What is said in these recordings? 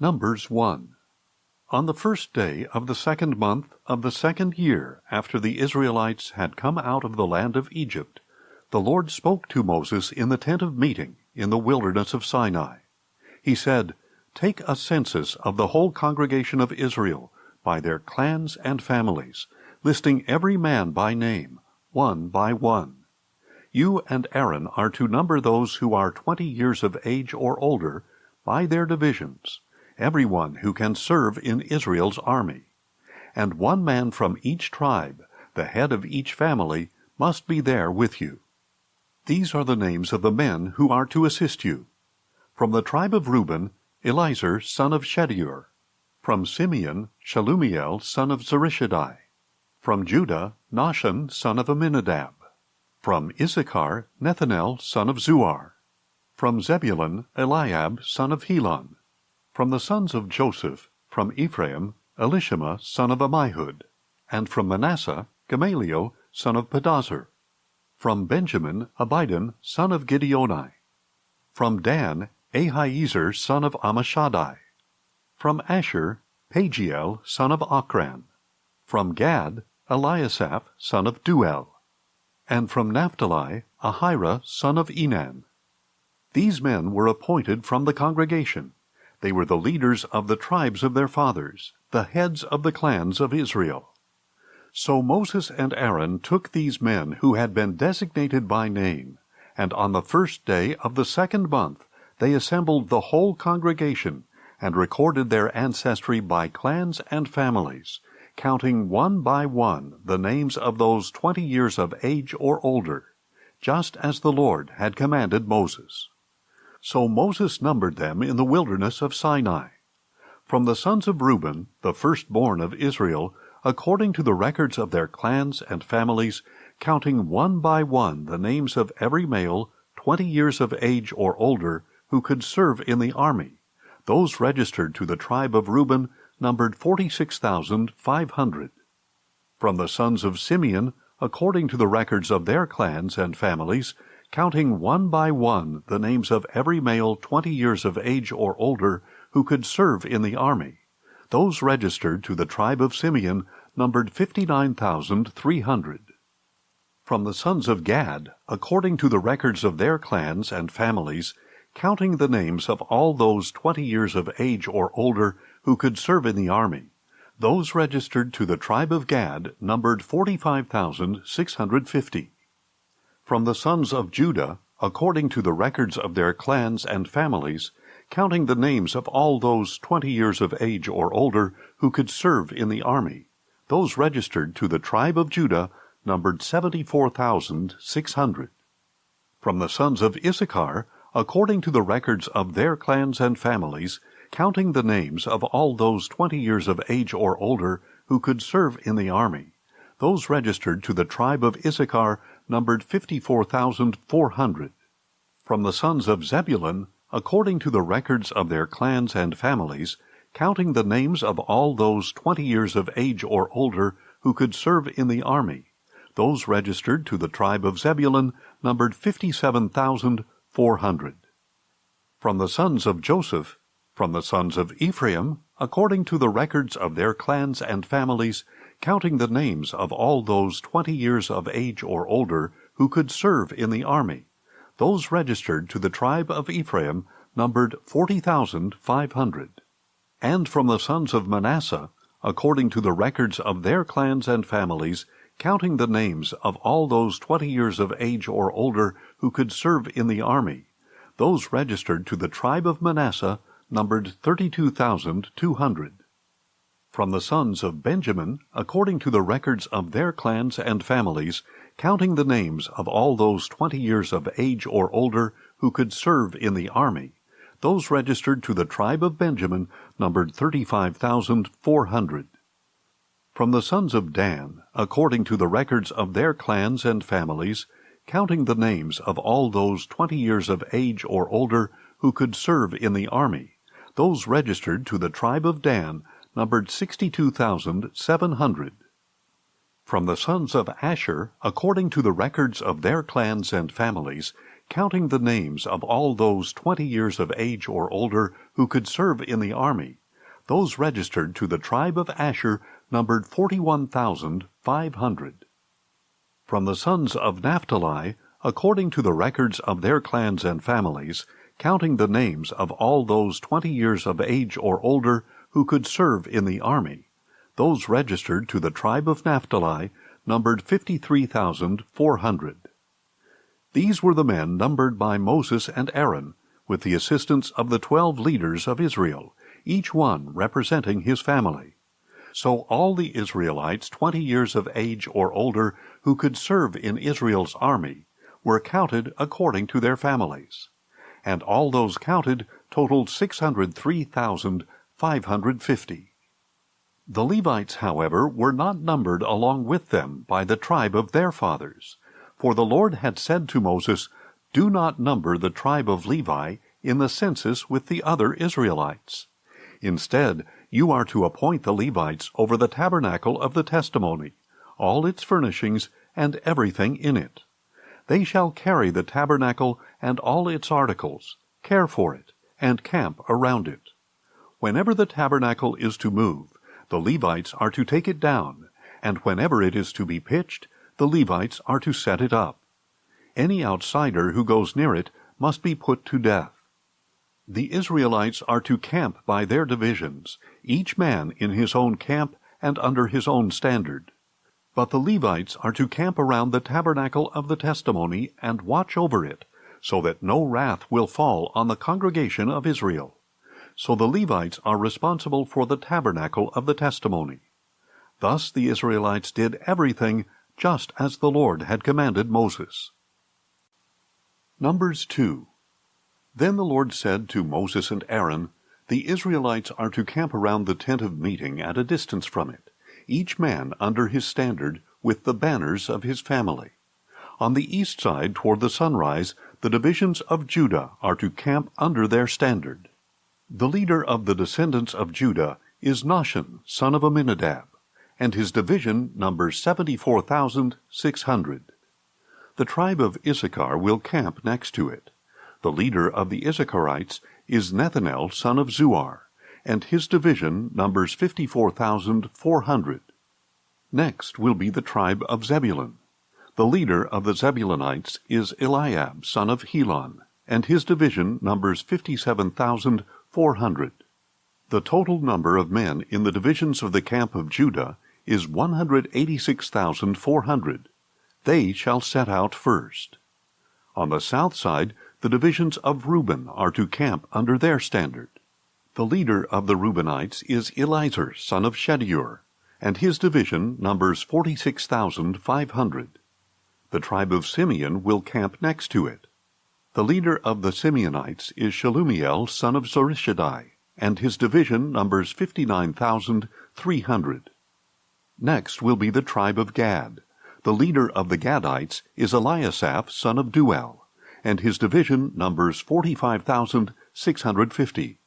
Numbers 1. On the first day of the 2nd month of the 2nd year after the Israelites had come out of the land of Egypt, the Lord spoke to Moses in the tent of meeting in the wilderness of Sinai. He said, "Take a census of the whole congregation of Israel by their clans and families, listing every man by name, one by one. You and Aaron are to number those who are 20 years of age or older by their divisions, everyone who can serve in Israel's army. And one man from each tribe, the head of each family, must be there with you. These are the names of the men who are to assist you. From the tribe of Reuben, Elizur son of Shedeur. From Simeon, Shalumiel son of Zurishaddai. From Judah, Nahshon son of Amminadab. From Issachar, Nethanel son of Zuar. From Zebulun, Eliab son of Helon. From the sons of Joseph, from Ephraim, Elishama son of Ammihud. And from Manasseh, Gamaliel son of Pedahzur. From Benjamin, Abidan son of Gideoni. From Dan, Ahiezer son of Ammishaddai. From Asher, Pagiel son of Ochran. From Gad, Eliasaph son of Duel. And from Naphtali, Ahira son of Enan. These men were appointed from the congregation. They were the leaders of the tribes of their fathers, the heads of the clans of Israel. So Moses and Aaron took these men who had been designated by name, and on the first day of the 2nd month they assembled the whole congregation and recorded their ancestry by clans and families, counting one by one the names of those 20 years of age or older, just as the Lord had commanded Moses. So Moses numbered them in the wilderness of Sinai. From the sons of Reuben, the firstborn of Israel, according to the records of their clans and families, counting one by one the names of every male 20 years of age or older who could serve in the army, those registered to the tribe of Reuben numbered 46,500. From the sons of Simeon, according to the records of their clans and families, counting one by one the names of every male 20 years of age or older who could serve in the army, those registered to the tribe of Simeon numbered 59,300. From the sons of Gad, according to the records of their clans and families, counting the names of all those 20 years of age or older who could serve in the army, those registered to the tribe of Gad numbered 45,650. From the sons of Judah, according to the records of their clans and families, counting the names of all those 20 years of age or older who could serve in the army, those registered to the tribe of Judah numbered 74,600. From the sons of Issachar, according to the records of their clans and families, counting the names of all those 20 years of age or older who could serve in the army, those registered to the tribe of Issachar numbered 54,400. From the sons of Zebulun, according to the records of their clans and families, counting the names of all those 20 years of age or older who could serve in the army, those registered to the tribe of Zebulun numbered 57,400. From the sons of Joseph, from the sons of Ephraim, according to the records of their clans and families, counting the names of all those 20 years of age or older who could serve in the army, those registered to the tribe of Ephraim numbered 40,500. And from the sons of Manasseh, according to the records of their clans and families, counting the names of all those 20 years of age or older who could serve in the army, those registered to the tribe of Manasseh numbered 32,200. From the sons of Benjamin, according to the records of their clans and families, counting the names of all those 20 years of age or older who could serve in the army, those registered to the tribe of Benjamin numbered 35,400. From the sons of Dan, according to the records of their clans and families, counting the names of all those 20 years of age or older who could serve in the army, those registered to the tribe of Dan numbered 62,700. From the sons of Asher, according to the records of their clans and families, counting the names of all those 20 years of age or older who could serve in the army. Those registered to the tribe of Asher numbered 41,500. From the sons of Naphtali, according to the records of their clans and families, counting the names of all those 20 years of age or older who could serve in the army, those registered to the tribe of Naphtali numbered 53,400. These were the men numbered by Moses and Aaron, with the assistance of the 12 leaders of Israel, each one representing his family. So all the Israelites 20 years of age or older who could serve in Israel's army were counted according to their families. And all those counted totaled 603,550. The Levites, however, were not numbered along with them by the tribe of their fathers. For the Lord had said to Moses, "Do not number the tribe of Levi in the census with the other Israelites. Instead, you are to appoint the Levites over the tabernacle of the testimony, all its furnishings, and everything in it. They shall carry the tabernacle and all its articles, care for it, and camp around it. Whenever the tabernacle is to move, the Levites are to take it down, and whenever it is to be pitched, the Levites are to set it up. Any outsider who goes near it must be put to death. The Israelites are to camp by their divisions, each man in his own camp and under his own standard. But the Levites are to camp around the tabernacle of the testimony and watch over it, so that no wrath will fall on the congregation of Israel. So the Levites are responsible for the tabernacle of the testimony. Thus the Israelites did everything just as the Lord had commanded Moses. Numbers 2. Then the Lord said to Moses and Aaron, "The Israelites are to camp around the tent of meeting at a distance from it, each man under his standard with the banners of his family. On the east side toward the sunrise, the divisions of Judah are to camp under their standard. The leader of the descendants of Judah is Nahshon, son of Amminadab, and his division numbers 74,600. The tribe of Issachar will camp next to it. The leader of the Issacharites is Nethanel, son of Zuar, and his division numbers 54,400. Next will be the tribe of Zebulun. The leader of the Zebulunites is Eliab, son of Helon, and his division numbers 57,400. The total number of men in the divisions of the camp of Judah is 186,400. They shall set out first. On the south side, the divisions of Reuben are to camp under their standard. The leader of the Reubenites is Elizur, son of Shedeur, and his division numbers 46,500. The tribe of Simeon will camp next to it. The leader of the Simeonites is Shelumiel, son of Zurishaddai, and his division numbers 59,300. Next will be the tribe of Gad. The leader of the Gadites is Eliasaph, son of Duel, and his division numbers 45,650.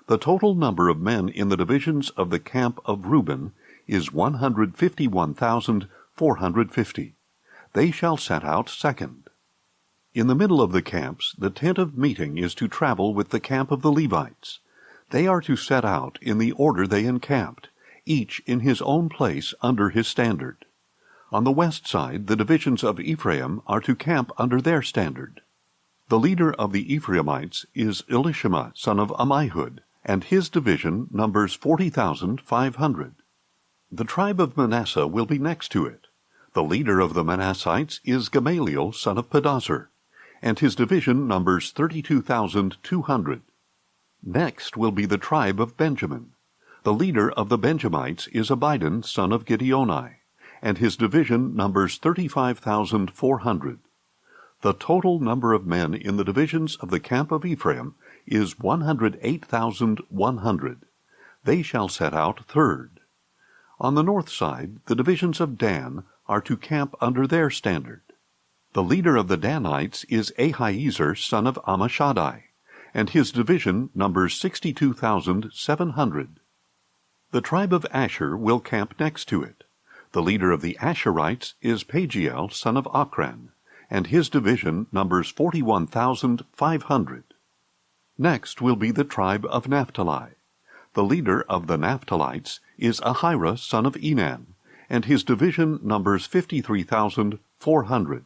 The total number of men in the divisions of the camp of Reuben is 151,450. They shall set out second. In the middle of the camps, the tent of meeting is to travel with the camp of the Levites. They are to set out in the order they encamped, each in his own place under his standard. On the west side, the divisions of Ephraim are to camp under their standard. The leader of the Ephraimites is Elishama, son of Ammihud, and his division numbers 40,500. The tribe of Manasseh will be next to it. The leader of the Manassites is Gamaliel, son of Pedazur, and his division numbers 32,200. Next will be the tribe of Benjamin. The leader of the Benjamites is Abidan, son of Gideoni, and his division numbers 35,400. The total number of men in the divisions of the camp of Ephraim is 108,100. They shall set out third. On the north side, the divisions of Dan are to camp under their standard. The leader of the Danites is Ahiezer, son of Ammishaddai, and his division numbers 62,700. The tribe of Asher will camp next to it. The leader of the Asherites is Pagiel, son of Ochran, and his division numbers 41,500. Next will be the tribe of Naphtali. The leader of the Naphtalites is Ahira son of Enan, and his division numbers 53,400.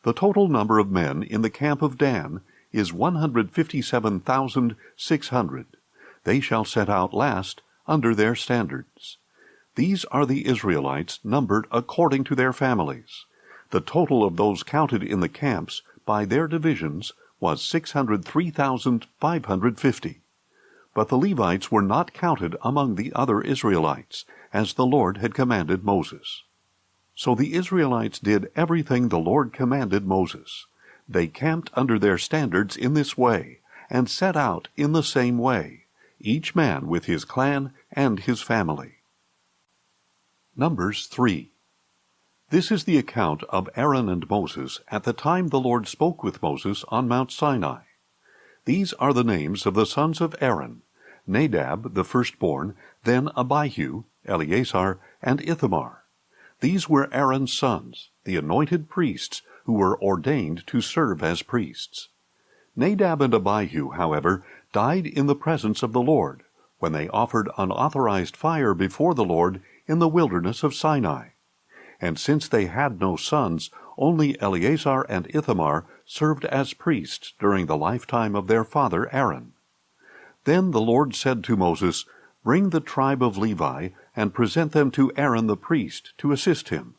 The total number of men in the camp of Dan is 157,600. They shall set out last under their standards. These are the Israelites numbered according to their families. The total of those counted in the camps by their divisions was 603,550. But the Levites were not counted among the other Israelites, as the Lord had commanded Moses. So the Israelites did everything the Lord commanded Moses. They camped under their standards in this way, and set out in the same way, each man with his clan and his family. Numbers 3. This is the account of Aaron and Moses at the time the Lord spoke with Moses on Mount Sinai. These are the names of the sons of Aaron: Nadab, the firstborn, then Abihu, Eleazar, and Ithamar. These were Aaron's sons, the anointed priests, who were ordained to serve as priests. Nadab and Abihu, however, died in the presence of the Lord, when they offered unauthorized fire before the Lord in the wilderness of Sinai. And since they had no sons, only Eleazar and Ithamar served as priests during the lifetime of their father Aaron. Then the Lord said to Moses, "Bring the tribe of Levi, and present them to Aaron the priest, to assist him.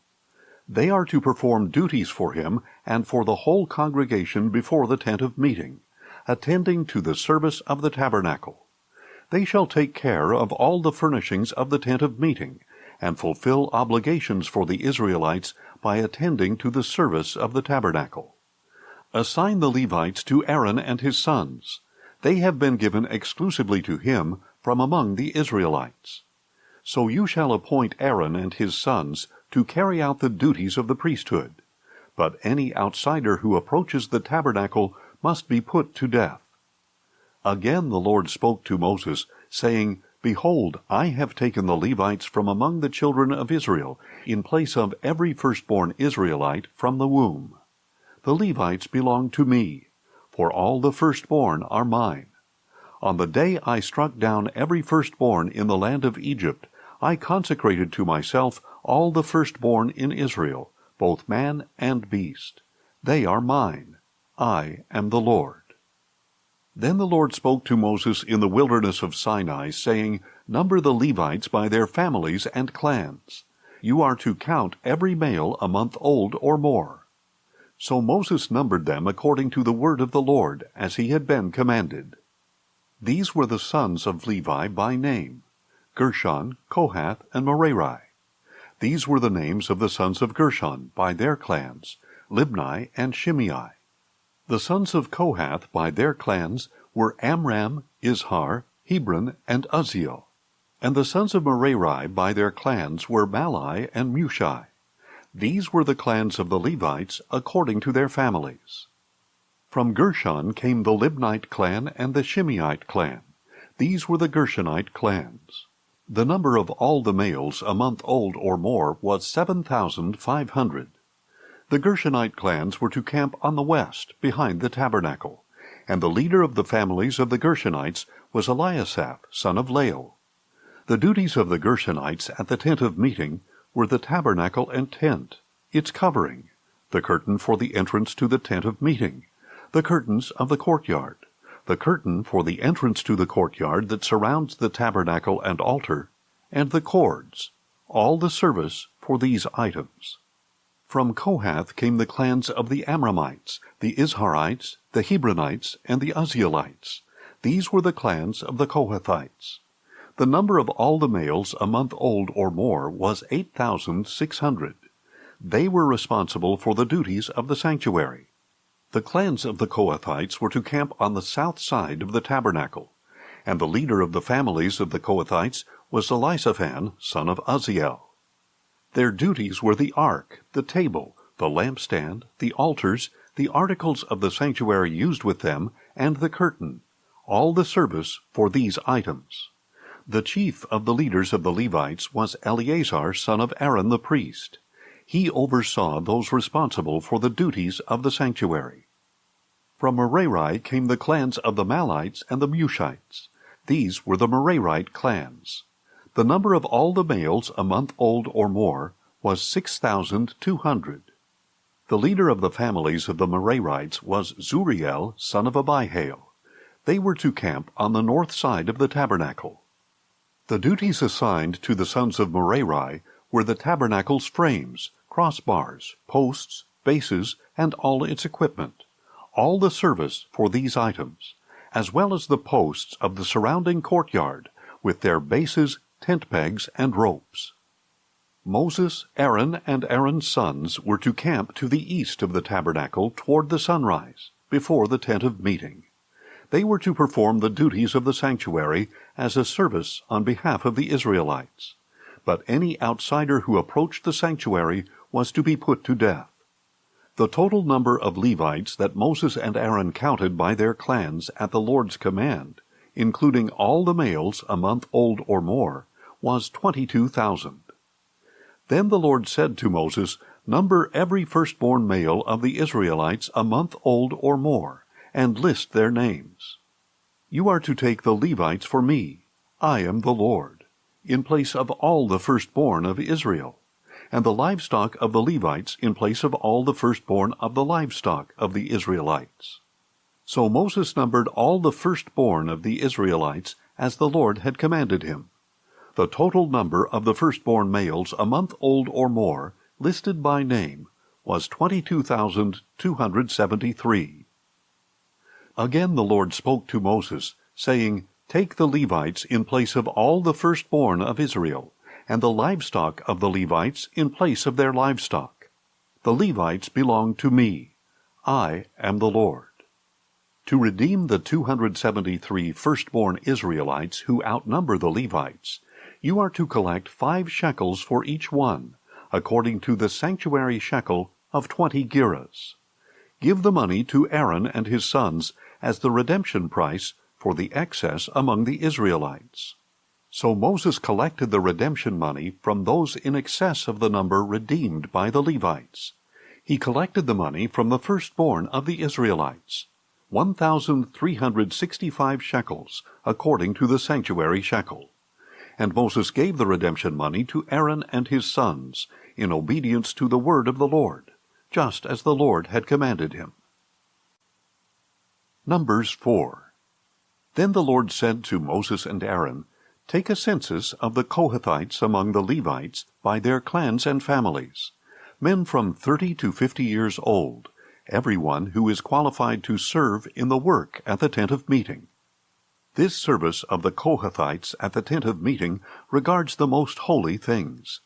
They are to perform duties for him and for the whole congregation before the tent of meeting, attending to the service of the tabernacle. They shall take care of all the furnishings of the tent of meeting, and fulfill obligations for the Israelites by attending to the service of the tabernacle. Assign the Levites to Aaron and his sons. They have been given exclusively to him from among the Israelites. So you shall appoint Aaron and his sons to carry out the duties of the priesthood. But any outsider who approaches the tabernacle must be put to death." Again the Lord spoke to Moses, saying, "Behold, I have taken the Levites from among the children of Israel, in place of every firstborn Israelite from the womb. The Levites belong to me, for all the firstborn are mine. On the day I struck down every firstborn in the land of Egypt, I consecrated to myself all the firstborn in Israel, both man and beast. They are mine. I am the Lord." Then the Lord spoke to Moses in the wilderness of Sinai, saying, "Number the Levites by their families and clans. You are to count every male a month old or more." So Moses numbered them according to the word of the Lord, as he had been commanded. These were the sons of Levi by name: Gershon, Kohath, and Merari. These were the names of the sons of Gershon by their clans: Libni and Shimei. The sons of Kohath by their clans were Amram, Izhar, Hebron, and Uzziel. And the sons of Merari by their clans were Malai and Mushi. These were the clans of the Levites according to their families. From Gershon came the Libnite clan and the Shimeite clan. These were the Gershonite clans. The number of all the males a month old or more was 7,500. The Gershonite clans were to camp on the west, behind the tabernacle, and the leader of the families of the Gershonites was Eliasaph, son of Lael. The duties of the Gershonites at the tent of meeting were the tabernacle and tent, its covering, the curtain for the entrance to the tent of meeting, the curtains of the courtyard, the curtain for the entrance to the courtyard that surrounds the tabernacle and altar, and the cords, all the service for these items. From Kohath came the clans of the Amramites, the Izharites, the Hebronites, and the Uzzielites. These were the clans of the Kohathites. The number of all the males a month old or more was 8,600. They were responsible for the duties of the sanctuary. The clans of the Kohathites were to camp on the south side of the tabernacle, and the leader of the families of the Kohathites was Elisaphan, son of Uzziel. Their duties were the ark, the table, the lampstand, the altars, the articles of the sanctuary used with them, and the curtain, all the service for these items. The chief of the leaders of the Levites was Eleazar, son of Aaron the priest. He oversaw those responsible for the duties of the sanctuary. From Merari came the clans of the Malites and the Mushites. These were the Merarite clans. The number of all the males a month old or more was 6,200. The leader of the families of the Merarites was Zuriel, son of Abihail. They were to camp on the north side of the tabernacle. The duties assigned to the sons of Merari were the tabernacle's frames, crossbars, posts, bases, and all its equipment, all the service for these items, as well as the posts of the surrounding courtyard, with their bases, tent pegs, and ropes. Moses, Aaron, and Aaron's sons were to camp to the east of the tabernacle toward the sunrise, before the tent of meeting. They were to perform the duties of the sanctuary as a service on behalf of the Israelites. But any outsider who approached the sanctuary was to be put to death. The total number of Levites that Moses and Aaron counted by their clans at the Lord's command, including all the males a month old or more, was 22,000. Then the Lord said to Moses, "Number every firstborn male of the Israelites a month old or more, and list their names. You are to take the Levites for me, I am the Lord, in place of all the firstborn of Israel, and the livestock of the Levites in place of all the firstborn of the livestock of the Israelites." So Moses numbered all the firstborn of the Israelites as the Lord had commanded him. The total number of the firstborn males a month old or more, listed by name, was 22,273. Again the Lord spoke to Moses, saying, "Take the Levites in place of all the firstborn of Israel, and the livestock of the Levites in place of their livestock. The Levites belong to me. I am the Lord." To redeem the 273 firstborn Israelites who outnumber the Levites, you are to collect 5 shekels for each one, according to the sanctuary shekel of 20 gerahs. Give the money to Aaron and his sons as the redemption price for the excess among the Israelites. So Moses collected the redemption money from those in excess of the number redeemed by the Levites. He collected the money from the firstborn of the Israelites, 1,365 shekels, according to the sanctuary shekel. And Moses gave the redemption money to Aaron and his sons, in obedience to the word of the Lord, just as the Lord had commanded him. Numbers 4. Then the Lord said to Moses and Aaron, "Take a census of the Kohathites among the Levites by their clans and families, men from 30 to 50 years old, everyone who is qualified to serve in the work at the tent of meeting." This service of the Kohathites at the tent of meeting regards the most holy things.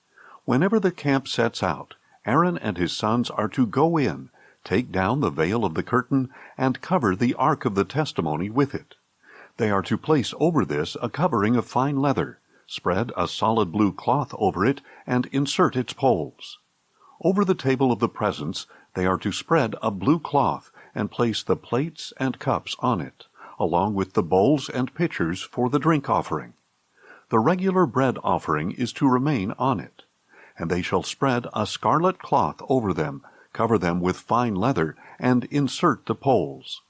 Whenever the camp sets out, Aaron and his sons are to go in, take down the veil of the curtain, and cover the ark of the testimony with it. They are to place over this a covering of fine leather, spread a solid blue cloth over it, and insert its poles. Over the table of the presence they are to spread a blue cloth, and place the plates and cups on it, along with the bowls and pitchers for the drink offering. The regular bread offering is to remain on it. And they shall spread a scarlet cloth over them, cover them with fine leather, and insert the poles.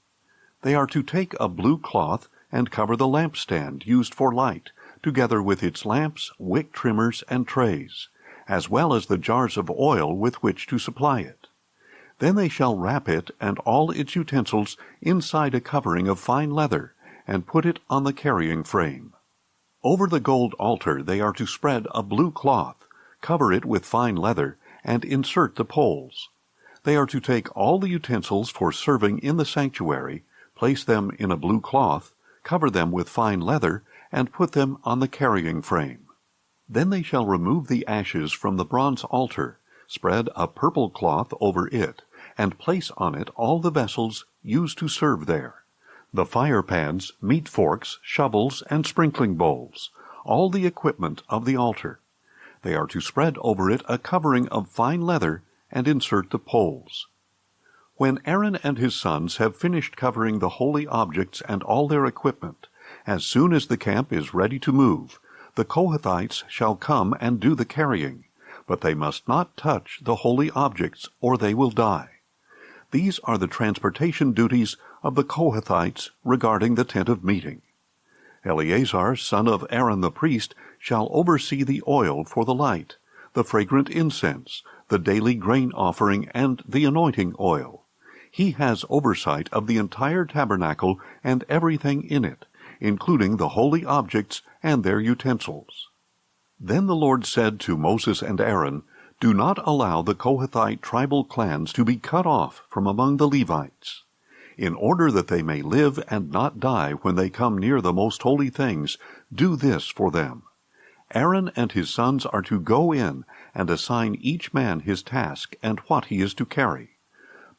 They are to take a blue cloth and cover the lampstand used for light, together with its lamps, wick trimmers, and trays, as well as the jars of oil with which to supply it. Then they shall wrap it and all its utensils inside a covering of fine leather, and put it on the carrying frame. Over the gold altar they are to spread a blue cloth, cover it with fine leather, and insert the poles. They are to take all the utensils for serving in the sanctuary, place them in a blue cloth, cover them with fine leather, and put them on the carrying frame. Then they shall remove the ashes from the bronze altar, spread a purple cloth over it, and place on it all the vessels used to serve there, the fire pans, meat forks, shovels, and sprinkling bowls, all the equipment of the altar. They are to spread over it a covering of fine leather and insert the poles. When Aaron and his sons have finished covering the holy objects and all their equipment, as soon as the camp is ready to move, the Kohathites shall come and do the carrying, but they must not touch the holy objects, or they will die. These are the transportation duties of the Kohathites regarding the tent of meeting. Eleazar, son of Aaron the priest, shall oversee the oil for the light, the fragrant incense, the daily grain offering, and the anointing oil. He has oversight of the entire tabernacle and everything in it, including the holy objects and their utensils. Then the Lord said to Moses and Aaron, "Do not allow the Kohathite tribal clans to be cut off from among the Levites. In order that they may live and not die when they come near the most holy things, do this for them. Aaron and his sons are to go in and assign each man his task and what he is to carry.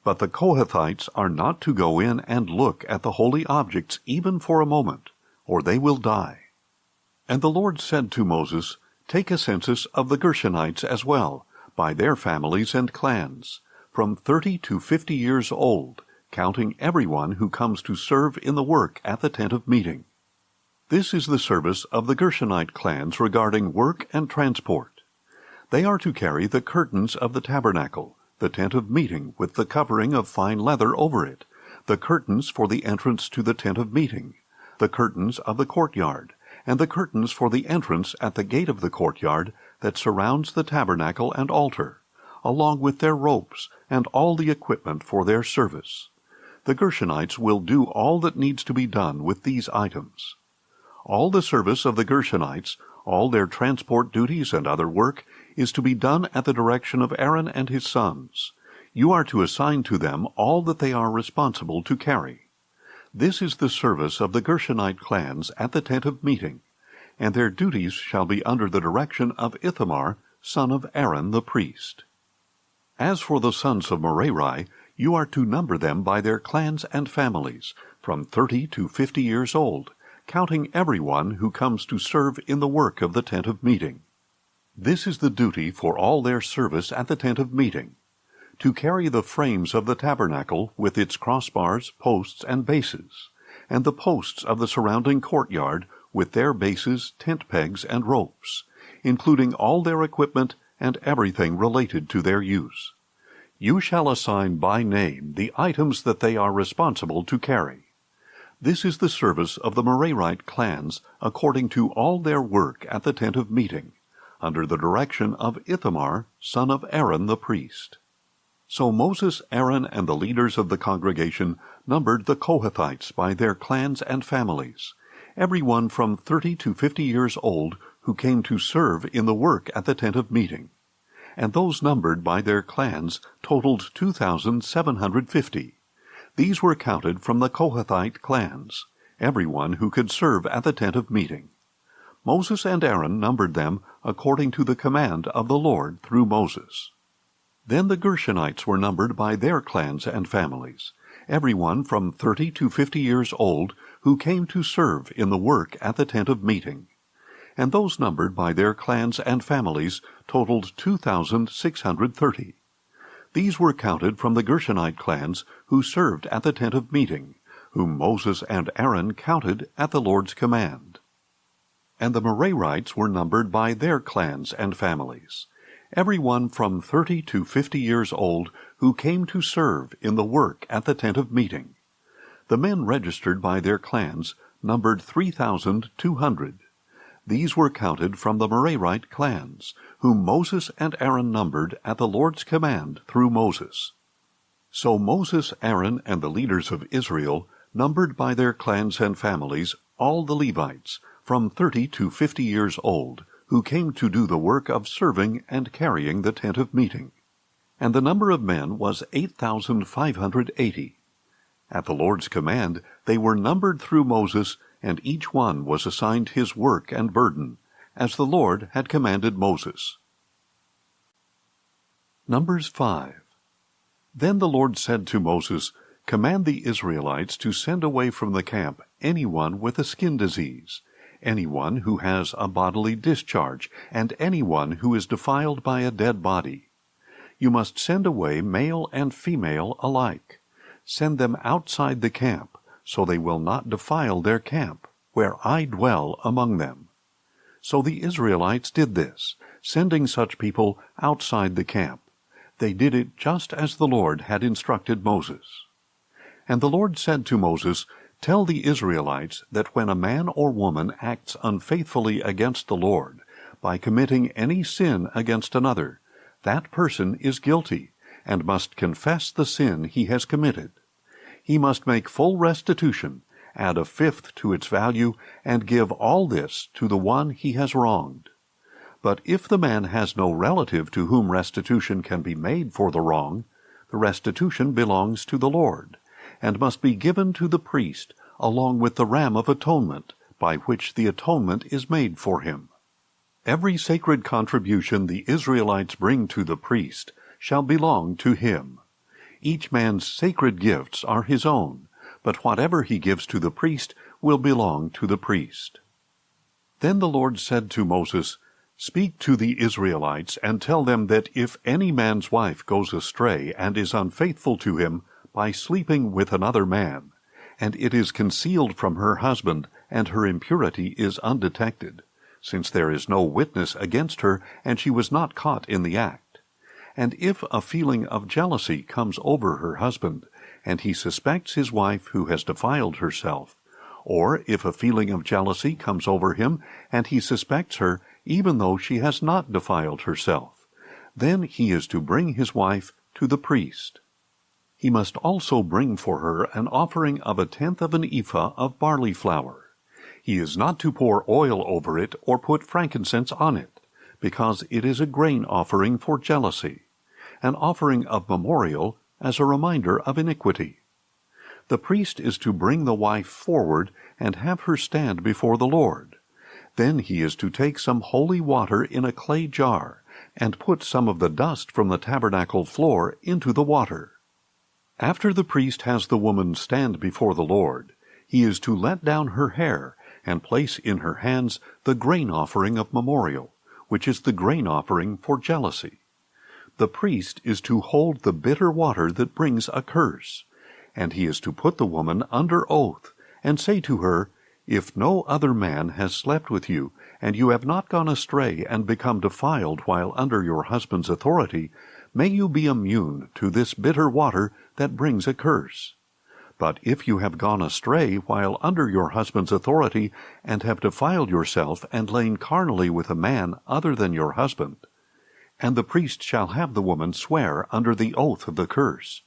But the Kohathites are not to go in and look at the holy objects even for a moment, or they will die." And the Lord said to Moses, "Take a census of the Gershonites as well, by their families and clans, from 30 to 50 years old, counting everyone who comes to serve in the work at the tent of meeting." This is the service of the Gershonite clans regarding work and transport. They are to carry the curtains of the tabernacle, the tent of meeting with the covering of fine leather over it, the curtains for the entrance to the tent of meeting, the curtains of the courtyard, and the curtains for the entrance at the gate of the courtyard that surrounds the tabernacle and altar, along with their ropes and all the equipment for their service. The Gershonites will do all that needs to be done with these items. All the service of the Gershonites, all their transport duties and other work, is to be done at the direction of Aaron and his sons. You are to assign to them all that they are responsible to carry. This is the service of the Gershonite clans at the tent of meeting, and their duties shall be under the direction of Ithamar, son of Aaron the priest. As for the sons of Merari, you are to number them by their clans and families, from 30 to 50 years old, counting everyone who comes to serve in the work of the tent of meeting. This is the duty for all their service at the tent of meeting: to carry the frames of the tabernacle with its crossbars, posts, and bases, and the posts of the surrounding courtyard with their bases, tent pegs, and ropes, including all their equipment and everything related to their use. You shall assign by name the items that they are responsible to carry. This is the service of the Merarite clans according to all their work at the tent of meeting, under the direction of Ithamar, son of Aaron the priest. So Moses, Aaron, and the leaders of the congregation numbered the Kohathites by their clans and families, everyone from 30 to 50 years old who came to serve in the work at the tent of meeting. And those numbered by their clans totaled 2,750. These were counted from the Kohathite clans, everyone who could serve at the tent of meeting. Moses and Aaron numbered them according to the command of the Lord through Moses. Then the Gershonites were numbered by their clans and families, everyone from 30 to 50 years old who came to serve in the work at the tent of meeting. And those numbered by their clans and families totaled 2,630. These were counted from the Gershonite clans who served at the tent of meeting, whom Moses and Aaron counted at the Lord's command. And the Merarites were numbered by their clans and families, everyone from 30 to 50 years old who came to serve in the work at the tent of meeting. The men registered by their clans numbered 3,200. These were counted from the Merarite clans, whom Moses and Aaron numbered at the Lord's command through Moses. So Moses, Aaron, and the leaders of Israel numbered by their clans and families all the Levites, from 30 to 50 years old, who came to do the work of serving and carrying the tent of meeting. And the number of men was 8,580. At the Lord's command they were numbered through Moses, and each one was assigned his work and burden, as the Lord had commanded Moses. Numbers 5. Then the Lord said to Moses, "Command the Israelites to send away from the camp anyone with a skin disease, anyone who has a bodily discharge, and anyone who is defiled by a dead body. You must send away male and female alike. Send them outside the camp, so they will not defile their camp, where I dwell among them." So the Israelites did this, sending such people outside the camp. They did it just as the Lord had instructed Moses. And the Lord said to Moses, "Tell the Israelites that when a man or woman acts unfaithfully against the Lord, by committing any sin against another, that person is guilty, and must confess the sin he has committed. He must make full restitution, add a fifth to its value, and give all this to the one he has wronged. But if the man has no relative to whom restitution can be made for the wrong, the restitution belongs to the Lord, and must be given to the priest, along with the ram of atonement, by which the atonement is made for him. Every sacred contribution the Israelites bring to the priest shall belong to him. Each man's sacred gifts are his own, but whatever he gives to the priest will belong to the priest." Then the Lord said to Moses, "Speak to the Israelites, and tell them that if any man's wife goes astray and is unfaithful to him by sleeping with another man, and it is concealed from her husband, and her impurity is undetected, since there is no witness against her, and she was not caught in the act, and if a feeling of jealousy comes over her husband, and he suspects his wife who has defiled herself, or if a feeling of jealousy comes over him, and he suspects her even though she has not defiled herself, then he is to bring his wife to the priest. He must also bring for her an offering of 1/10 of an ephah of barley flour. He is not to pour oil over it or put frankincense on it, because it is a grain offering for jealousy, an offering of memorial as a reminder of iniquity. The priest is to bring the wife forward and have her stand before the Lord. Then he is to take some holy water in a clay jar, and put some of the dust from the tabernacle floor into the water. After the priest has the woman stand before the Lord, he is to let down her hair, and place in her hands the grain offering of memorial, which is the grain offering for jealousy. The priest is to hold the bitter water that brings a curse, and he is to put the woman under oath, and say to her, "If no other man has slept with you, and you have not gone astray and become defiled while under your husband's authority, may you be immune to this bitter water that brings a curse. But if you have gone astray while under your husband's authority, and have defiled yourself and lain carnally with a man other than your husband," and the priest shall have the woman swear under the oath of the curse,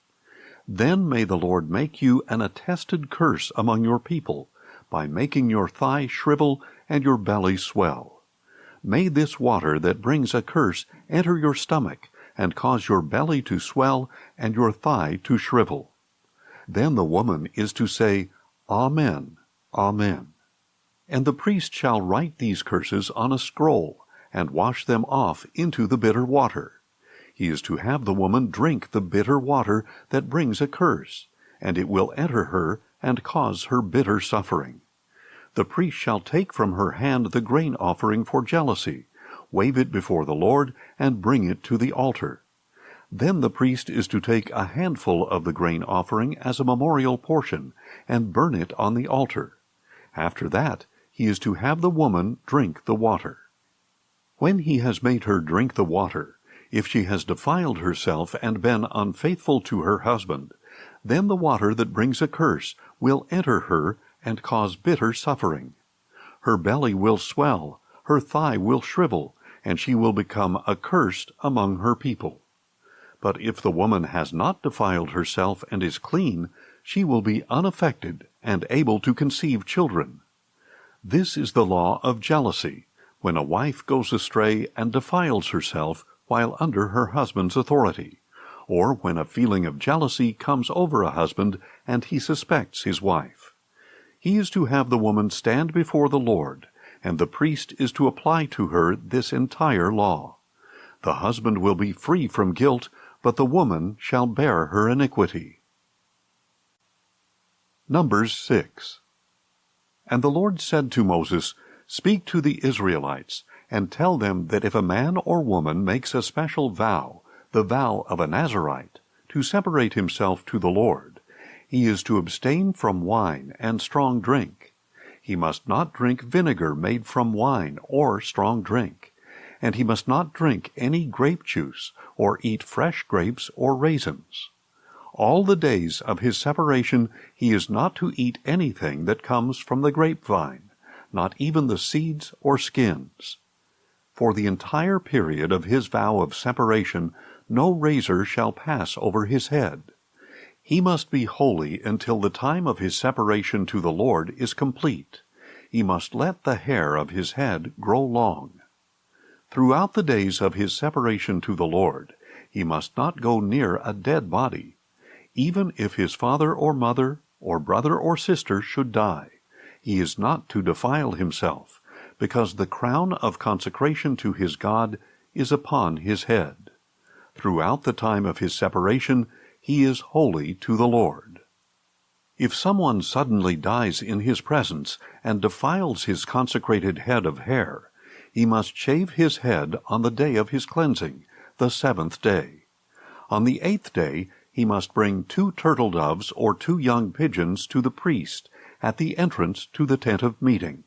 "then may the Lord make you an attested curse among your people, by making your thigh shrivel and your belly swell. May this water that brings a curse enter your stomach, and cause your belly to swell and your thigh to shrivel." Then the woman is to say, "Amen, Amen." And the priest shall write these curses on a scroll, and wash them off into the bitter water. He is to have the woman drink the bitter water that brings a curse, and it will enter her and cause her bitter suffering. The priest shall take from her hand the grain offering for jealousy, wave it before the Lord, and bring it to the altar. Then the priest is to take a handful of the grain offering as a memorial portion, and burn it on the altar. After that, he is to have the woman drink the water. When he has made her drink the water, if she has defiled herself and been unfaithful to her husband, then the water that brings a curse will enter her and cause bitter suffering. Her belly will swell, her thigh will shrivel, and she will become accursed among her people. But if the woman has not defiled herself and is clean, she will be unaffected and able to conceive children. This is the law of jealousy, when a wife goes astray and defiles herself while under her husband's authority, or when a feeling of jealousy comes over a husband and he suspects his wife. He is to have the woman stand before the Lord, and the priest is to apply to her this entire law. The husband will be free from guilt, but the woman shall bear her iniquity. Numbers 6. And the Lord said to Moses, "Speak to the Israelites, and tell them that if a man or woman makes a special vow, the vow of a Nazirite, to separate himself to the Lord, he is to abstain from wine and strong drink. He must not drink vinegar made from wine or strong drink, and he must not drink any grape juice, or eat fresh grapes or raisins. All the days of his separation he is not to eat anything that comes from the grapevine, not even the seeds or skins. For the entire period of his vow of separation, no razor shall pass over his head. He must be holy until the time of his separation to the Lord is complete. He must let the hair of his head grow long. Throughout the days of his separation to the Lord, he must not go near a dead body. Even if his father or mother, or brother or sister should die, he is not to defile himself, because the crown of consecration to his God is upon his head. Throughout the time of his separation, he is holy to the Lord. If someone suddenly dies in his presence and defiles his consecrated head of hair, he must shave his head on the day of his cleansing, the 7th day. On the 8th day, he must bring 2 turtle doves or 2 young pigeons to the priest at the entrance to the tent of meeting.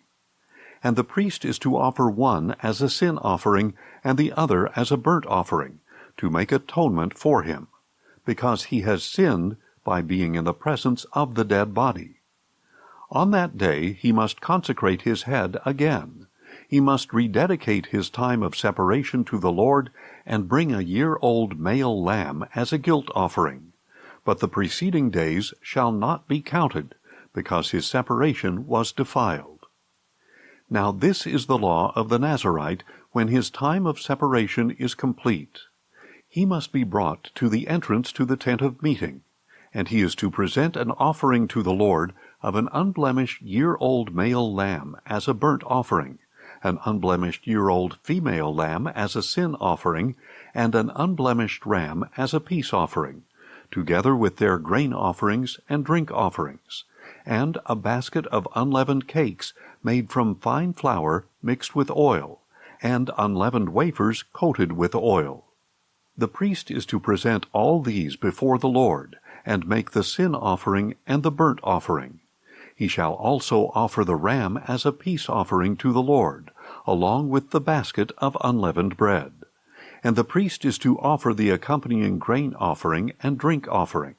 And the priest is to offer one as a sin offering and the other as a burnt offering, to make atonement for him, because he has sinned by being in the presence of the dead body. On that day he must consecrate his head again. He must rededicate his time of separation to the Lord and bring a year-old male lamb as a guilt offering. But the preceding days shall not be counted, because his separation was defiled. Now this is the law of the Nazirite when his time of separation is complete. He must be brought to the entrance to the tent of meeting, and he is to present an offering to the Lord of an unblemished year-old male lamb as a burnt offering, an unblemished year-old female lamb as a sin offering, and an unblemished ram as a peace offering, together with their grain offerings and drink offerings, and a basket of unleavened cakes made from fine flour mixed with oil, and unleavened wafers coated with oil. The priest is to present all these before the Lord, and make the sin offering and the burnt offering. He shall also offer the ram as a peace offering to the Lord, along with the basket of unleavened bread. And the priest is to offer the accompanying grain offering and drink offering.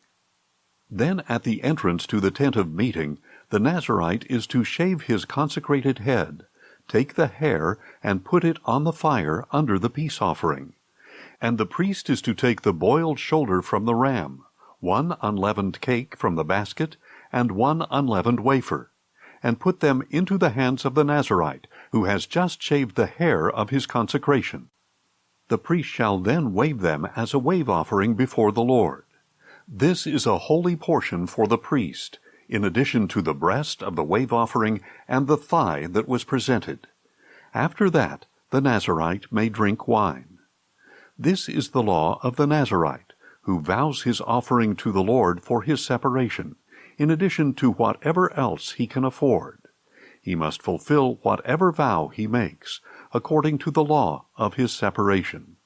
Then at the entrance to the tent of meeting, the Nazirite is to shave his consecrated head, take the hair, and put it on the fire under the peace offering. And the priest is to take the boiled shoulder from the ram, 1 unleavened cake from the basket, and 1 unleavened wafer, and put them into the hands of the Nazirite, who has just shaved the hair of his consecration. The priest shall then wave them as a wave offering before the Lord. This is a holy portion for the priest, in addition to the breast of the wave offering and the thigh that was presented. After that, the Nazirite may drink wine. This is the law of the Nazirite, who vows his offering to the Lord for his separation, in addition to whatever else he can afford. He must fulfill whatever vow he makes, according to the law of his separation.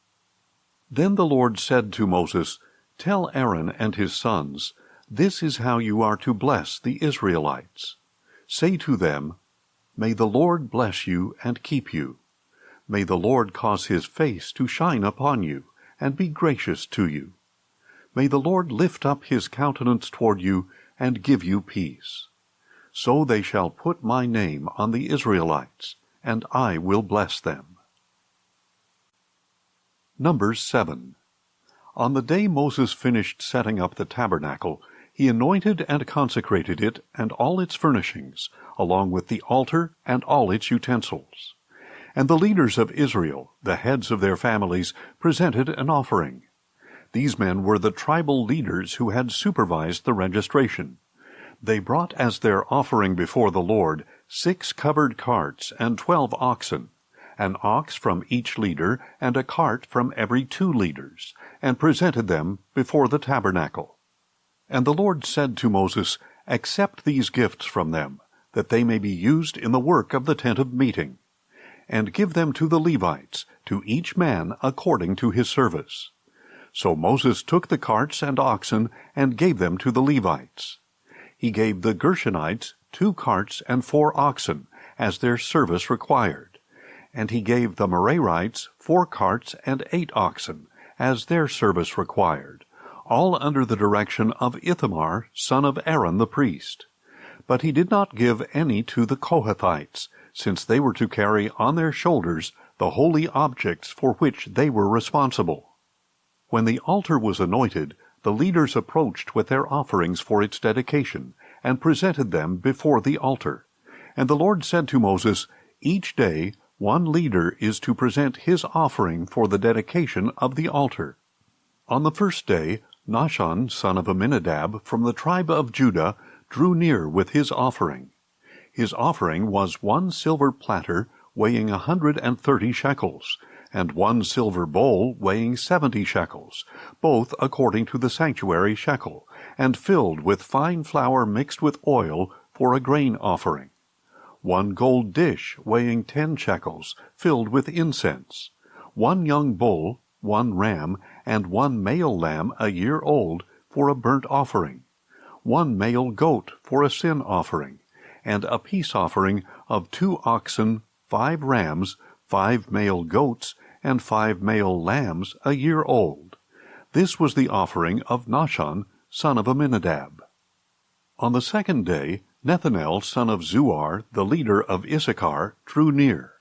Then the Lord said to Moses, "Tell Aaron and his sons, this is how you are to bless the Israelites. Say to them, May the Lord bless you and keep you. May the Lord cause his face to shine upon you, and be gracious to you. May the Lord lift up his countenance toward you, and give you peace. So they shall put my name on the Israelites, and I will bless them." Numbers 7. On the day Moses finished setting up the tabernacle, he anointed and consecrated it and all its furnishings, along with the altar and all its utensils. And the leaders of Israel, the heads of their families, presented an offering. These men were the tribal leaders who had supervised the registration. They brought as their offering before the Lord 6 covered carts and 12 oxen, an ox from each leader and a cart from every 2 leaders, and presented them before the tabernacle. And the Lord said to Moses, "Accept these gifts from them, that they may be used in the work of the tent of meeting, and give them to the Levites, to each man according to his service." So Moses took the carts and oxen and gave them to the Levites. He gave the Gershonites 2 carts and 4 oxen, as their service required, And he gave the Merarites 4 carts and 8 oxen, as their service required, all under the direction of Ithamar, son of Aaron the priest. But he did not give any to the Kohathites, since they were to carry on their shoulders the holy objects for which they were responsible. When the altar was anointed, the leaders approached with their offerings for its dedication, and presented them before the altar. And the Lord said to Moses, "Each day 1 leader is to present his offering for the dedication of the altar." On the first day, Nahshon, son of Amminadab, from the tribe of Judah, drew near with his offering. His offering was 1 silver platter weighing 130 shekels, and 1 silver bowl weighing 70 shekels, both according to the sanctuary shekel, and filled with fine flour mixed with oil for a grain offering. 1 gold dish weighing 10 shekels, filled with incense. 1 young bull, 1 ram, and 1 male lamb a year old for a burnt offering. 1 male goat for a sin offering, and a peace offering of 2 oxen, 5 rams, 5 male goats, and 5 male lambs a year old. This was the offering of Nahshon, son of Amminadab. On the second day, Nethanel, son of Zuar, the leader of Issachar, drew near.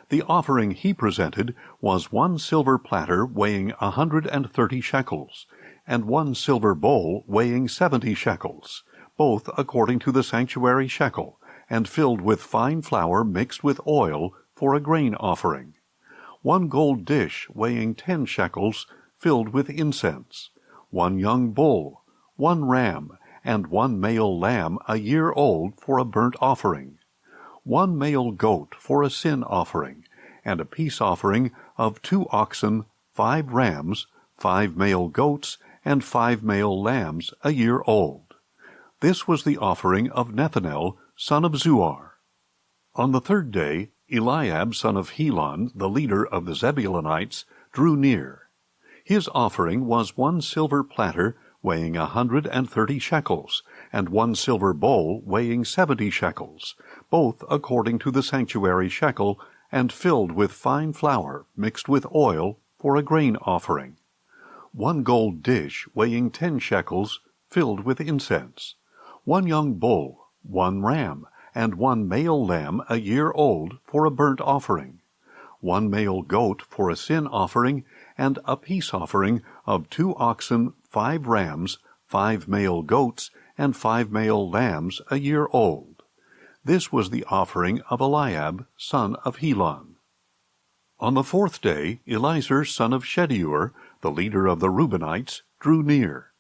The offering he presented was 1 silver platter weighing 130 shekels, and 1 silver bowl weighing 70 shekels, both according to the sanctuary shekel, and filled with fine flour mixed with oil for a grain offering. 1 gold dish weighing 10 shekels, filled with incense. 1 young bull, 1 ram, and 1 male lamb a year old for a burnt offering. 1 male goat for a sin offering, and a peace offering of 2 oxen, 5 rams, 5 male goats, and 5 male lambs a year old. This was the offering of Nethanel, son of Zuar. On the third day, Eliab, son of Helon, the leader of the Zebulunites, drew near. His offering was 1 silver platter weighing 130 shekels, and 1 silver bowl weighing 70 shekels, both according to the sanctuary shekel, and filled with fine flour mixed with oil for a grain offering. 1 gold dish weighing 10 shekels, filled with incense. 1 young bull, 1 ram, and 1 male lamb a year old for a burnt offering. 1 male goat for a sin offering, and a peace offering of 2 oxen, 5 rams, 5 male goats, and 5 male lambs a year old. This was the offering of Eliab, son of Helon. On the fourth day, Elizur, son of Shedeur, the leader of the Reubenites, drew near.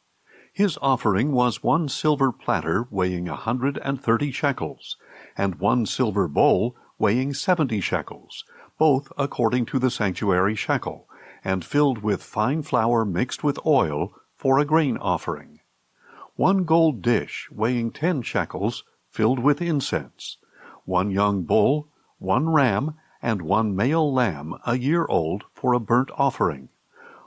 His offering was 1 silver platter weighing 130 shekels, and 1 silver bowl weighing 70 shekels, both according to the sanctuary shekel, and filled with fine flour mixed with oil for a grain offering. 1 gold dish weighing 10 shekels, filled with incense. 1 young bull, 1 ram, and 1 male lamb a year old for a burnt offering.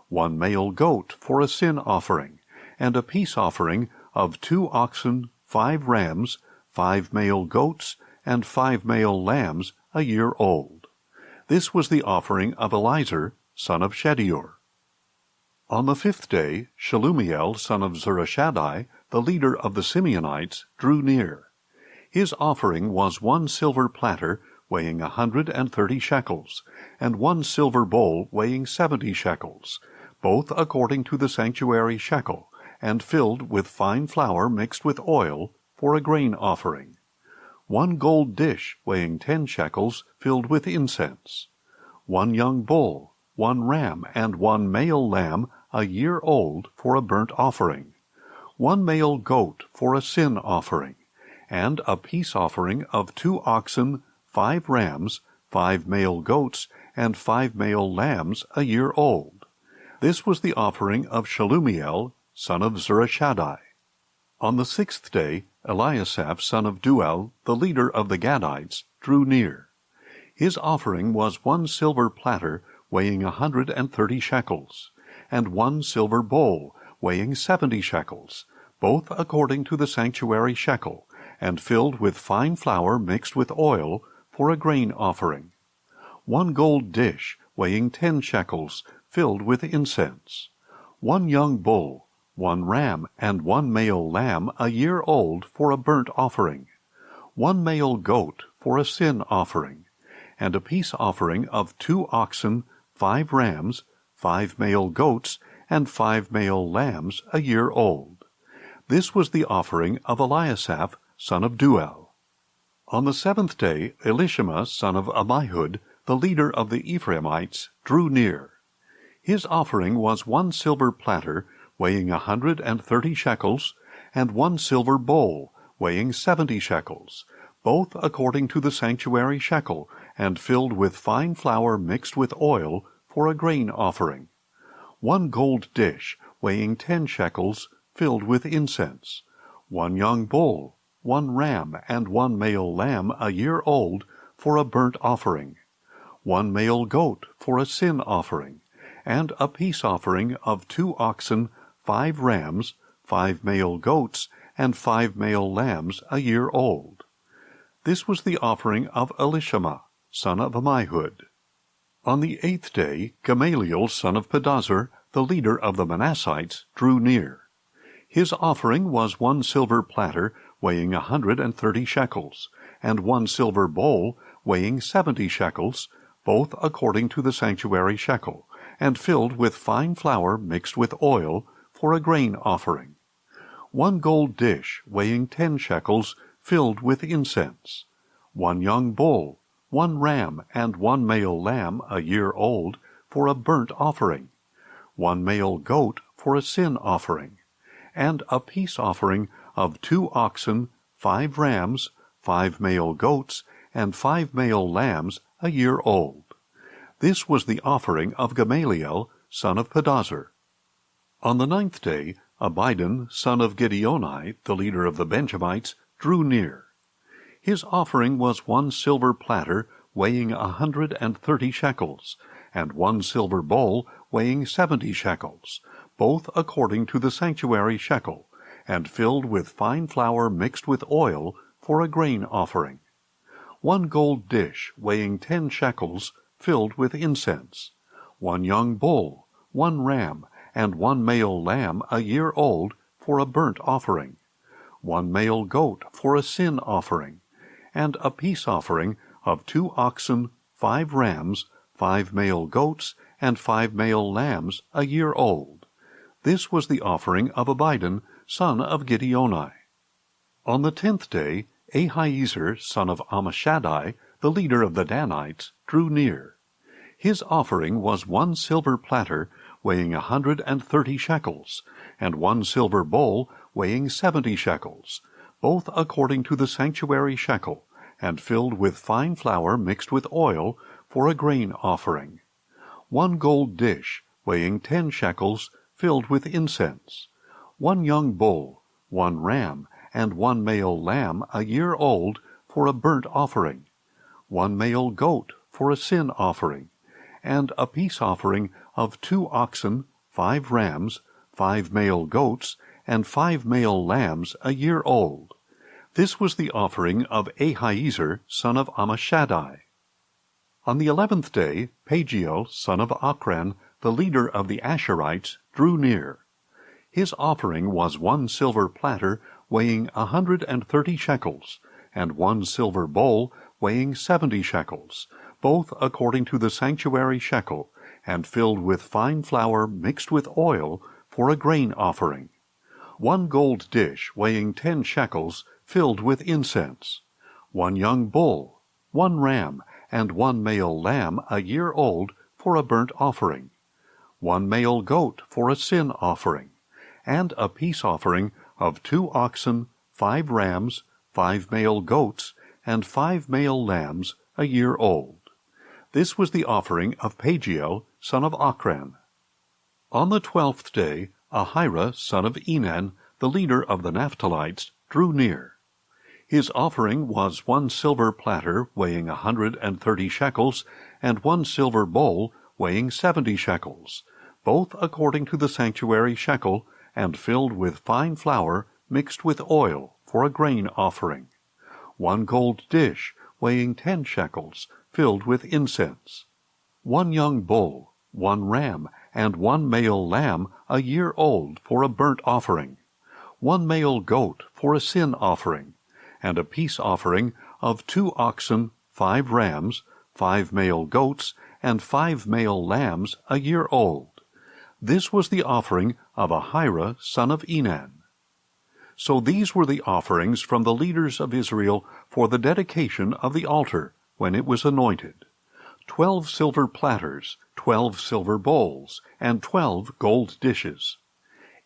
1 male goat for a sin offering, and a peace offering of 2 oxen, 5 rams, 5 male goats, and 5 male lambs a year old. This was the offering of Elizur, son of Shedeur. On the fifth day, Shelumiel, son of Zurishaddai, the leader of the Simeonites, drew near. His offering was 1 silver platter weighing 130 shekels, and 1 silver bowl weighing 70 shekels, both according to the sanctuary shekel, and filled with fine flour mixed with oil for a grain offering. 1 gold dish weighing 10 shekels, filled with incense. 1 young bull, 1 ram, and 1 male lamb a year old for a burnt offering. 1 male goat for a sin offering, and a peace offering of 2 oxen, 5 rams, 5 male goats, and 5 male lambs a year old. This was the offering of Shelumiel, son of Zurishaddai. On the sixth day, Eliasaph, son of Duel, the leader of the Gadites, drew near. His offering was 1 silver platter weighing 130 shekels, and 1 silver bowl weighing 70 shekels, both according to the sanctuary shekel, and filled with fine flour mixed with oil for a grain offering. 1 gold dish weighing 10 shekels, filled with incense, 1 young bull, 1 ram, and 1 male lamb a year old for a burnt offering, 1 male goat for a sin offering, and a peace offering of 2 oxen, 5 rams, 5 male goats, and 5 male lambs a year old. This was the offering of Eliasaph, son of Duel. On the 7th day, Elishama, son of Ammihud, the leader of the Ephraimites, drew near. His offering was 1 silver platter, weighing 130 shekels, and 1 silver bowl, weighing 70 shekels, both according to the sanctuary shekel, and filled with fine flour mixed with oil, for a grain offering, 1 gold dish, weighing 10 shekels, filled with incense, 1 young bull, 1 ram, and 1 male lamb a year old, for a burnt offering, 1 male goat for a sin offering, and a peace offering of 2 oxen, 5 rams, 5 male goats, and 5 male lambs a year old. This was the offering of Elishama, son of Ammihud. On the 8th day, Gamaliel, son of Pedahzur, the leader of the Manassites, drew near. His offering was 1 silver platter, weighing 130 shekels, and 1 silver bowl, weighing 70 shekels, both according to the sanctuary shekel, and filled with fine flour mixed with oil, for a grain offering, 1 gold dish, weighing 10 shekels, filled with incense, 1 young bull, 1 ram, and 1 male lamb a year old, for a burnt offering, 1 male goat for a sin offering, and a peace offering of 2 oxen, 5 rams, 5 male goats, and 5 male lambs a year old. This was the offering of Gamaliel, son of Pedahzur. On the 9th day, Abidan, son of Gideoni, the leader of the Benjamites, drew near. His offering was 1 silver platter, weighing 130 shekels, and 1 silver bowl, weighing 70 shekels, both according to the sanctuary shekel, and filled with fine flour mixed with oil, for a grain offering, 1 gold dish, weighing 10 shekels, filled with incense, 1 young bull, 1 ram, and 1 male lamb a year old, for a burnt offering, 1 male goat for a sin offering, and a peace offering of 2 oxen, 5 rams, 5 male goats, and 5 male lambs a year old. This was the offering of Abidan, son of Gideoni. On the 10th day, Ahiezer, son of Ammishaddai, the leader of the Danites, drew near. His offering was 1 silver platter, weighing 130 shekels, and 1 silver bowl, weighing 70 shekels, both according to the sanctuary shekel, and filled with fine flour mixed with oil, for a grain offering, 1 gold dish, weighing 10 shekels, filled with incense, 1 young bull, 1 ram, and 1 male lamb a year old, for a burnt offering, 1 male goat for a sin offering, and a peace offering of 2 oxen, 5 rams, 5 male goats, and 5 male lambs a year old. This was the offering of Ahiezer, son of Ammishaddai. On the 11th day, Pagiel, son of Ochran, the leader of the Asherites, drew near. His offering was 1 silver platter, weighing 130 shekels, and 1 silver bowl, weighing 70 shekels, both according to the sanctuary shekel, and filled with fine flour mixed with oil, for a grain offering, 1 gold dish, weighing 10 shekels, filled with incense, 1 young bull, 1 ram, and 1 male lamb a year old, for a burnt offering, 1 male goat for a sin offering, and a peace offering of 2 oxen, 5 rams, 5 male goats, and 5 male lambs a year old. This was the offering of Pagiel, son of Ochran. On the 12th day, Ahira, son of Enan, the leader of the Naphtalites, drew near. His offering was 1 silver platter, weighing 130 shekels, and 1 silver bowl, weighing 70 shekels, both according to the sanctuary shekel, and filled with fine flour mixed with oil, for a grain offering, 1 gold dish, weighing 10 shekels, filled with incense, 1 young bull, 1 ram, and 1 male lamb a year old for a burnt offering, 1 male goat for a sin offering, and a peace offering of 2 oxen, 5 rams, 5 male goats, and 5 male lambs a year old. This was the offering of Ahira son of Enan. So these were the offerings from the leaders of Israel for the dedication of the altar when it was anointed: 12 silver platters, 12 silver bowls, and 12 gold dishes.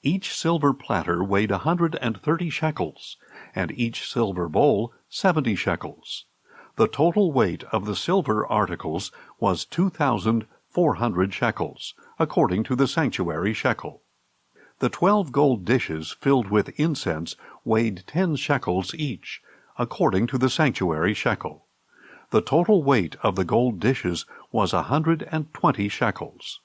Each silver platter weighed 130 shekels, and each silver bowl 70 shekels. The total weight of the silver articles was 2,400 shekels, according to the sanctuary shekel. The 12 gold dishes filled with incense weighed 10 shekels each, according to the sanctuary shekel. The total weight of the gold dishes was 120 shekels.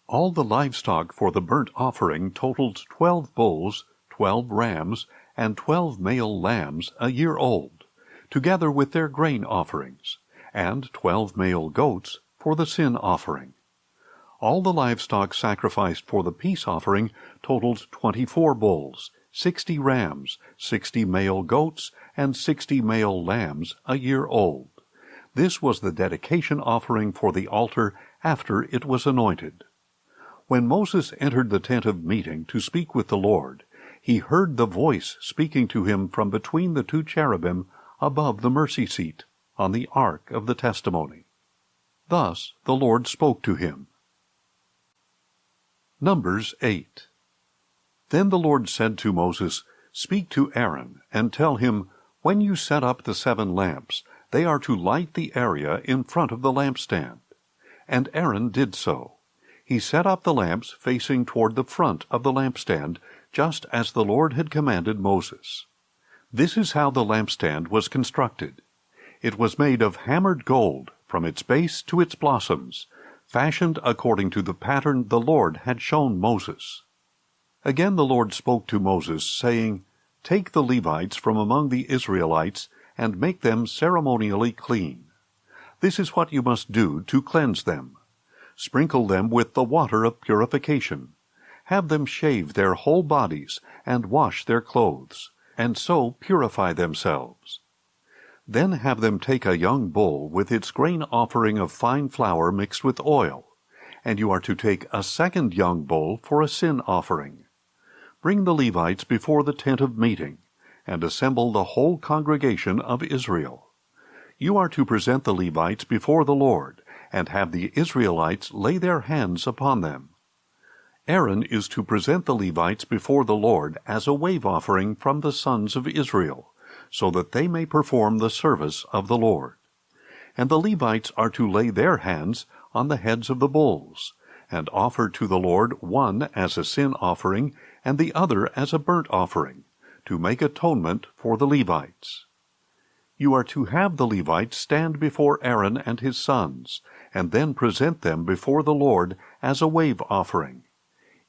All the livestock for the burnt offering totaled 12 bulls, 12 rams, and 12 male lambs a year old, together with their grain offerings, and 12 male goats for the sin offering. All the livestock sacrificed for the peace offering totaled 24 bulls, 60 rams, 60 male goats, and 60 male lambs a year old. This was the dedication offering for the altar after it was anointed. When Moses entered the tent of meeting to speak with the Lord, he heard the voice speaking to him from between the 2 cherubim above the mercy seat on the ark of the testimony. Thus the Lord spoke to him. Numbers 8. Then the Lord said to Moses, "Speak to Aaron, and tell him, when you set up the 7 lamps, they are to light the area in front of the lampstand." And Aaron did so. He set up the lamps facing toward the front of the lampstand, just as the Lord had commanded Moses. This is how the lampstand was constructed. It was made of hammered gold, from its base to its blossoms, fashioned according to the pattern the Lord had shown Moses. Again the Lord spoke to Moses, saying, "Take the Levites from among the Israelites, and make them ceremonially clean. This is what you must do to cleanse them. Sprinkle them with the water of purification. Have them shave their whole bodies, and wash their clothes, and so purify themselves. Then have them take a young bull with its grain offering of fine flour mixed with oil, and you are to take a second young bull for a sin offering. Bring the Levites before the tent of meeting, and assemble the whole congregation of Israel. You are to present the Levites before the Lord, and have the Israelites lay their hands upon them. Aaron is to present the Levites before the Lord as a wave offering from the sons of Israel, so that they may perform the service of the Lord. And the Levites are to lay their hands on the heads of the bulls, and offer to the Lord one as a sin offering, and the other as a burnt offering, to make atonement for the Levites. You are to have the Levites stand before Aaron and his sons, and then present them before the Lord as a wave offering.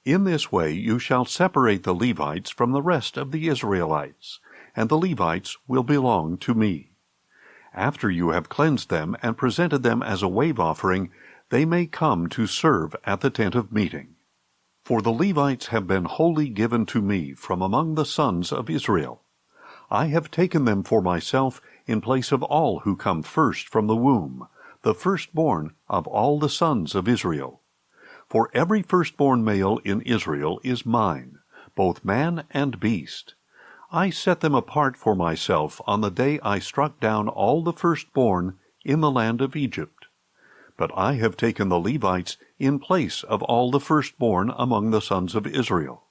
In this way you shall separate the Levites from the rest of the Israelites, and the Levites will belong to me. After you have cleansed them and presented them as a wave offering, they may come to serve at the tent of meeting. For the Levites have been wholly given to me from among the sons of Israel. I have taken them for myself in place of all who come first from the womb, the firstborn of all the sons of Israel. For every firstborn male in Israel is mine, both man and beast. I set them apart for myself on the day I struck down all the firstborn in the land of Egypt. But I have taken the Levites in place of all the firstborn among the sons of Israel.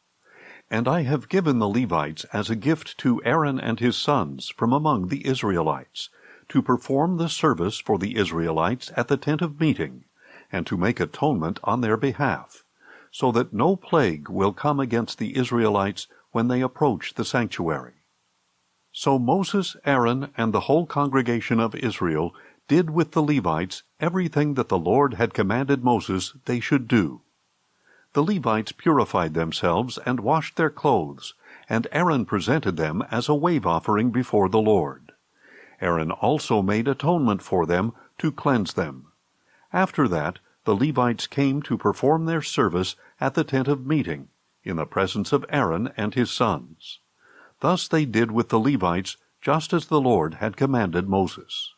And I have given the Levites as a gift to Aaron and his sons from among the Israelites, to perform the service for the Israelites at the tent of meeting, and to make atonement on their behalf, so that no plague will come against the Israelites when they approach the sanctuary." So Moses, Aaron, and the whole congregation of Israel did with the Levites everything that the Lord had commanded Moses they should do. The Levites purified themselves and washed their clothes, and Aaron presented them as a wave offering before the Lord. Aaron also made atonement for them to cleanse them. After that, the Levites came to perform their service at the tent of meeting, in the presence of Aaron and his sons. Thus they did with the Levites, just as the Lord had commanded Moses.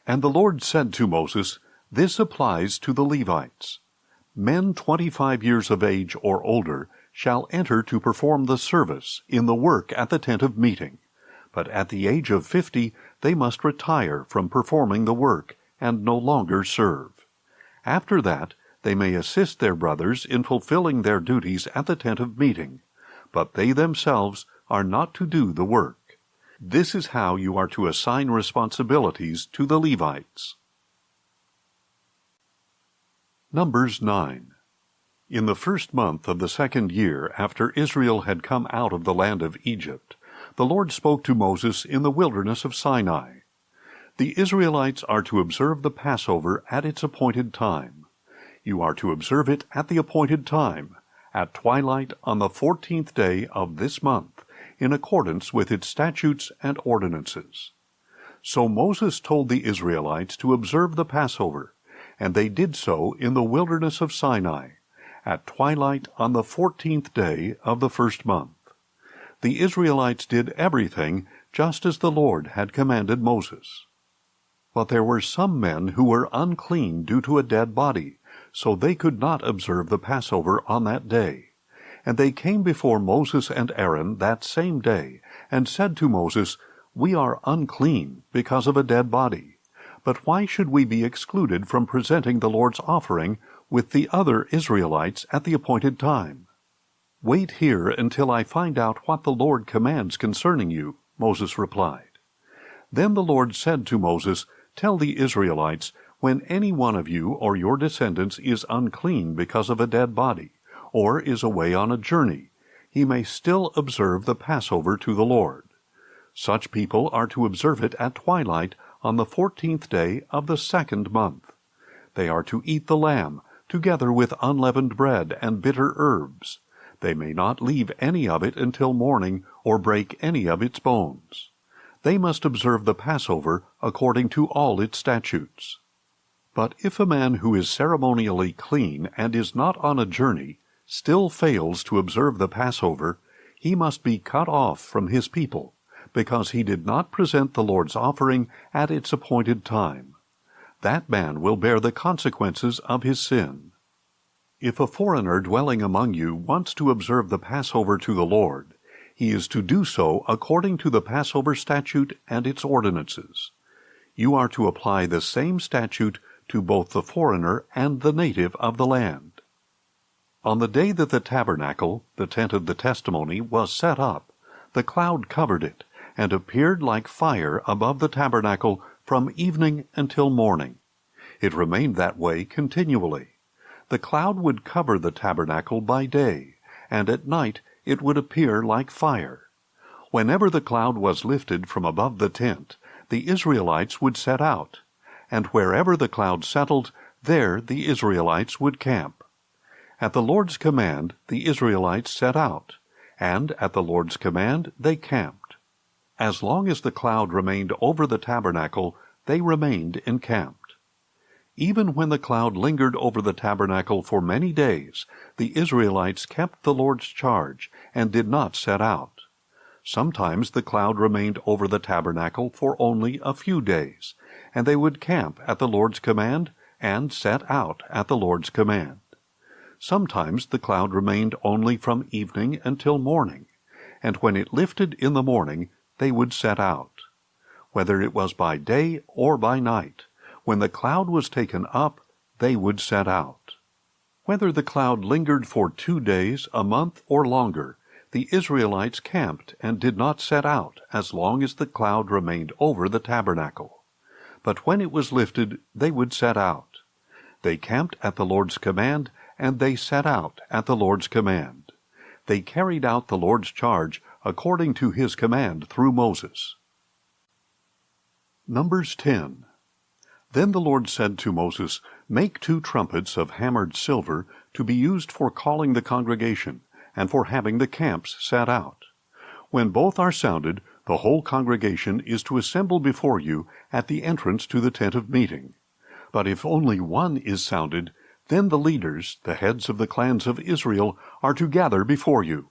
And the Lord said to Moses, "This applies to the Levites. Men 25 years of age or older shall enter to perform the service in the work at the tent of meeting, but at the age of 50 they must retire from performing the work and no longer serve. After that, they may assist their brothers in fulfilling their duties at the tent of meeting, but they themselves are not to do the work. This is how you are to assign responsibilities to the Levites." Numbers 9. In the first month of the 2nd year after Israel had come out of the land of Egypt, the Lord spoke to Moses in the wilderness of Sinai. The Israelites are to observe the Passover at its appointed time. You are to observe it at the appointed time, at twilight on the 14th day of this month, in accordance with its statutes and ordinances. So Moses told the Israelites to observe the Passover, and they did so in the wilderness of Sinai, at twilight on the 14th day of the first month. The Israelites did everything just as the Lord had commanded Moses. But there were some men who were unclean due to a dead body, so they could not observe the Passover on that day. And they came before Moses and Aaron that same day, and said to Moses, "We are unclean because of a dead body. But why should we be excluded from presenting the Lord's offering with the other Israelites at the appointed time?" "Wait here until I find out what the Lord commands concerning you," Moses replied. Then the Lord said to Moses, "Tell the Israelites, when any one of you or your descendants is unclean because of a dead body, or is away on a journey, he may still observe the Passover to the Lord. Such people are to observe it at twilight on the 14th day of the 2nd month. They are to eat the lamb, together with unleavened bread and bitter herbs. They may not leave any of it until morning, or break any of its bones. They must observe the Passover according to all its statutes. But if a man who is ceremonially clean and is not on a journey still fails to observe the Passover, he must be cut off from his people, because he did not present the Lord's offering at its appointed time. That man will bear the consequences of his sin. If a foreigner dwelling among you wants to observe the Passover to the Lord, he is to do so according to the Passover statute and its ordinances. You are to apply the same statute to both the foreigner and the native of the land. On the day that the tabernacle, the tent of the testimony, was set up, the cloud covered it, and appeared like fire above the tabernacle from evening until morning. It remained that way continually. The cloud would cover the tabernacle by day, and at night it would appear like fire. Whenever the cloud was lifted from above the tent, the Israelites would set out, and wherever the cloud settled, there the Israelites would camp. At the Lord's command, the Israelites set out, and at the Lord's command they camped. As long as the cloud remained over the tabernacle, they remained encamped. Even when the cloud lingered over the tabernacle for many days, the Israelites kept the Lord's charge and did not set out. Sometimes the cloud remained over the tabernacle for only a few days, and they would camp at the Lord's command and set out at the Lord's command. Sometimes the cloud remained only from evening until morning, and when it lifted in the morning, they would set out. Whether it was by day or by night, when the cloud was taken up, they would set out. Whether the cloud lingered for 2 days, a month, or longer, the Israelites camped and did not set out as long as the cloud remained over the tabernacle. But when it was lifted, they would set out. They camped at the Lord's command, and they set out at the Lord's command. They carried out the Lord's charge according to his command through Moses. Numbers 10. Then the Lord said to Moses, "Make 2 trumpets of hammered silver to be used for calling the congregation and for having the camps set out. When both are sounded, the whole congregation is to assemble before you at the entrance to the tent of meeting. But if only one is sounded, then the leaders, the heads of the clans of Israel, are to gather before you.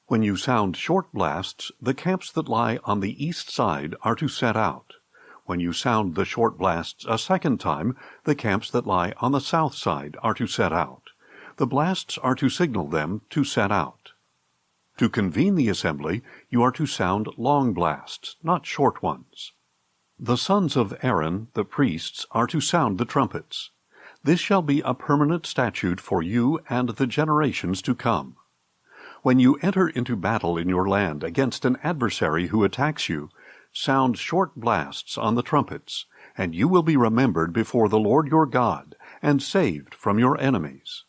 When you sound short blasts, the camps that lie on the east side are to set out. When you sound the short blasts a second time, the camps that lie on the south side are to set out. The blasts are to signal them to set out. To convene the assembly, you are to sound long blasts, not short ones. The sons of Aaron, the priests, are to sound the trumpets. This shall be a permanent statute for you and the generations to come. When you enter into battle in your land against an adversary who attacks you, sound short blasts on the trumpets, and you will be remembered before the Lord your God, and saved from your enemies.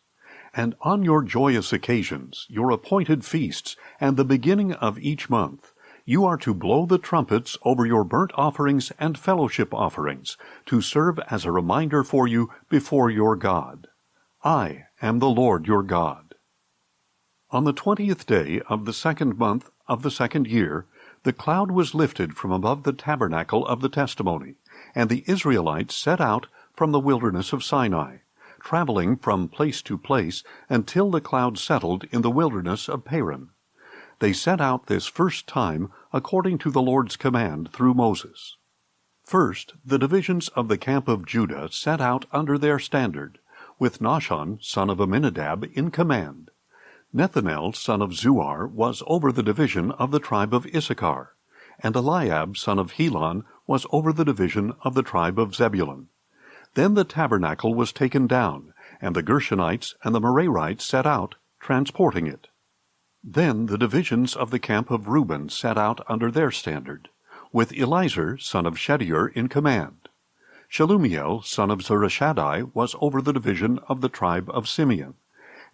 And on your joyous occasions, your appointed feasts, and the beginning of each month, you are to blow the trumpets over your burnt offerings and fellowship offerings, to serve as a reminder for you before your God. I am the Lord your God. On the 20th day of the 2nd month of the 2nd year, the cloud was lifted from above the tabernacle of the testimony, and the Israelites set out from the wilderness of Sinai, traveling from place to place until the cloud settled in the wilderness of Paran. They set out this first time according to the Lord's command through Moses. First, the divisions of the camp of Judah set out under their standard, with Nahshon, son of Amminadab, in command. Nethanel, son of Zuar, was over the division of the tribe of Issachar, and Eliab, son of Helon, was over the division of the tribe of Zebulun. Then the tabernacle was taken down, and the Gershonites and the Merarites set out, transporting it. Then the divisions of the camp of Reuben set out under their standard, with Elizur, son of Shedeur, in command. Shelumiel, son of Zurishaddai, was over the division of the tribe of Simeon,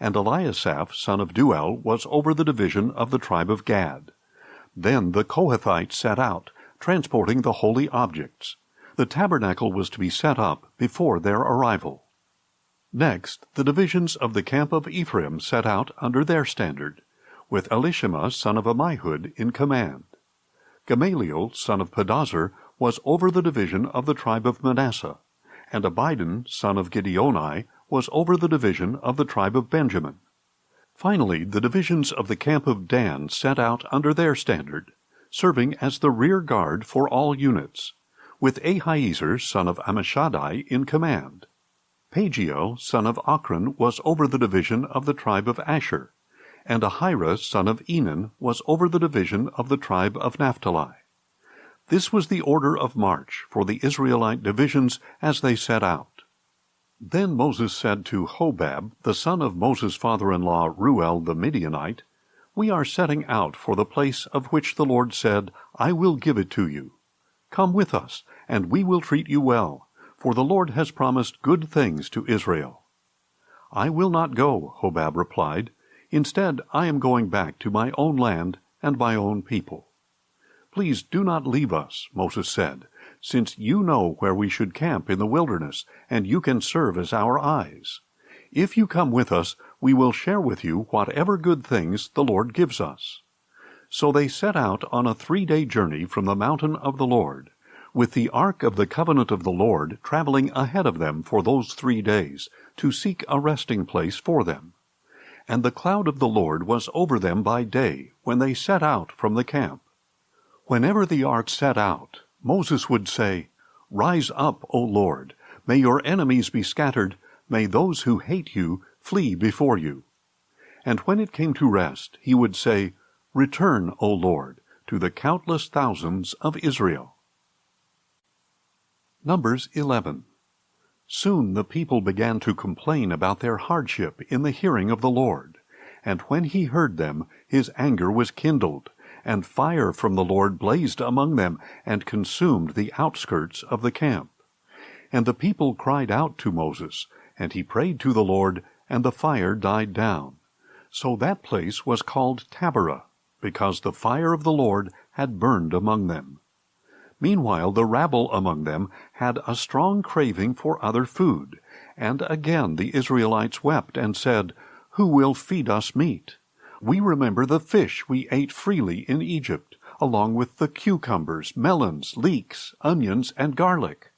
and Eliasaph, son of Duel, was over the division of the tribe of Gad. Then the Kohathites set out, transporting the holy objects. The tabernacle was to be set up before their arrival. Next, the divisions of the camp of Ephraim set out under their standard, with Elishama, son of Ammihud, in command. Gamaliel, son of Pedazur, was over the division of the tribe of Manasseh, and Abidan, son of Gideoni, was over the division of the tribe of Benjamin. Finally, the divisions of the camp of Dan set out under their standard, serving as the rear guard for all units, with Ahiezer, son of Ammishaddai, in command. Pagiel, son of Ochran, was over the division of the tribe of Asher, and Ahira, son of Enan, was over the division of the tribe of Naphtali. This was the order of march for the Israelite divisions as they set out. Then Moses said to Hobab, the son of Moses' father-in-law Reuel the Midianite, "We are setting out for the place of which the Lord said, 'I will give it to you.' Come with us, and we will treat you well, for the Lord has promised good things to Israel." "I will not go," Hobab replied. "Instead, I am going back to my own land and my own people." "Please do not leave us," Moses said, "since you know where we should camp in the wilderness, and you can serve as our eyes. If you come with us, we will share with you whatever good things the Lord gives us." So they set out on a 3-day journey from the mountain of the Lord, with the ark of the covenant of the Lord traveling ahead of them for those 3 days, to seek a resting place for them. And the cloud of the Lord was over them by day, when they set out from the camp. Whenever the ark set out, Moses would say, "Rise up, O Lord, may your enemies be scattered, may those who hate you flee before you." And when it came to rest, he would say, "Return, O Lord, to the countless thousands of Israel." Numbers 11. Soon the people began to complain about their hardship in the hearing of the Lord, and when he heard them, his anger was kindled, and fire from the Lord blazed among them, and consumed the outskirts of the camp. And the people cried out to Moses, and he prayed to the Lord, and the fire died down. So that place was called Taberah, because the fire of the Lord had burned among them. Meanwhile the rabble among them had a strong craving for other food, and again the Israelites wept and said, "Who will feed us meat? We remember the fish we ate freely in Egypt, along with the cucumbers, melons, leeks, onions, and garlic.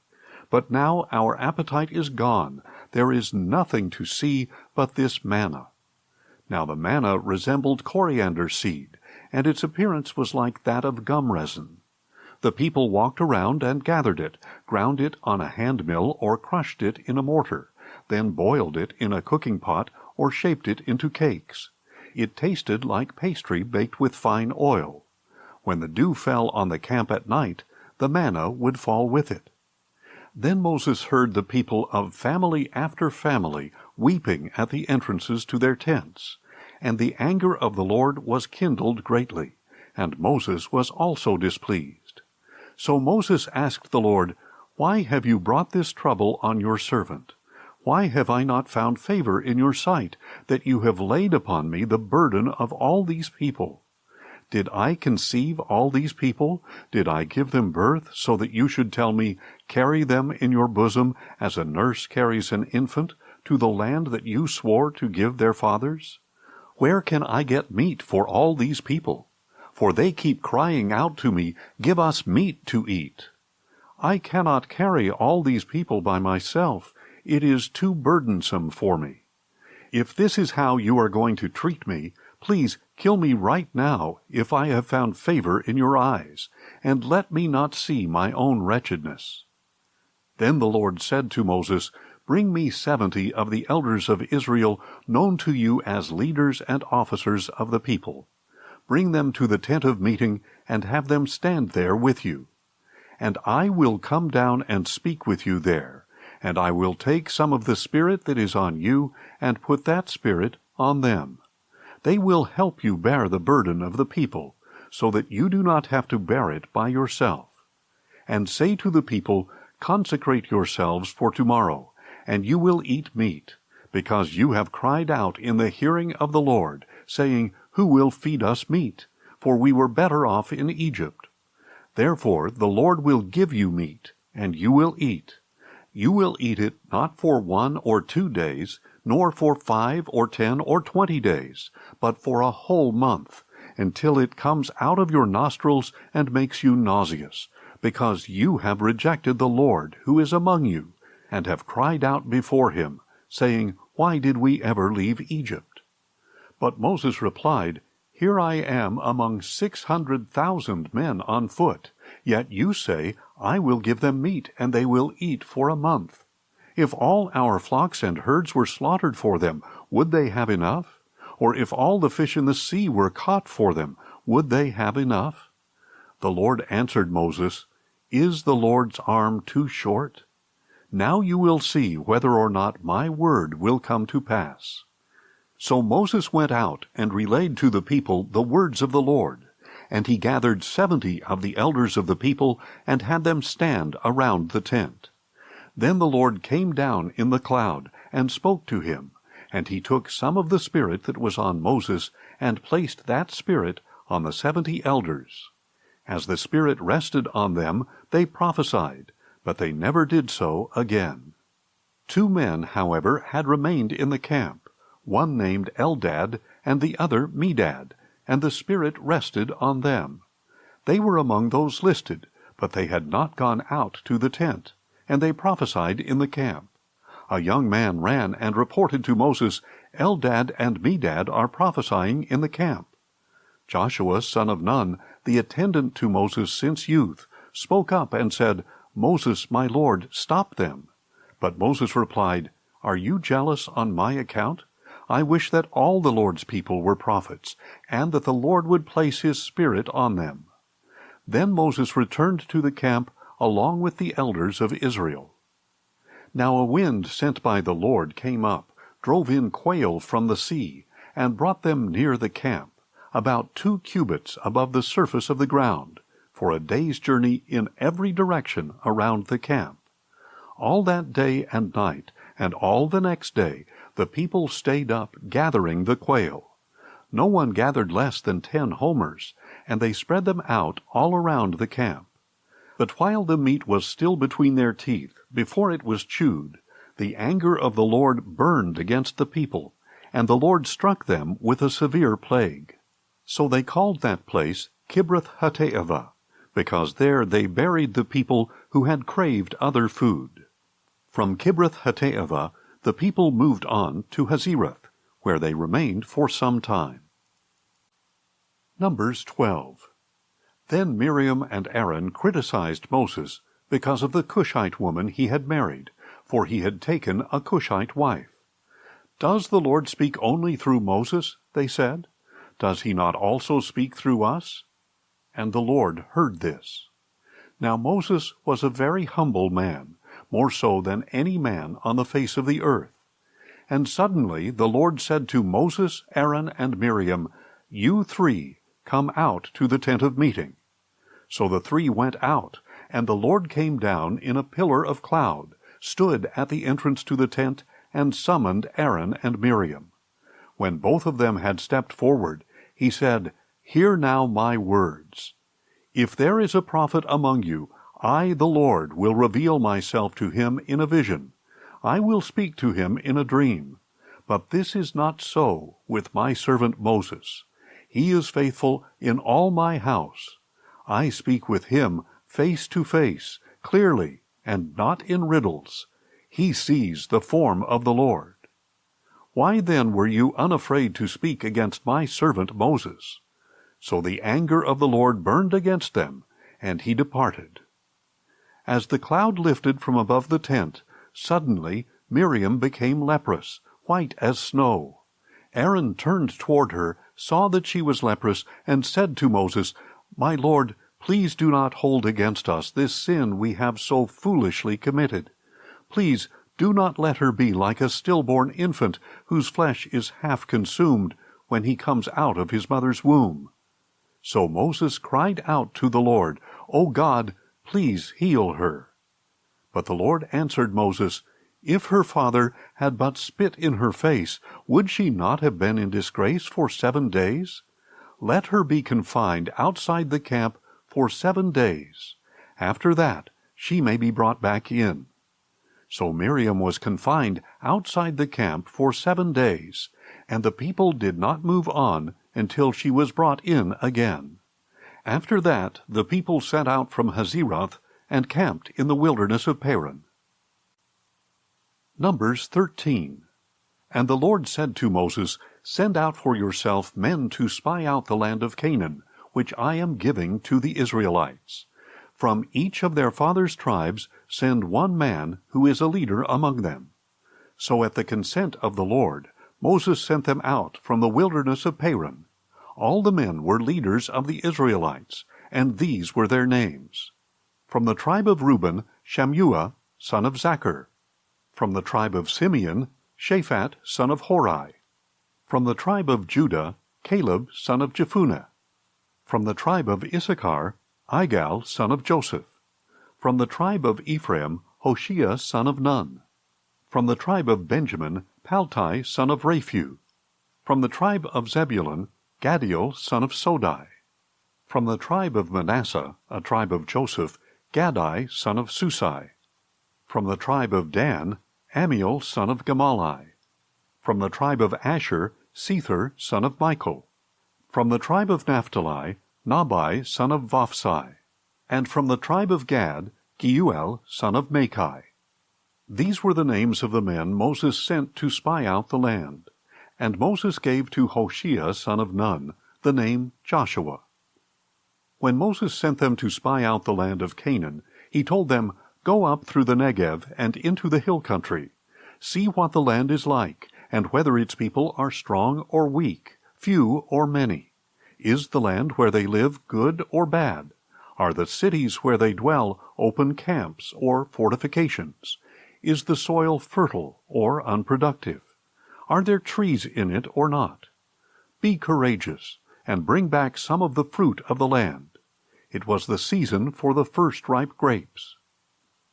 But now our appetite is gone. There is nothing to see but this manna." Now the manna resembled coriander seed, and its appearance was like that of gum resin. The people walked around and gathered it, ground it on a hand mill or crushed it in a mortar, then boiled it in a cooking pot or shaped it into cakes. It tasted like pastry baked with fine oil. When the dew fell on the camp at night, the manna would fall with it. Then Moses heard the people of family after family weeping at the entrances to their tents, and the anger of the Lord was kindled greatly, and Moses was also displeased. So Moses asked the Lord, "Why have you brought this trouble on your servant? Why have I not found favor in your sight, that you have laid upon me the burden of all these people? Did I conceive all these people? Did I give them birth, so that you should tell me, 'Carry them in your bosom, as a nurse carries an infant, to the land that you swore to give their fathers?' Where can I get meat for all these people? For they keep crying out to me, 'Give us meat to eat.' I cannot carry all these people by myself. It is too burdensome for me. If this is how you are going to treat me, please kill me right now, if I have found favor in your eyes, and let me not see my own wretchedness." Then the Lord said to Moses, "Bring me 70 of the elders of Israel, known to you as leaders and officers of the people. Bring them to the tent of meeting, and have them stand there with you. And I will come down and speak with you there, and I will take some of the Spirit that is on you, and put that Spirit on them. They will help you bear the burden of the people, so that you do not have to bear it by yourself. And say to the people, 'Consecrate yourselves for tomorrow, and you will eat meat, because you have cried out in the hearing of the Lord, saying, Who will feed us meat? For we were better off in Egypt. Therefore the Lord will give you meat, and you will eat. You will eat it not for 1 or 2 days, nor for 5 or 10 or 20 days, but for a whole month, until it comes out of your nostrils and makes you nauseous, because you have rejected the Lord who is among you, and have cried out before him, saying, Why did we ever leave Egypt?' But Moses replied, Here I am among 600,000 men on foot, yet you say, I will give them meat, and they will eat for a month. If all our flocks and herds were slaughtered for them, would they have enough? Or if all the fish in the sea were caught for them, would they have enough?" The Lord answered Moses, "Is the Lord's arm too short? Now you will see whether or not my word will come to pass." So Moses went out and relayed to the people the words of the Lord, and he gathered 70 of the elders of the people and had them stand around the tent. Then the Lord came down in the cloud and spoke to him, and he took some of the Spirit that was on Moses and placed that Spirit on the 70 elders. As the Spirit rested on them, they prophesied, but they never did so again. 2 men, however, had remained in the camp, one named Eldad and the other Medad, and the Spirit rested on them. They were among those listed, but they had not gone out to the tent, and they prophesied in the camp. A young man ran and reported to Moses, Eldad and Medad are prophesying in the camp. Joshua, son of Nun, the attendant to Moses since youth, spoke up and said, Moses, my Lord, stop them. But Moses replied, Are you jealous on my account? I wish that all the Lord's people were prophets, and that the Lord would place his Spirit on them. Then Moses returned to the camp along with the elders of Israel. Now a wind sent by the Lord came up, drove in quail from the sea, and brought them near the camp, about 2 cubits above the surface of the ground, for a day's journey in every direction around the camp. All that day and night, and all the next day, the people stayed up gathering the quail. No one gathered less than 10 homers, and they spread them out all around the camp. But while the meat was still between their teeth, before it was chewed, the anger of the Lord burned against the people, and the Lord struck them with a severe plague. So they called that place Kibroth-Hattaavah, because there they buried the people who had craved other food. From Kibroth-Hattaavah the people moved on to Hazerath, where they remained for some time. Numbers 12. Then Miriam and Aaron criticized Moses because of the Cushite woman he had married, for he had taken a Cushite wife. "Does the Lord speak only through Moses?" they said. "Does he not also speak through us?" And the Lord heard this. Now Moses was a very humble man, more so than any man on the face of the earth. And suddenly the Lord said to Moses, Aaron, and Miriam, "You three come out to the tent of meeting." So the three went out, and the Lord came down in a pillar of cloud, stood at the entrance to the tent, and summoned Aaron and Miriam. When both of them had stepped forward, he said, "Hear now my words. If there is a prophet among you, I, the Lord, will reveal myself to him in a vision. I will speak to him in a dream. But this is not so with my servant Moses. He is faithful in all my house. I speak with him face to face, clearly, and not in riddles. He sees the form of the Lord. Why then were you unafraid to speak against my servant Moses?" So the anger of the Lord burned against them, and he departed. As the cloud lifted from above the tent, suddenly Miriam became leprous, white as snow. Aaron turned toward her, saw that she was leprous, and said to Moses, "My Lord, please do not hold against us this sin we have so foolishly committed. Please do not let her be like a stillborn infant whose flesh is half consumed when he comes out of his mother's womb." So Moses cried out to the Lord, "O God, please heal her." But the Lord answered Moses, "If her father had but spit in her face, would she not have been in disgrace for 7 days? Let her be confined outside the camp for 7 days. After that, she may be brought back in." So Miriam was confined outside the camp for 7 days, and the people did not move on until she was brought in again. After that, the people set out from Hazeroth and camped in the wilderness of Paran. Numbers 13. And the Lord said to Moses, "Send out for yourself men to spy out the land of Canaan, which I am giving to the Israelites. From each of their fathers' tribes send 1 man who is a leader among them." So at the consent of the Lord, Moses sent them out from the wilderness of Paran. All the men were leaders of the Israelites, and these were their names. From the tribe of Reuben, Shammua, son of Zachar. From the tribe of Simeon, Shaphat, son of Hori. From the tribe of Judah, Caleb, son of Jephunneh. From the tribe of Issachar, Igal, son of Joseph. From the tribe of Ephraim, Hoshea, son of Nun. From the tribe of Benjamin, Paltai, son of Raphu. From the tribe of Zebulun, Gadiel, son of Sodai. From the tribe of Manasseh, a tribe of Joseph, Gadai, son of Susai. From the tribe of Dan, Amiel, son of Gamalai. From the tribe of Asher, Sethur, son of Michael. From the tribe of Naphtali, Nabai, son of Vophsi. And from the tribe of Gad, Geuel, son of Machai. These were the names of the men Moses sent to spy out the land. And Moses gave to Hoshea, son of Nun, the name Joshua. When Moses sent them to spy out the land of Canaan, he told them, "Go up through the Negev and into the hill country. See what the land is like, and whether its people are strong or weak, few or many. Is the land where they live good or bad? Are the cities where they dwell open camps or fortifications? Is the soil fertile or unproductive? Are there trees in it or not? Be courageous, and bring back some of the fruit of the land." It was the season for the first ripe grapes.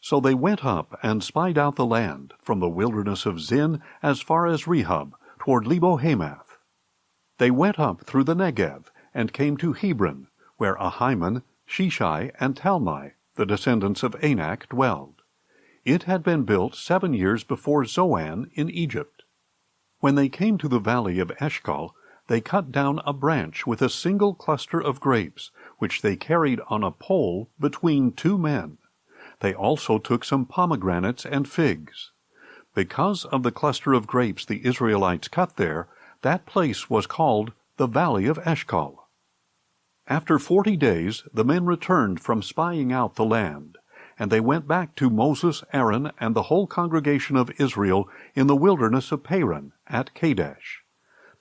So they went up and spied out the land, from the wilderness of Zin as far as Rehob, toward Lebo-Hamath. They went up through the Negev, and came to Hebron, where Ahiman, Sheshai, and Talmai, the descendants of Anak, dwelled. It had been built 7 years before Zoan in Egypt. When they came to the valley of Eshcol, they cut down a branch with a single cluster of grapes, which they carried on a pole between 2 men. They also took some pomegranates and figs. Because of the cluster of grapes the Israelites cut there, that place was called the Valley of Eshcol. After 40 days the men returned from spying out the land, and they went back to Moses, Aaron, and the whole congregation of Israel in the wilderness of Paran at Kadesh.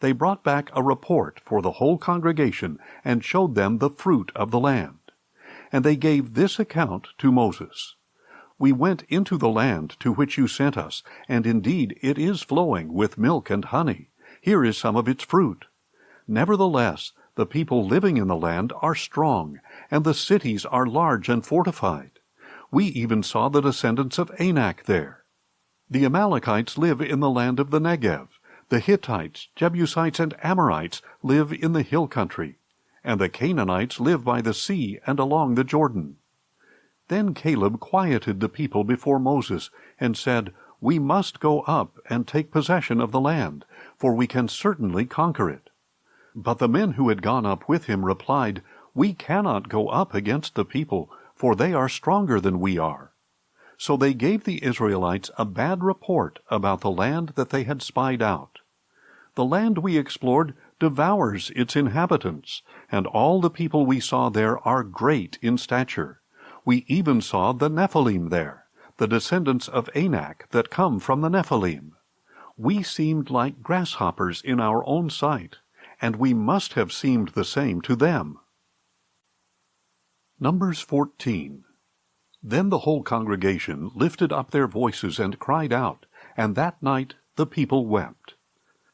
They brought back a report for the whole congregation and showed them the fruit of the land. And they gave this account to Moses: "We went into the land to which you sent us, and indeed it is flowing with milk and honey. Here is some of its fruit. Nevertheless, the people living in the land are strong, and the cities are large and fortified. We even saw the descendants of Anak there. The Amalekites live in the land of the Negev. The Hittites, Jebusites, and Amorites live in the hill country, and the Canaanites live by the sea and along the Jordan." Then Caleb quieted the people before Moses and said, "We must go up and take possession of the land, for we can certainly conquer it." But the men who had gone up with him replied, "We cannot go up against the people, for they are stronger than we are." So they gave the Israelites a bad report about the land that they had spied out. "The land we explored devours its inhabitants, and all the people we saw there are great in stature. We even saw the Nephilim there, the descendants of Anak that come from the Nephilim. We seemed like grasshoppers in our own sight, and we must have seemed the same to them." Numbers 14. Then the whole congregation lifted up their voices and cried out, and that night the people wept.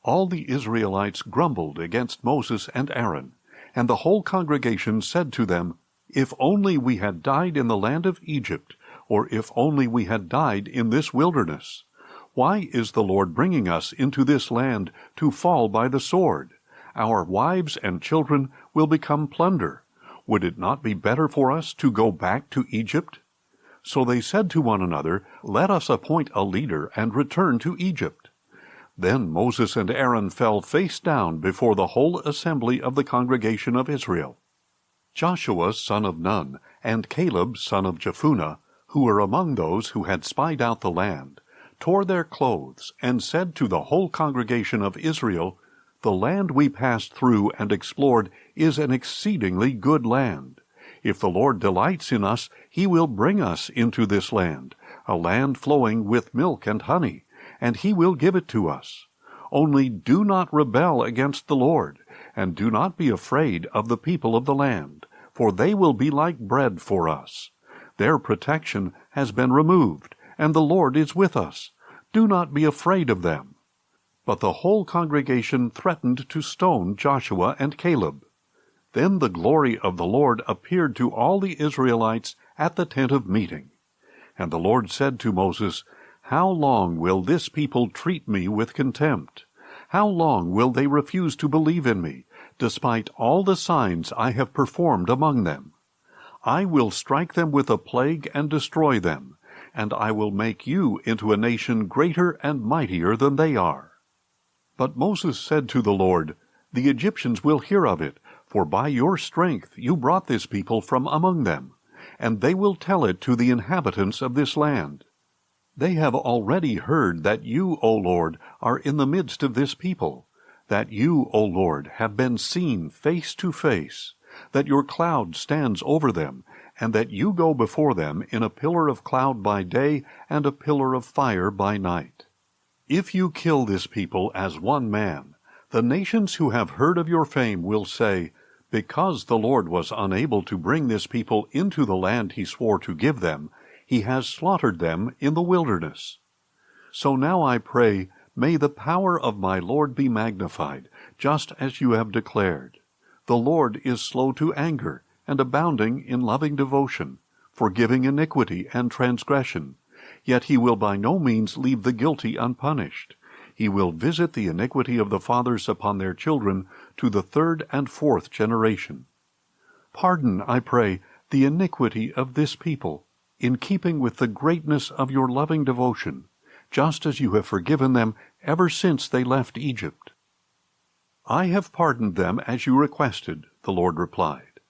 All the Israelites grumbled against Moses and Aaron, and the whole congregation said to them, "If only we had died in the land of Egypt, or if only we had died in this wilderness. Why is the Lord bringing us into this land to fall by the sword? Our wives and children will become plunder. Would it not be better for us to go back to Egypt?" So they said to one another, "Let us appoint a leader and return to Egypt." Then Moses and Aaron fell face down before the whole assembly of the congregation of Israel. Joshua son of Nun and Caleb son of Jephunneh, who were among those who had spied out the land, tore their clothes and said to the whole congregation of Israel, "The land we passed through and explored is an exceedingly good land. If the Lord delights in us, he will bring us into this land, a land flowing with milk and honey, and he will give it to us. Only do not rebel against the Lord, and do not be afraid of the people of the land, for they will be like bread for us. Their protection has been removed, and the Lord is with us. Do not be afraid of them." But the whole congregation threatened to stone Joshua and Caleb. Then the glory of the Lord appeared to all the Israelites at the tent of meeting. And the Lord said to Moses, "How long will this people treat me with contempt? How long will they refuse to believe in me, despite all the signs I have performed among them? I will strike them with a plague and destroy them, and I will make you into a nation greater and mightier than they are." But Moses said to the Lord, "The Egyptians will hear of it, for by your strength you brought this people from among them, and they will tell it to the inhabitants of this land. They have already heard that you, O Lord, are in the midst of this people, that you, O Lord, have been seen face to face, that your cloud stands over them, and that you go before them in a pillar of cloud by day and a pillar of fire by night. If you kill this people as one man, the nations who have heard of your fame will say, 'Because the Lord was unable to bring this people into the land he swore to give them, he has slaughtered them in the wilderness.' So now I pray, may the power of my Lord be magnified, just as you have declared. The Lord is slow to anger and abounding in loving devotion, forgiving iniquity and transgression. Yet he will by no means leave the guilty unpunished. He will visit the iniquity of the fathers upon their children to the 3rd and 4th generation. Pardon, I pray, the iniquity of this people, in keeping with the greatness of your loving devotion, just as you have forgiven them ever since they left Egypt." "I have pardoned them as you requested," the Lord replied.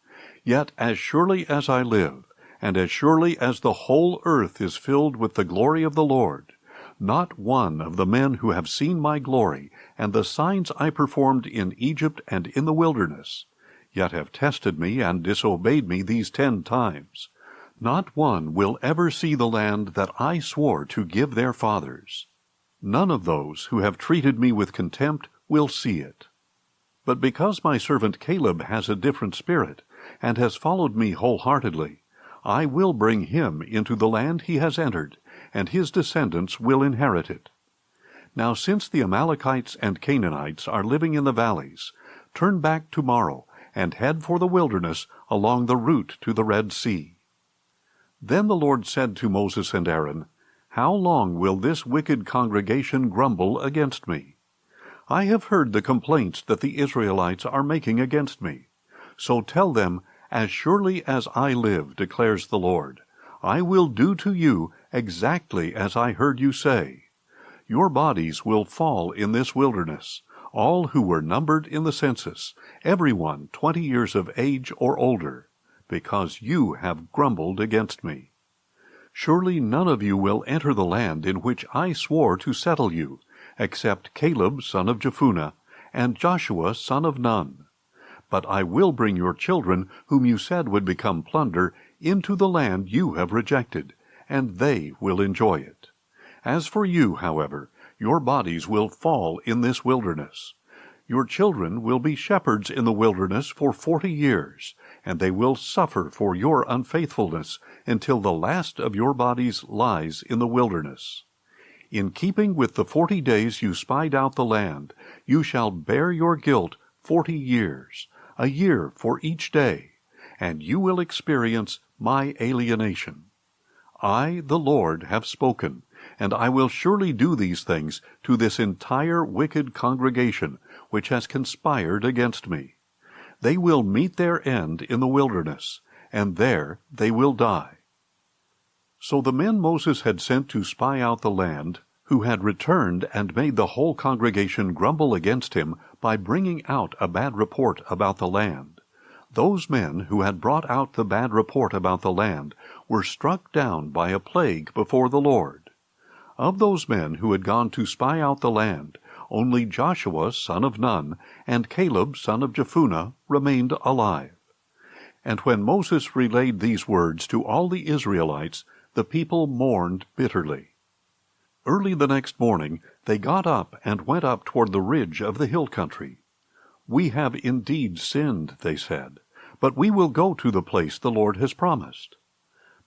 Yet as surely as I live, and as surely as the whole earth is filled with the glory of the Lord, not one of the men who have seen my glory and the signs I performed in Egypt and in the wilderness, yet have tested me and disobeyed me these 10 times, not one will ever see the land that I swore to give their fathers. None of those who have treated me with contempt will see it. But because my servant Caleb has a different spirit, and has followed me wholeheartedly, I will bring him into the land he has entered, and his descendants will inherit it. Now since the Amalekites and Canaanites are living in the valleys, turn back tomorrow, and head for the wilderness along the route to the Red Sea. Then the Lord said to Moses and Aaron, How long will this wicked congregation grumble against me? I have heard the complaints that the Israelites are making against me. So tell them, As surely as I live, declares the Lord, I will do to you exactly as I heard you say. Your bodies will fall in this wilderness, all who were numbered in the census, everyone 20 years of age or older, because you have grumbled against me. Surely none of you will enter the land in which I swore to settle you, except Caleb son of Jephunneh, and Joshua son of Nun. But I will bring your children, whom you said would become plunder, into the land you have rejected, and they will enjoy it. As for you, however, your bodies will fall in this wilderness. Your children will be shepherds in the wilderness for 40 years, and they will suffer for your unfaithfulness until the last of your bodies lies in the wilderness. In keeping with the 40 days you spied out the land, you shall bear your guilt 40 years, a year for each day, and you will experience my alienation. I, the Lord, have spoken, and I will surely do these things to this entire wicked congregation which has conspired against me. They will meet their end in the wilderness, and there they will die. So the men Moses had sent to spy out the land, who had returned and made the whole congregation grumble against him by bringing out a bad report about the land, those men who had brought out the bad report about the land were struck down by a plague before the Lord. Of those men who had gone to spy out the land, only Joshua son of Nun and Caleb son of Jephunneh remained alive. And when Moses relayed these words to all the Israelites, the people mourned bitterly. Early the next morning they got up and went up toward the ridge of the hill country. We have indeed sinned, they said, but we will go to the place the Lord has promised.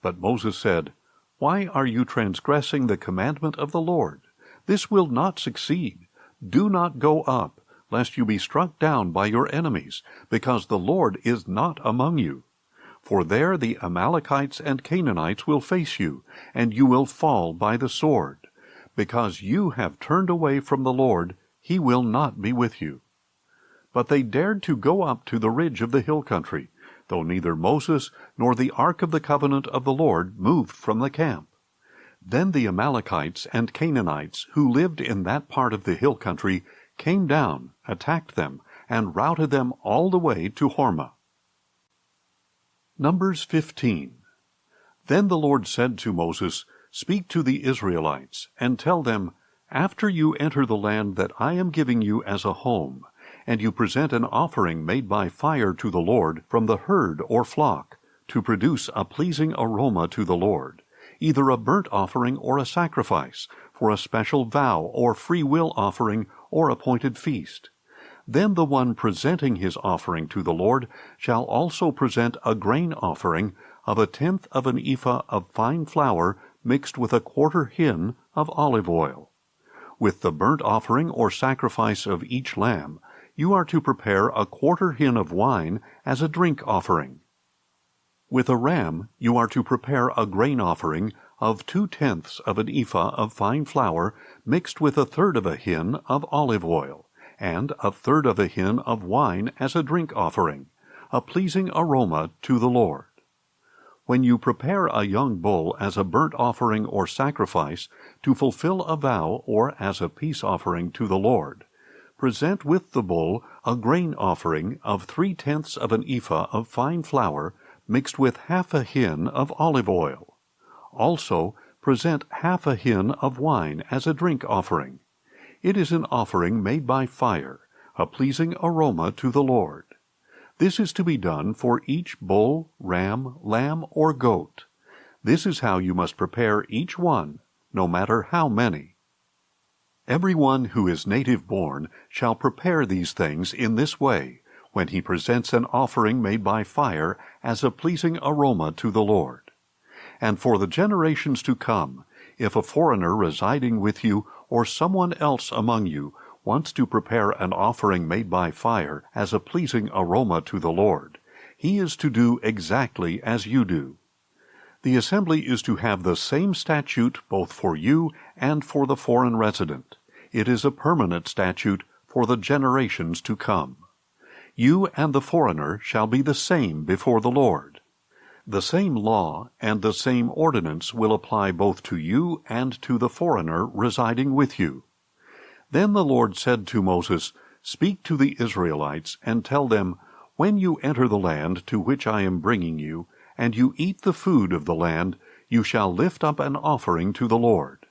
But Moses said, Why are you transgressing the commandment of the Lord? This will not succeed. Do not go up, lest you be struck down by your enemies, because the Lord is not among you. For there the Amalekites and Canaanites will face you, and you will fall by the sword. Because you have turned away from the Lord, he will not be with you. But they dared to go up to the ridge of the hill country, though neither Moses nor the ark of the covenant of the Lord moved from the camp. Then the Amalekites and Canaanites who lived in that part of the hill country came down, attacked them, and routed them all the way to Hormah. Numbers 15. Then the Lord said to Moses, Speak to the Israelites, and tell them, After you enter the land that I am giving you as a home, and you present an offering made by fire to the Lord from the herd or flock, to produce a pleasing aroma to the Lord, either a burnt offering or a sacrifice, for a special vow or free will offering or appointed feast. Then the one presenting his offering to the Lord shall also present a grain offering of 1/10 of an ephah of fine flour mixed with 1/4 hin of olive oil. With the burnt offering or sacrifice of each lamb, you are to prepare 1/4 hin of wine as a drink offering. With a ram, you are to prepare a grain offering of 2/10 of an ephah of fine flour mixed with 1/3 of a hin of olive oil, and 1/3 of a hin of wine as a drink offering, a pleasing aroma to the Lord. When you prepare a young bull as a burnt offering or sacrifice to fulfill a vow or as a peace offering to the Lord, present with the bull a grain offering of 3/10 of an ephah of fine flour mixed with half a hin of olive oil. Also, present half a hin of wine as a drink offering. It is an offering made by fire, a pleasing aroma to the Lord. This is to be done for each bull, ram, lamb, or goat. This is how you must prepare each one, no matter how many. Everyone who is native-born shall prepare these things in this way, when he presents an offering made by fire as a pleasing aroma to the Lord. And for the generations to come, if a foreigner residing with you or someone else among you wants to prepare an offering made by fire as a pleasing aroma to the Lord, he is to do exactly as you do. The assembly is to have the same statute both for you and for the foreign resident. It is a permanent statute for the generations to come. You and the foreigner shall be the same before the Lord. The same law and the same ordinance will apply both to you and to the foreigner residing with you. Then the Lord said to Moses, "Speak to the Israelites and tell them, when you enter the land to which I am bringing you, and you eat the food of the land, you shall lift up an offering to the Lord.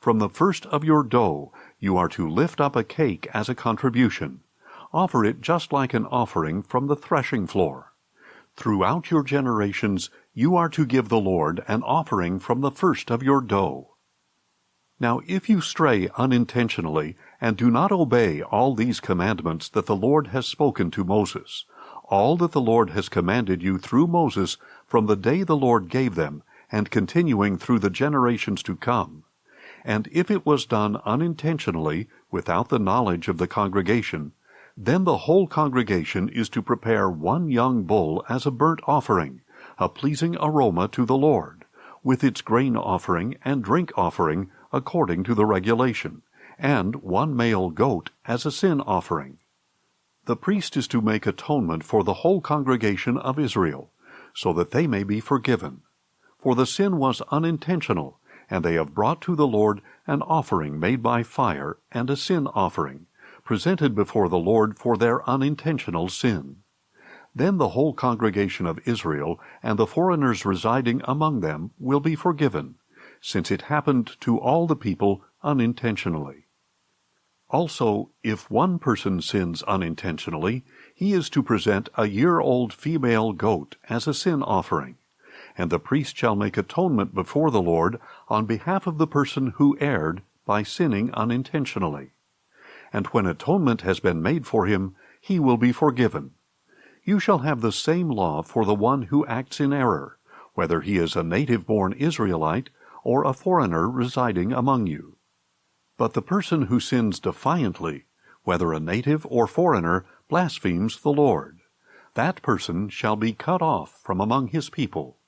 From the first of your dough you are to lift up a cake as a contribution. Offer it just like an offering from the threshing floor. Throughout your generations you are to give the Lord an offering from the first of your dough." Now if you stray unintentionally and do not obey all these commandments that the Lord has spoken to Moses, all that the Lord has commanded you through Moses from the day the Lord gave them, and continuing through the generations to come, and if it was done unintentionally, without the knowledge of the congregation, then the whole congregation is to prepare one young bull as a burnt offering, a pleasing aroma to the Lord, with its grain offering and drink offering according to the regulation, and one male goat as a sin offering. The priest is to make atonement for the whole congregation of Israel, so that they may be forgiven. For the sin was unintentional, and they have brought to the Lord an offering made by fire and a sin offering, presented before the Lord for their unintentional sin. Then the whole congregation of Israel and the foreigners residing among them will be forgiven, since it happened to all the people unintentionally. Also, if one person sins unintentionally, he is to present a year-old female goat as a sin offering, and the priest shall make atonement before the Lord on behalf of the person who erred by sinning unintentionally. And when atonement has been made for him, he will be forgiven. You shall have the same law for the one who acts in error, whether he is a native-born Israelite or a foreigner residing among you. But the person who sins defiantly, whether a native or foreigner, blasphemes the Lord. That person shall be cut off from among his people.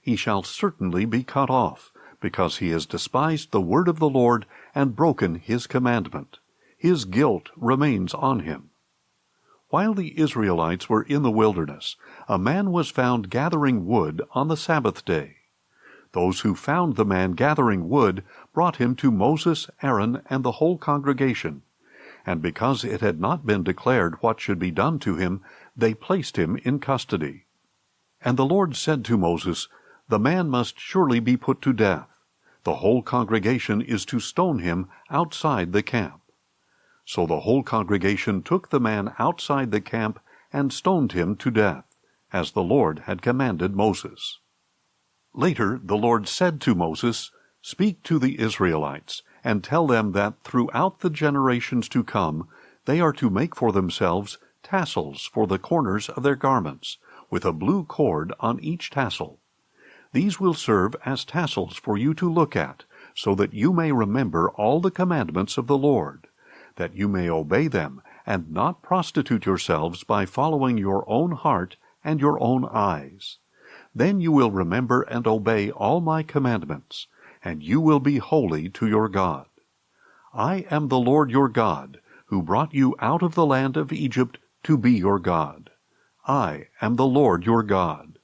He shall certainly be cut off, because he has despised the word of the Lord and broken his commandment. His guilt remains on him. While the Israelites were in the wilderness, a man was found gathering wood on the Sabbath day. Those who found the man gathering wood brought him to Moses, Aaron, and the whole congregation. And because it had not been declared what should be done to him, they placed him in custody. And the Lord said to Moses, "The man must surely be put to death. The whole congregation is to stone him outside the camp." So the whole congregation took the man outside the camp and stoned him to death, as the Lord had commanded Moses. Later the Lord said to Moses, "Speak to the Israelites, and tell them that throughout the generations to come they are to make for themselves tassels for the corners of their garments, with a blue cord on each tassel. These will serve as tassels for you to look at, so that you may remember all the commandments of the Lord, that you may obey them, and not prostitute yourselves by following your own heart and your own eyes. Then you will remember and obey all my commandments, and you will be holy to your God. I am the Lord your God, who brought you out of the land of Egypt to be your God. I am the Lord your God."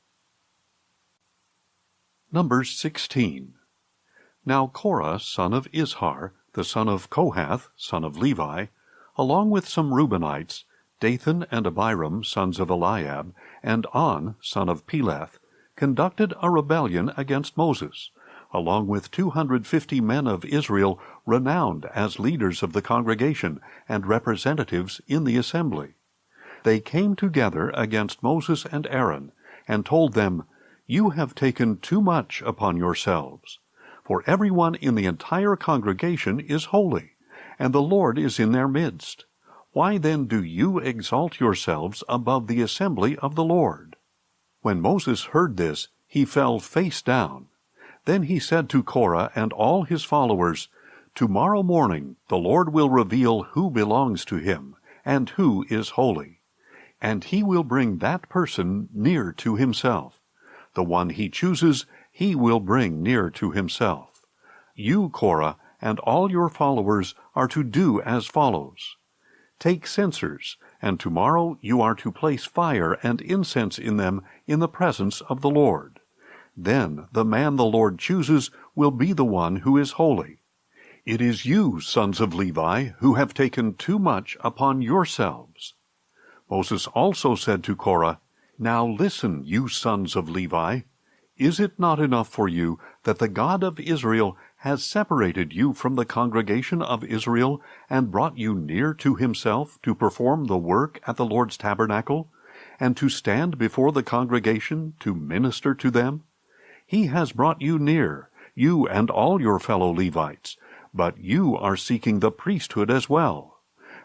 Numbers 16. Now Korah, son of Izhar, the son of Kohath, son of Levi, along with some Reubenites, Dathan and Abiram, sons of Eliab, and On, son of Peleth, conducted a rebellion against Moses, along with 250 men of Israel renowned as leaders of the congregation and representatives in the assembly. They came together against Moses and Aaron, and told them, "You have taken too much upon yourselves. For everyone in the entire congregation is holy, and the Lord is in their midst. Why then do you exalt yourselves above the assembly of the Lord?" When Moses heard this, he fell face down. Then he said to Korah and all his followers, "Tomorrow morning the Lord will reveal who belongs to him, and who is holy. And he will bring that person near to himself. The one he chooses, he will bring near to himself. You, Korah, and all your followers are to do as follows. Take censers, and tomorrow you are to place fire and incense in them in the presence of the Lord. Then the man the Lord chooses will be the one who is holy. It is you, sons of Levi, who have taken too much upon yourselves." Moses also said to Korah, "Now listen, you sons of Levi. Is it not enough for you that the God of Israel has separated you from the congregation of Israel and brought you near to himself to perform the work at the Lord's tabernacle, and to stand before the congregation to minister to them? He has brought you near, you and all your fellow Levites, but you are seeking the priesthood as well.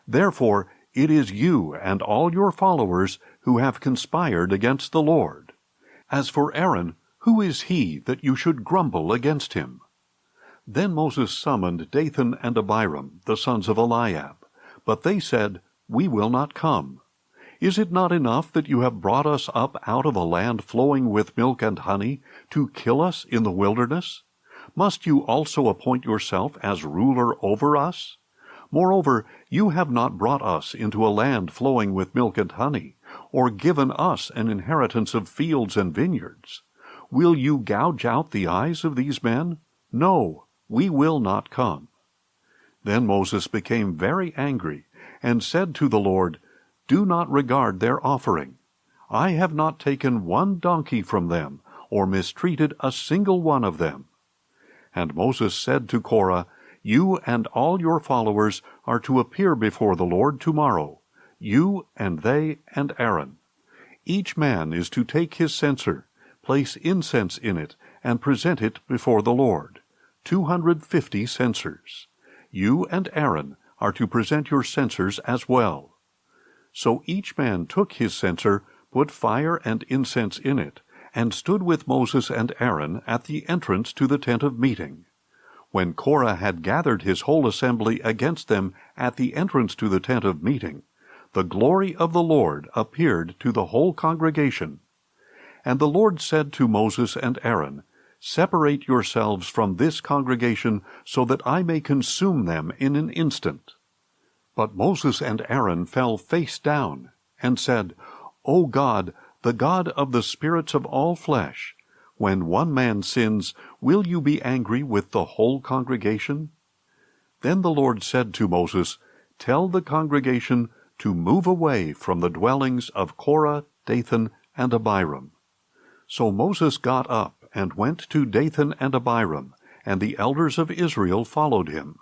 Therefore it is you and all your followers who have conspired against the Lord. As for Aaron, who is he that you should grumble against him?" Then Moses summoned Dathan and Abiram, the sons of Eliab, but they said, "We will not come. Is it not enough that you have brought us up out of a land flowing with milk and honey, to kill us in the wilderness? Must you also appoint yourself as ruler over us? Moreover, you have not brought us into a land flowing with milk and honey, or given us an inheritance of fields and vineyards. Will you gouge out the eyes of these men? No, we will not come." Then Moses became very angry, and said to the Lord, "Do not regard their offering. I have not taken one donkey from them, or mistreated a single one of them." And Moses said to Korah, "You and all your followers are to appear before the Lord tomorrow, you and they and Aaron. Each man is to take his censer, place incense in it, and present it before the Lord, 250 censers. You and Aaron are to present your censers as well." So each man took his censer, put fire and incense in it, and stood with Moses and Aaron at the entrance to the tent of meeting. When Korah had gathered his whole assembly against them at the entrance to the tent of meeting, the glory of the Lord appeared to the whole congregation. And the Lord said to Moses and Aaron, "Separate yourselves from this congregation, so that I may consume them in an instant." But Moses and Aaron fell face down, and said, "O God, the God of the spirits of all flesh, when one man sins, will you be angry with the whole congregation?" Then the Lord said to Moses, "Tell the congregation to move away from the dwellings of Korah, Dathan, and Abiram." So Moses got up and went to Dathan and Abiram, and the elders of Israel followed him.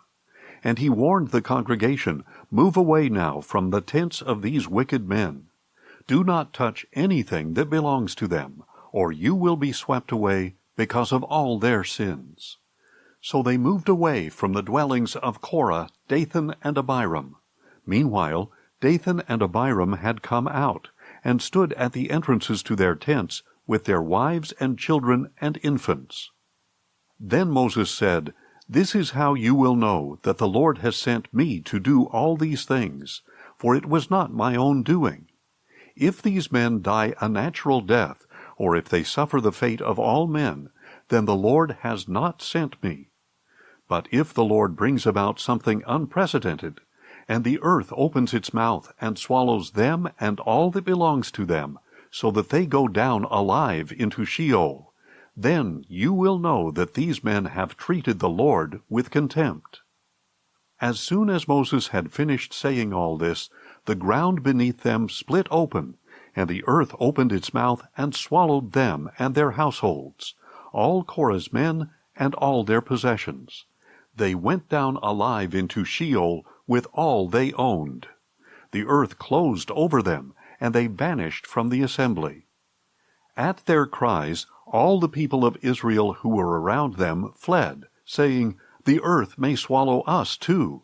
And he warned the congregation, "Move away now from the tents of these wicked men. Do not touch anything that belongs to them, or you will be swept away because of all their sins." So they moved away from the dwellings of Korah, Dathan, and Abiram. Meanwhile, Dathan and Abiram had come out, and stood at the entrances to their tents, with their wives and children and infants. Then Moses said, "This is how you will know that the Lord has sent me to do all these things, for it was not my own doing. If these men die a natural death, or if they suffer the fate of all men, then the Lord has not sent me. But if the Lord brings about something unprecedented, and the earth opens its mouth and swallows them and all that belongs to them, so that they go down alive into Sheol, then you will know that these men have treated the Lord with contempt." As soon as Moses had finished saying all this, the ground beneath them split open, and the earth opened its mouth and swallowed them and their households, all Korah's men and all their possessions. They went down alive into Sheol with all they owned. The earth closed over them, and they vanished from the assembly. At their cries, all the people of Israel who were around them fled, saying, "The earth may swallow us too."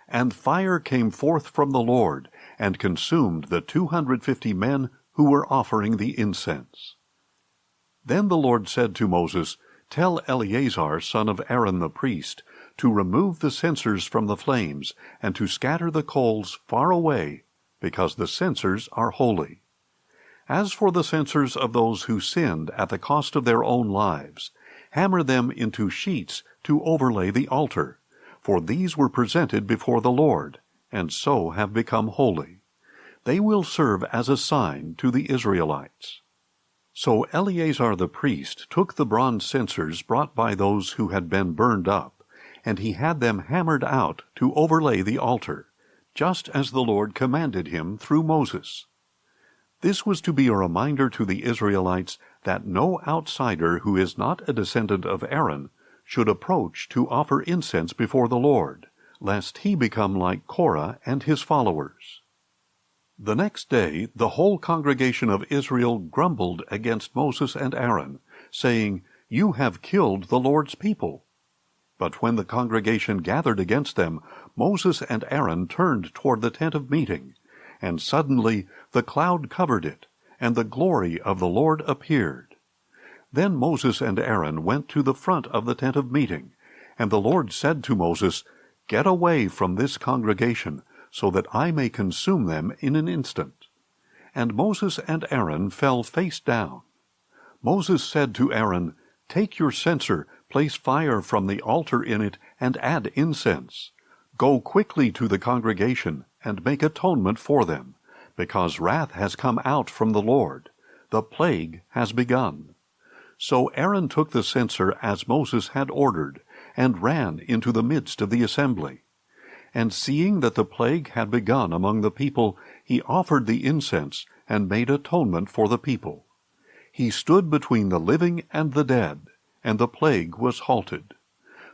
And fire came forth from the Lord, and consumed the 250 men who were offering the incense. Then the Lord said to Moses, "Tell Eleazar, son of Aaron the priest, to remove the censers from the flames, and to scatter the coals far away, because the censers are holy. As for the censers of those who sinned at the cost of their own lives, hammer them into sheets to overlay the altar, for these were presented before the Lord, and so have become holy. They will serve as a sign to the Israelites." So Eleazar the priest took the bronze censers brought by those who had been burned up, and he had them hammered out to overlay the altar, just as the Lord commanded him through Moses. This was to be a reminder to the Israelites that no outsider who is not a descendant of Aaron should approach to offer incense before the Lord, lest he become like Korah and his followers. The next day the whole congregation of Israel grumbled against Moses and Aaron, saying, "You have killed the Lord's people." But when the congregation gathered against them, Moses and Aaron turned toward the tent of meeting, and suddenly the cloud covered it, and the glory of the Lord appeared. Then Moses and Aaron went to the front of the tent of meeting, and the Lord said to Moses, "Get away from this congregation, so that I may consume them in an instant." And Moses and Aaron fell face down. Moses said to Aaron, "Take your censer, place fire from the altar in it, and add incense. Go quickly to the congregation, and make atonement for them, because wrath has come out from the Lord. The plague has begun." So Aaron took the censer as Moses had ordered, and ran into the midst of the assembly. And seeing that the plague had begun among the people, he offered the incense, and made atonement for the people. He stood between the living and the dead, and the plague was halted.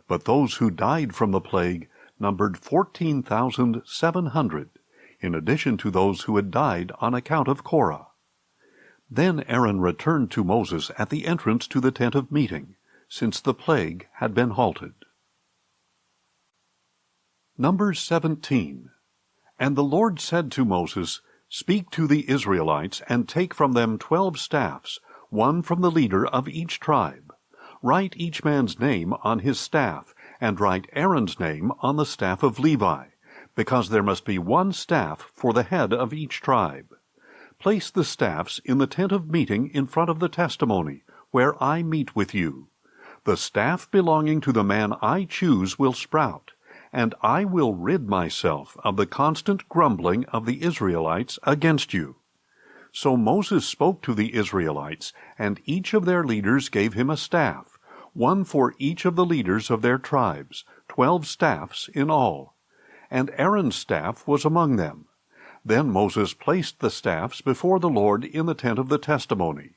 But those who died from the plague numbered 14,700, in addition to those who had died on account of Korah. Then Aaron returned to Moses at the entrance to the tent of meeting, since the plague had been halted. Numbers 17. And the Lord said to Moses, "Speak to the Israelites, and take from them 12 staffs, one from the leader of each tribe. Write each man's name on his staff, and write Aaron's name on the staff of Levi, because there must be one staff for the head of each tribe. Place the staffs in the tent of meeting in front of the testimony, where I meet with you. The staff belonging to the man I choose will sprout, and I will rid myself of the constant grumbling of the Israelites against you." So Moses spoke to the Israelites, and each of their leaders gave him a staff, one for each of the leaders of their tribes, 12 staffs in all. And Aaron's staff was among them. Then Moses placed the staffs before the Lord in the tent of the testimony.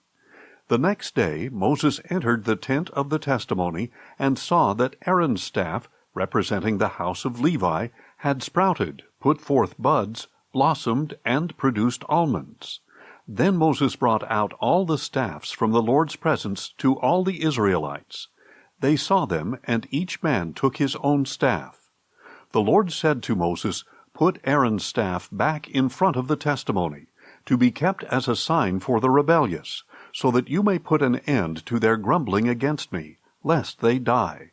The next day Moses entered the tent of the testimony, and saw that Aaron's staff, representing the house of Levi, had sprouted, put forth buds, blossomed, and produced almonds. Then Moses brought out all the staffs from the Lord's presence to all the Israelites. They saw them, and each man took his own staff. The Lord said to Moses, "Put Aaron's staff back in front of the testimony, to be kept as a sign for the rebellious, so that you may put an end to their grumbling against me, lest they die."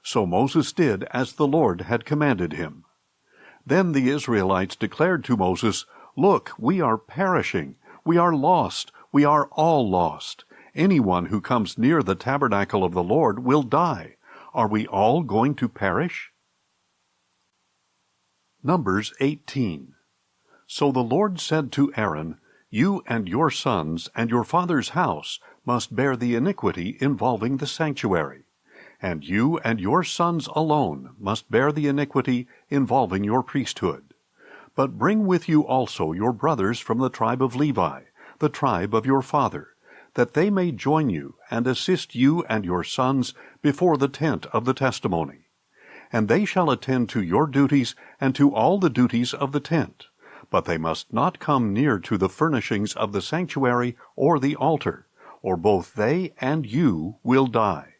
So Moses did as the Lord had commanded him. Then the Israelites declared to Moses, "Look, we are perishing. We are lost. We are all lost. Anyone who comes near the tabernacle of the Lord will die. Are we all going to perish?" Numbers 18. So the Lord said to Aaron, "You and your sons and your father's house must bear the iniquity involving the sanctuary. and you and your sons alone must bear the iniquity involving your priesthood. But bring with you also your brothers from the tribe of Levi, the tribe of your father, that they may join you and assist you and your sons before the tent of the testimony. And they shall attend to your duties and to all the duties of the tent, but they must not come near to the furnishings of the sanctuary or the altar, or both they and you will die.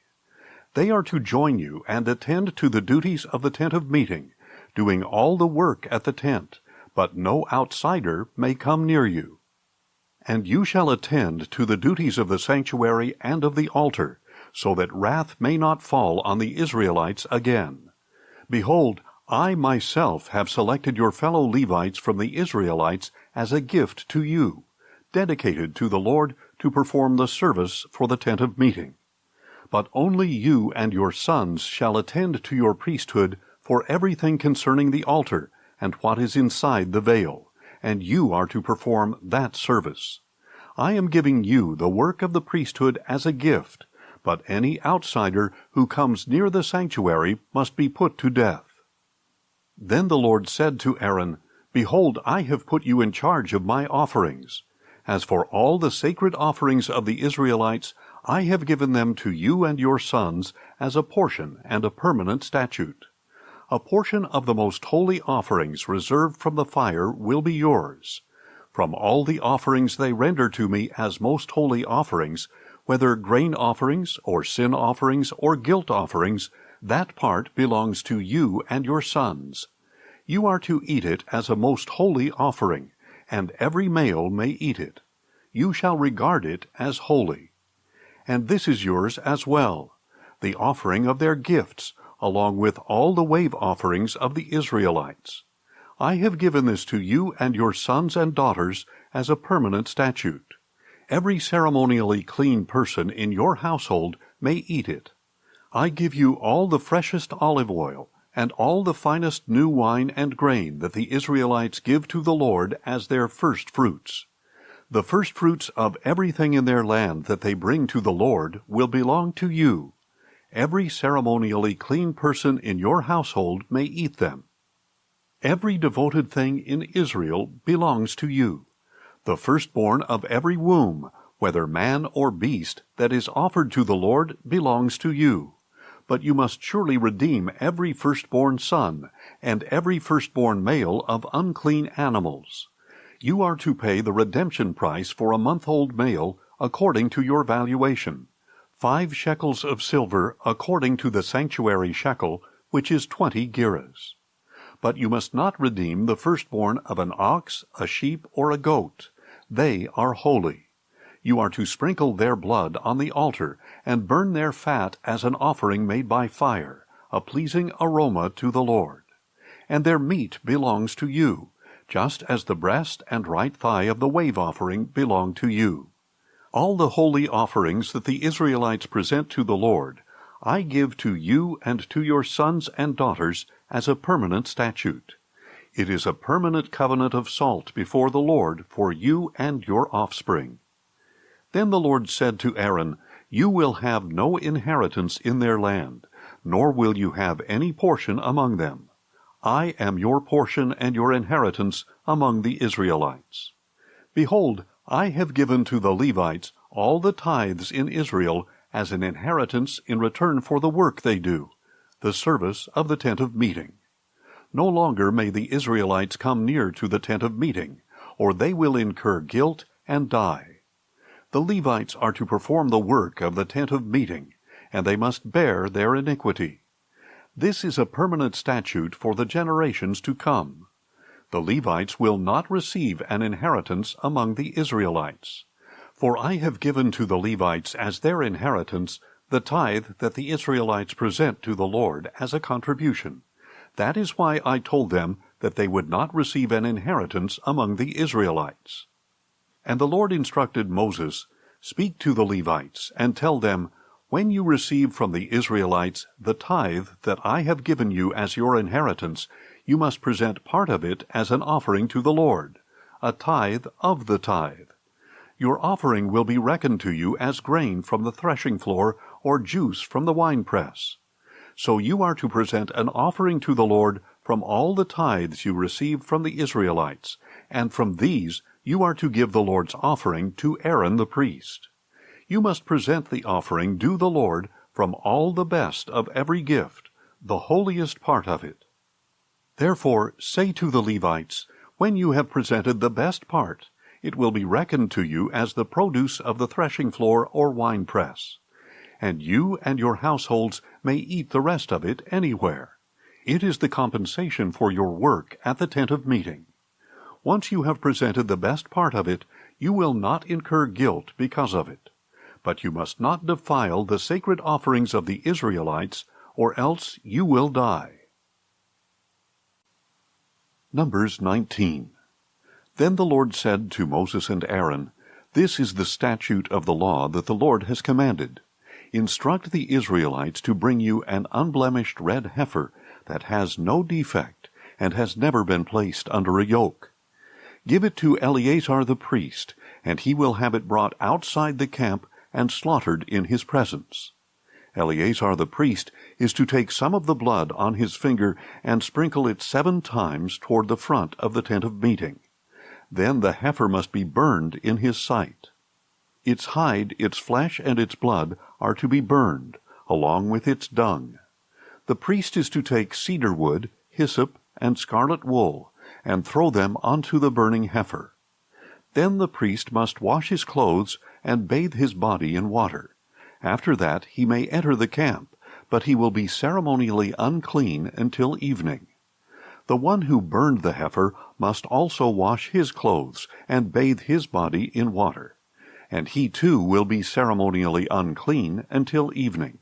They are to join you and attend to the duties of the tent of meeting, doing all the work at the tent, but no outsider may come near you. And you shall attend to the duties of the sanctuary and of the altar, so that wrath may not fall on the Israelites again. Behold, I myself have selected your fellow Levites from the Israelites as a gift to you, dedicated to the Lord to perform the service for the tent of meeting. But only you and your sons shall attend to your priesthood for everything concerning the altar and what is inside the veil, and you are to perform that service. I am giving you the work of the priesthood as a gift, but any outsider who comes near the sanctuary must be put to death. Then the Lord said to Aaron, Behold, I have put you in charge of my offerings. As for all the sacred offerings of the Israelites, I have given them to you and your sons as a portion and a permanent statute. A portion of the most holy offerings reserved from the fire will be yours. From all the offerings they render to me as most holy offerings, whether grain offerings or sin offerings or guilt offerings, that part belongs to you and your sons. You are to eat it as a most holy offering, and every male may eat it. You shall regard it as holy. And this is yours as well, the offering of their gifts, along with all the wave offerings of the Israelites. I have given this to you and your sons and daughters as a permanent statute. Every ceremonially clean person in your household may eat it. I give you all the freshest olive oil, and all the finest new wine and grain that the Israelites give to the Lord as their first fruits. The first fruits of everything in their land that they bring to the Lord will belong to you. Every ceremonially clean person in your household may eat them. Every devoted thing in Israel belongs to you. The firstborn of every womb, whether man or beast, that is offered to the Lord belongs to you. But you must surely redeem every firstborn son, and every firstborn male of unclean animals. You are to pay the redemption price for a month-old male according to your valuation, 5 shekels of silver according to the sanctuary shekel, which is 20 gerahs. But you must not redeem the firstborn of an ox, a sheep, or a goat. They are holy. You are to sprinkle their blood on the altar and burn their fat as an offering made by fire, a pleasing aroma to the Lord. And their meat belongs to you, just as the breast and right thigh of the wave offering belong to you. All the holy offerings that the Israelites present to the Lord, I give to you and to your sons and daughters as a permanent statute. It is a permanent covenant of salt before the Lord for you and your offspring. Then the Lord said to Aaron, You will have no inheritance in their land, nor will you have any portion among them. I am your portion and your inheritance among the Israelites. Behold, I have given to the Levites all the tithes in Israel as an inheritance in return for the work they do, the service of the tent of meeting. No longer may the Israelites come near to the tent of meeting, or they will incur guilt and die. The Levites are to perform the work of the tent of meeting, and they must bear their iniquity. This is a permanent statute for the generations to come. The Levites will not receive an inheritance among the Israelites. For I have given to the Levites as their inheritance the tithe that the Israelites present to the Lord as a contribution. That is why I told them that they would not receive an inheritance among the Israelites. And the Lord instructed Moses, Speak to the Levites, and tell them, When you receive from the Israelites the tithe that I have given you as your inheritance, you must present part of it as an offering to the Lord, a tithe of the tithe. Your offering will be reckoned to you as grain from the threshing floor or juice from the winepress. So you are to present an offering to the Lord from all the tithes you receive from the Israelites, and from these you are to give the Lord's offering to Aaron the priest. You must present the offering due the Lord from all the best of every gift, the holiest part of it. Therefore say to the Levites, when you have presented the best part, it will be reckoned to you as the produce of the threshing floor or winepress. And you and your households may eat the rest of it anywhere. It is the compensation for your work at the tent of meeting. Once you have presented the best part of it, you will not incur guilt because of it. But you must not defile the sacred offerings of the Israelites, or else you will die. Numbers 19. Then the Lord said to Moses and Aaron, This is the statute of the law that the Lord has commanded. Instruct the Israelites to bring you an unblemished red heifer that has no defect and has never been placed under a yoke. Give it to Eleazar the priest, and he will have it brought outside the camp and slaughtered in his presence. Eleazar the priest is to take some of the blood on his finger and sprinkle it 7 times toward the front of the tent of meeting. Then the heifer must be burned in his sight. Its hide, its flesh, and its blood are to be burned, along with its dung. The priest is to take cedar wood, hyssop, and scarlet wool, and throw them onto the burning heifer. Then the priest must wash his clothes and bathe his body in water. After that he may enter the camp, but he will be ceremonially unclean until evening. The one who burned the heifer must also wash his clothes and bathe his body in water, and he too will be ceremonially unclean until evening.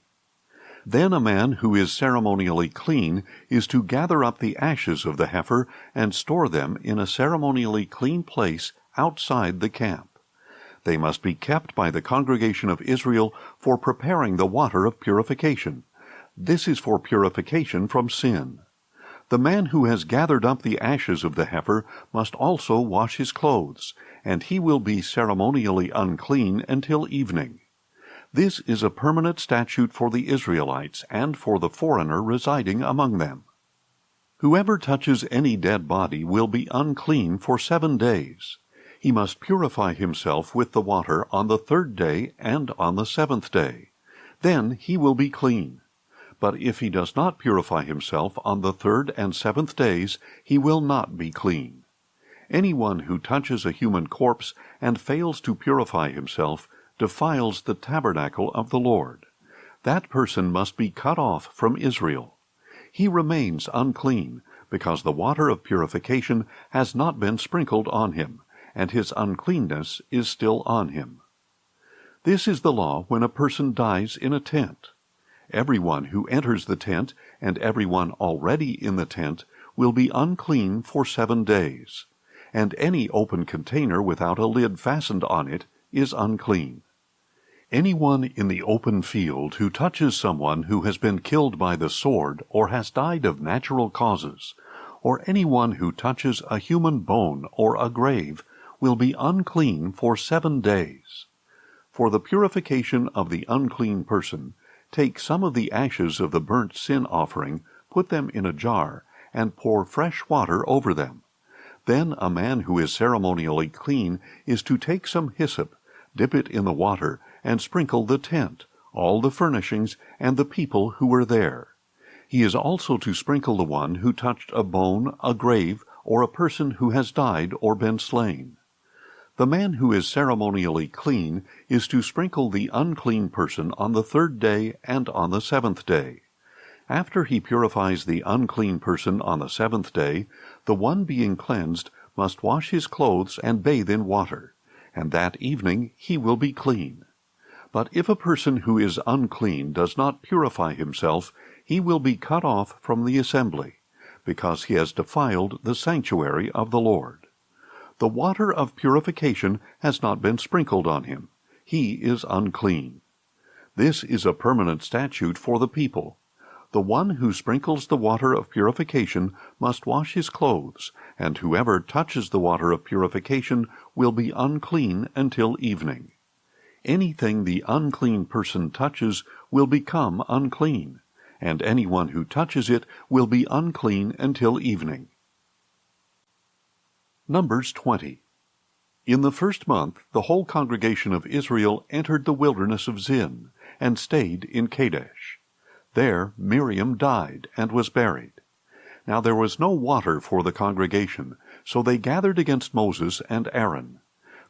Then a man who is ceremonially clean is to gather up the ashes of the heifer and store them in a ceremonially clean place outside the camp. They must be kept by the congregation of Israel for preparing the water of purification. This is for purification from sin. The man who has gathered up the ashes of the heifer must also wash his clothes, and he will be ceremonially unclean until evening. This is a permanent statute for the Israelites and for the foreigner residing among them. Whoever touches any dead body will be unclean for 7 days. He must purify himself with the water on the 3rd day and on the 7th day. Then he will be clean. But if he does not purify himself on the 3rd and 7th days, he will not be clean. Anyone who touches a human corpse and fails to purify himself defiles the tabernacle of the Lord. That person must be cut off from Israel. He remains unclean, because the water of purification has not been sprinkled on him, and his uncleanness is still on him. This is the law when a person dies in a tent. Everyone who enters the tent, and everyone already in the tent, will be unclean for 7 days, and any open container without a lid fastened on it is unclean. Anyone in the open field who touches someone who has been killed by the sword or has died of natural causes, or anyone who touches a human bone or a grave, will be unclean for 7 days. For the purification of the unclean person, take some of the ashes of the burnt sin offering, put them in a jar, and pour fresh water over them. Then a man who is ceremonially clean is to take some hyssop, dip it in the water, and sprinkle the tent, all the furnishings, and the people who were there. He is also to sprinkle the one who touched a bone, a grave, or a person who has died or been slain. The man who is ceremonially clean is to sprinkle the unclean person on the 3rd day and on the 7th day. After he purifies the unclean person on the 7th day, the one being cleansed must wash his clothes and bathe in water, and that evening he will be clean. But if a person who is unclean does not purify himself, he will be cut off from the assembly, because he has defiled the sanctuary of the Lord. The water of purification has not been sprinkled on him. He is unclean. This is a permanent statute for the people. The one who sprinkles the water of purification must wash his clothes, and whoever touches the water of purification will be unclean until evening. Anything the unclean person touches will become unclean, and anyone who touches it will be unclean until evening. Numbers 20. In the first month, the whole congregation of Israel entered the wilderness of Zin, and stayed in Kadesh. There Miriam died and was buried. Now there was no water for the congregation, so they gathered against Moses and Aaron.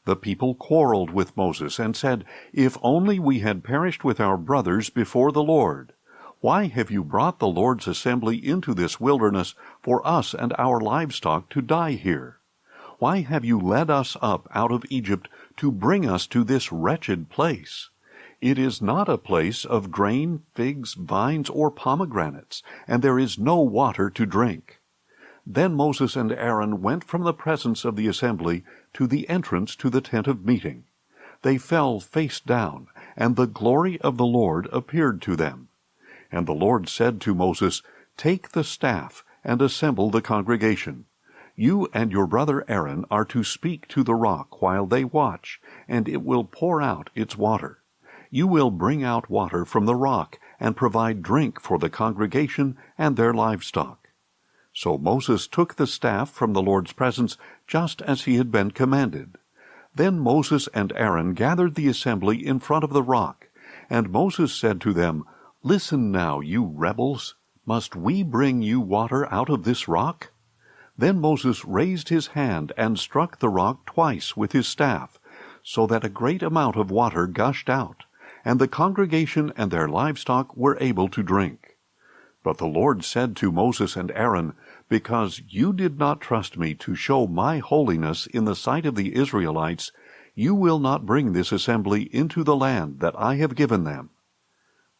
The people quarreled with Moses and said, "If only we had perished with our brothers before the Lord! Why have you brought the Lord's assembly into this wilderness for us and our livestock to die here? Why have you led us up out of Egypt to bring us to this wretched place? It is not a place of grain, figs, vines, or pomegranates, and there is no water to drink." Then Moses and Aaron went from the presence of the assembly to the entrance to the tent of meeting. They fell face down, and the glory of the Lord appeared to them. And the Lord said to Moses, "Take the staff and assemble the congregation. You and your brother Aaron are to speak to the rock while they watch, and it will pour out its water. You will bring out water from the rock and provide drink for the congregation and their livestock." So Moses took the staff from the Lord's presence just as he had been commanded. Then Moses and Aaron gathered the assembly in front of the rock, and Moses said to them, "Listen now, you rebels. Must we bring you water out of this rock?" Then Moses raised his hand and struck the rock twice with his staff, so that a great amount of water gushed out, and the congregation and their livestock were able to drink. But the Lord said to Moses and Aaron, "Because you did not trust me to show my holiness in the sight of the Israelites, you will not bring this assembly into the land that I have given them."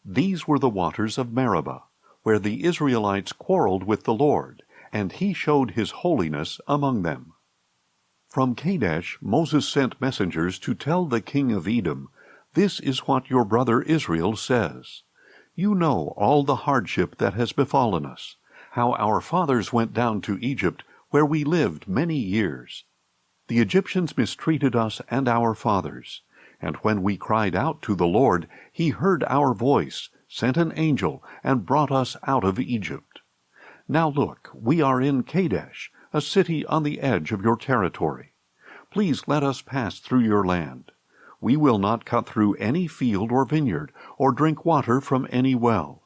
These were the waters of Meribah, where the Israelites quarreled with the Lord, and he showed his holiness among them. From Kadesh Moses sent messengers to tell the king of Edom, "This is what your brother Israel says. You know all the hardship that has befallen us, how our fathers went down to Egypt, where we lived many years. The Egyptians mistreated us and our fathers, and when we cried out to the Lord, he heard our voice, sent an angel, and brought us out of Egypt. Now look, we are in Kadesh, a city on the edge of your territory. Please let us pass through your land. We will not cut through any field or vineyard, or drink water from any well.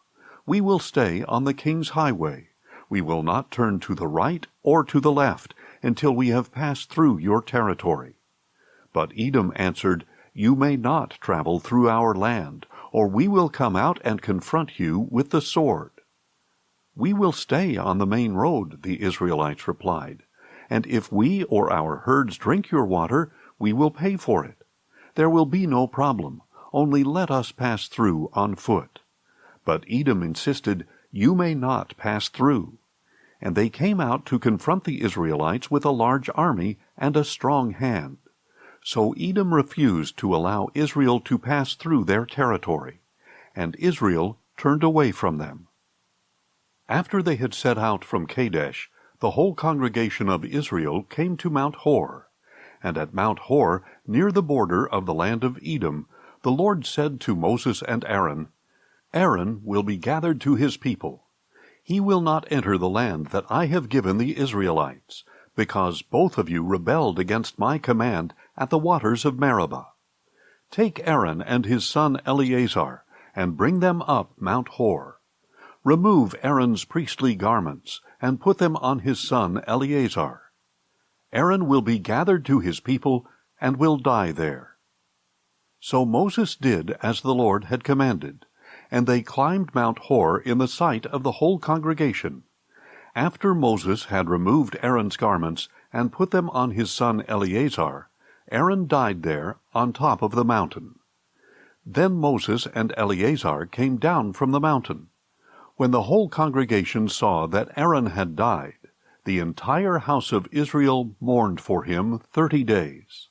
We will stay on the king's highway. We will not turn to the right or to the left until we have passed through your territory." But Edom answered, "You may not travel through our land, or we will come out and confront you with the sword." "We will stay on the main road," the Israelites replied, "and if we or our herds drink your water, we will pay for it. There will be no problem, only let us pass through on foot." But Edom insisted, "You may not pass through." And they came out to confront the Israelites with a large army and a strong hand. So Edom refused to allow Israel to pass through their territory, and Israel turned away from them. After they had set out from Kadesh, the whole congregation of Israel came to Mount Hor. And at Mount Hor, near the border of the land of Edom, the Lord said to Moses and Aaron, "Aaron will be gathered to his people. He will not enter the land that I have given the Israelites, because both of you rebelled against my command at the waters of Meribah. Take Aaron and his son Eleazar, and bring them up Mount Hor. Remove Aaron's priestly garments, and put them on his son Eleazar. Aaron will be gathered to his people, and will die there." So Moses did as the Lord had commanded, and they climbed Mount Hor in the sight of the whole congregation. After Moses had removed Aaron's garments and put them on his son Eleazar, Aaron died there on top of the mountain. Then Moses and Eleazar came down from the mountain. When the whole congregation saw that Aaron had died, the entire house of Israel mourned for him 30 days.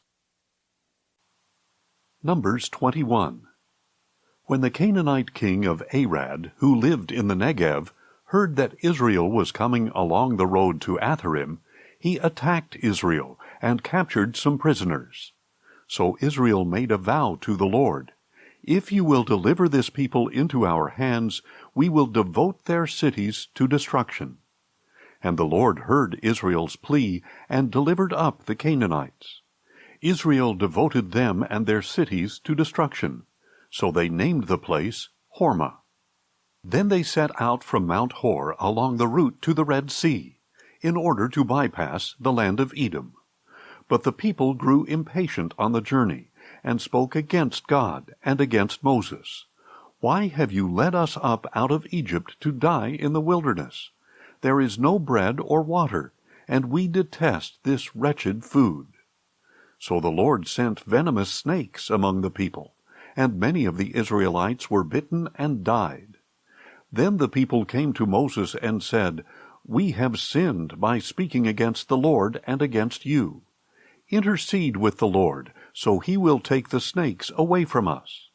Numbers 21. When the Canaanite king of Arad, who lived in the Negev, heard that Israel was coming along the road to Atharim, he attacked Israel and captured some prisoners. So Israel made a vow to the Lord, "If you will deliver this people into our hands, we will devote their cities to destruction." And the Lord heard Israel's plea and delivered up the Canaanites. Israel devoted them and their cities to destruction, so they named the place Hormah. Then they set out from Mount Hor along the route to the Red Sea, in order to bypass the land of Edom. But the people grew impatient on the journey, and spoke against God and against Moses. "Why have you led us up out of Egypt to die in the wilderness? There is no bread or water, and we detest this wretched food." So the Lord sent venomous snakes among the people, and many of the Israelites were bitten and died. Then the people came to Moses and said, "We have sinned by speaking against the Lord and against you. Intercede with the Lord, so he will take the snakes away from us."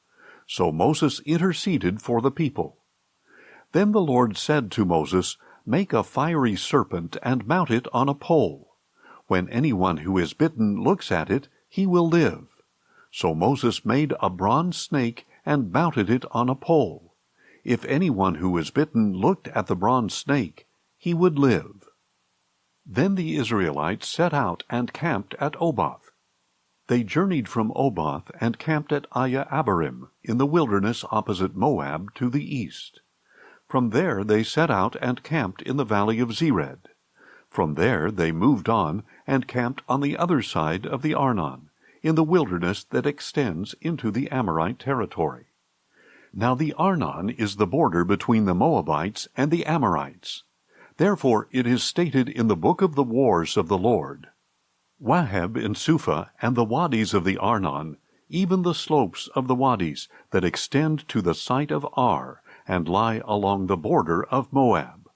So Moses interceded for the people. Then the Lord said to Moses, "Make a fiery serpent and mount it on a pole. When anyone who is bitten looks at it, he will live." So Moses made a bronze snake and mounted it on a pole. If anyone who was bitten looked at the bronze snake, he would live. Then the Israelites set out and camped at Oboth. They journeyed from Oboth and camped at Abarim in the wilderness opposite Moab to the east. From there they set out and camped in the valley of Zered. From there they moved on and camped on the other side of the Arnon, in the wilderness that extends into the Amorite territory. Now the Arnon is the border between the Moabites and the Amorites. Therefore it is stated in the book of the wars of the Lord, "Waheb and Suphah and the wadis of the Arnon, even the slopes of the wadis that extend to the site of Ar, and lie along the border of Moab."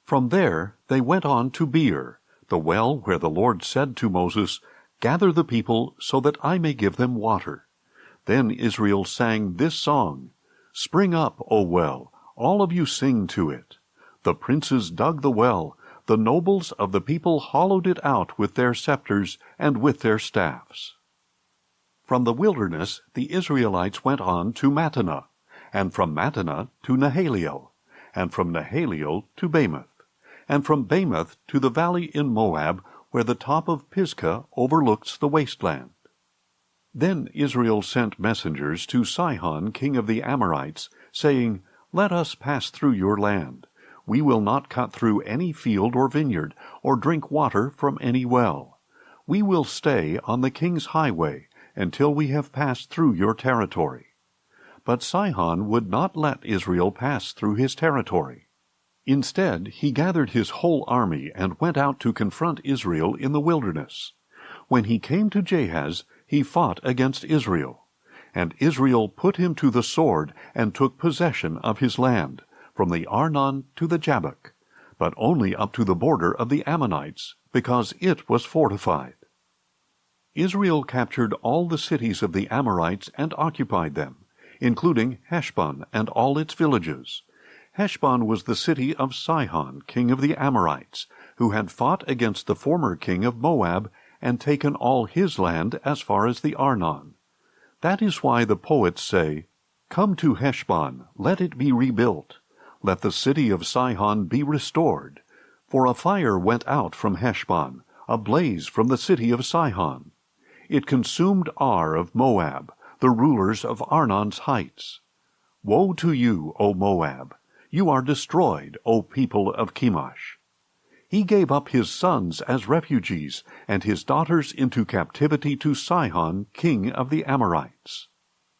From there they went on to Beer, the well where the Lord said to Moses, "Gather the people so that I may give them water." Then Israel sang this song, "Spring up, O well, all of you sing to it. The princes dug the well, the nobles of the people hollowed it out with their scepters and with their staffs." From the wilderness the Israelites went on to Mattanah, and from Mattanah to Nahaliel, and from Nahaliel to Bamoth, and from Bamoth to the valley in Moab, where the top of Pisgah overlooks the wasteland. Then Israel sent messengers to Sihon, king of the Amorites, saying, "Let us pass through your land. We will not cut through any field or vineyard, or drink water from any well. We will stay on the king's highway until we have passed through your territory." But Sihon would not let Israel pass through his territory. Instead, he gathered his whole army and went out to confront Israel in the wilderness. When he came to Jahaz, he fought against Israel. And Israel put him to the sword and took possession of his land, from the Arnon to the Jabbok, but only up to the border of the Ammonites, because it was fortified. Israel captured all the cities of the Amorites and occupied them, including Heshbon and all its villages. Heshbon was the city of Sihon, king of the Amorites, who had fought against the former king of Moab and taken all his land as far as the Arnon. That is why the poets say, "Come to Heshbon, let it be rebuilt. Let the city of Sihon be restored. For a fire went out from Heshbon, a blaze from the city of Sihon. It consumed Ar of Moab, the rulers of Arnon's heights. Woe to you, O Moab! You are destroyed, O people of Chemosh. He gave up his sons as refugees, and his daughters into captivity to Sihon, king of the Amorites.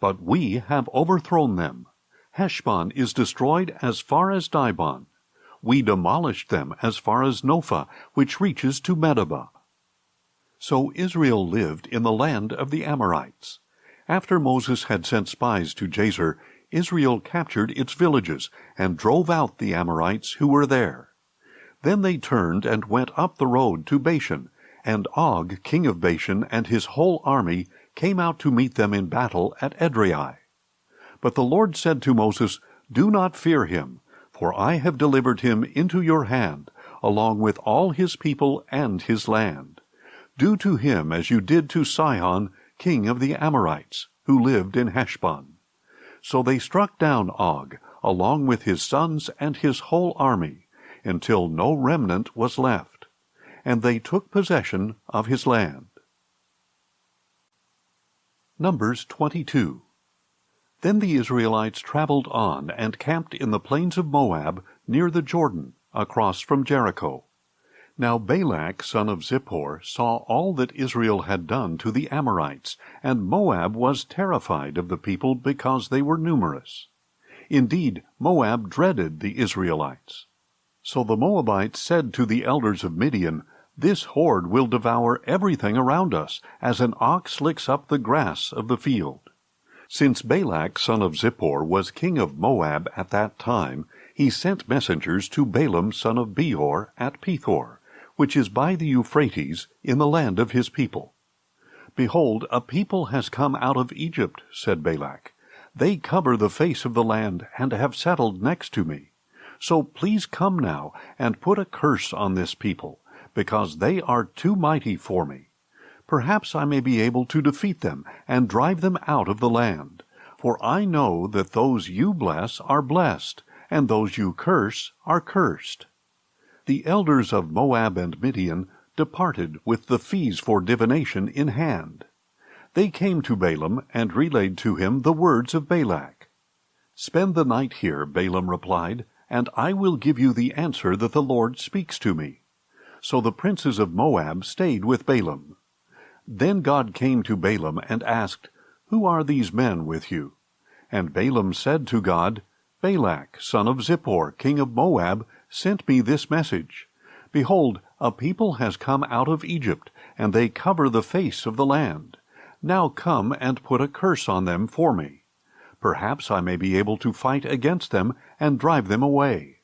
But we have overthrown them. Heshbon is destroyed as far as Dibon. We demolished them as far as Nophah, which reaches to Medeba." So Israel lived in the land of the Amorites. After Moses had sent spies to Jazer, Israel captured its villages and drove out the Amorites who were there. Then they turned and went up the road to Bashan, and Og, king of Bashan, and his whole army came out to meet them in battle at Edrei. But the Lord said to Moses, "Do not fear him, for I have delivered him into your hand, along with all his people and his land. Do to him as you did to Sihon, king of the Amorites, who lived in Heshbon. So they struck down Og, along with his sons and his whole army, until no remnant was left, and they took possession of his land. Numbers 22. Then the Israelites traveled on and camped in the plains of Moab near the Jordan, across from Jericho. Now Balak son of Zippor saw all that Israel had done to the Amorites, and Moab was terrified of the people because they were numerous. Indeed, Moab dreaded the Israelites. So the Moabites said to the elders of Midian, "This horde will devour everything around us, as an ox licks up the grass of the field." Since Balak son of Zippor was king of Moab at that time, he sent messengers to Balaam son of Beor at Pethor, which is by the Euphrates, in the land of his people. "Behold, a people has come out of Egypt," said Balak. "They cover the face of the land, and have settled next to me. So please come now, and put a curse on this people, because they are too mighty for me. Perhaps I may be able to defeat them, and drive them out of the land. For I know that those you bless are blessed, and those you curse are cursed." The elders of Moab and Midian departed with the fees for divination in hand. They came to Balaam and relayed to him the words of Balak. "Spend the night here," Balaam replied, "and I will give you the answer that the Lord speaks to me." So the princes of Moab stayed with Balaam. Then God came to Balaam and asked, "Who are these men with you?" And Balaam said to God, "Balak, son of Zippor, king of Moab, sent me this message. Behold, a people has come out of Egypt, and they cover the face of the land. Now come and put a curse on them for me. Perhaps I may be able to fight against them and drive them away."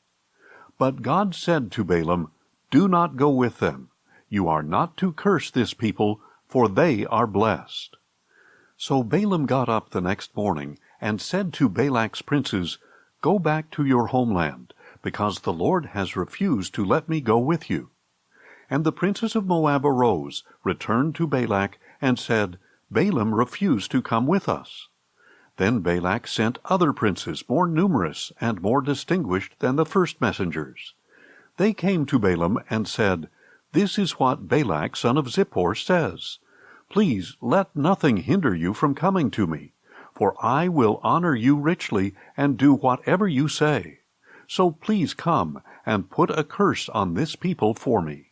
But God said to Balaam, "Do not go with them. You are not to curse this people, for they are blessed." So Balaam got up the next morning and said to Balak's princes, "Go back to your homeland, because the Lord has refused to let me go with you." And the princes of Moab arose, returned to Balak, and said, "Balaam refused to come with us." Then Balak sent other princes, more numerous and more distinguished than the first messengers. They came to Balaam and said, "This is what Balak son of Zippor says. Please let nothing hinder you from coming to me, for I will honor you richly and do whatever you say. So please come and put a curse on this people for me."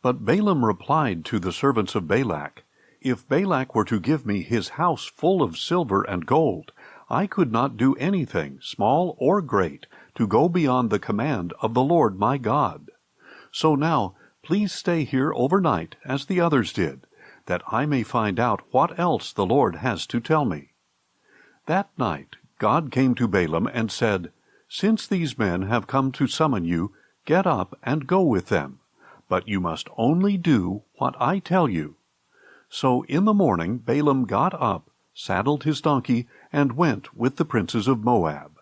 But Balaam replied to the servants of Balak, "If Balak were to give me his house full of silver and gold, I could not do anything, small or great, to go beyond the command of the Lord my God. So now, please stay here overnight, as the others did, that I may find out what else the Lord has to tell me." That night God came to Balaam and said, "Since these men have come to summon you, get up and go with them. But you must only do what I tell you." So in the morning Balaam got up, saddled his donkey, and went with the princes of Moab.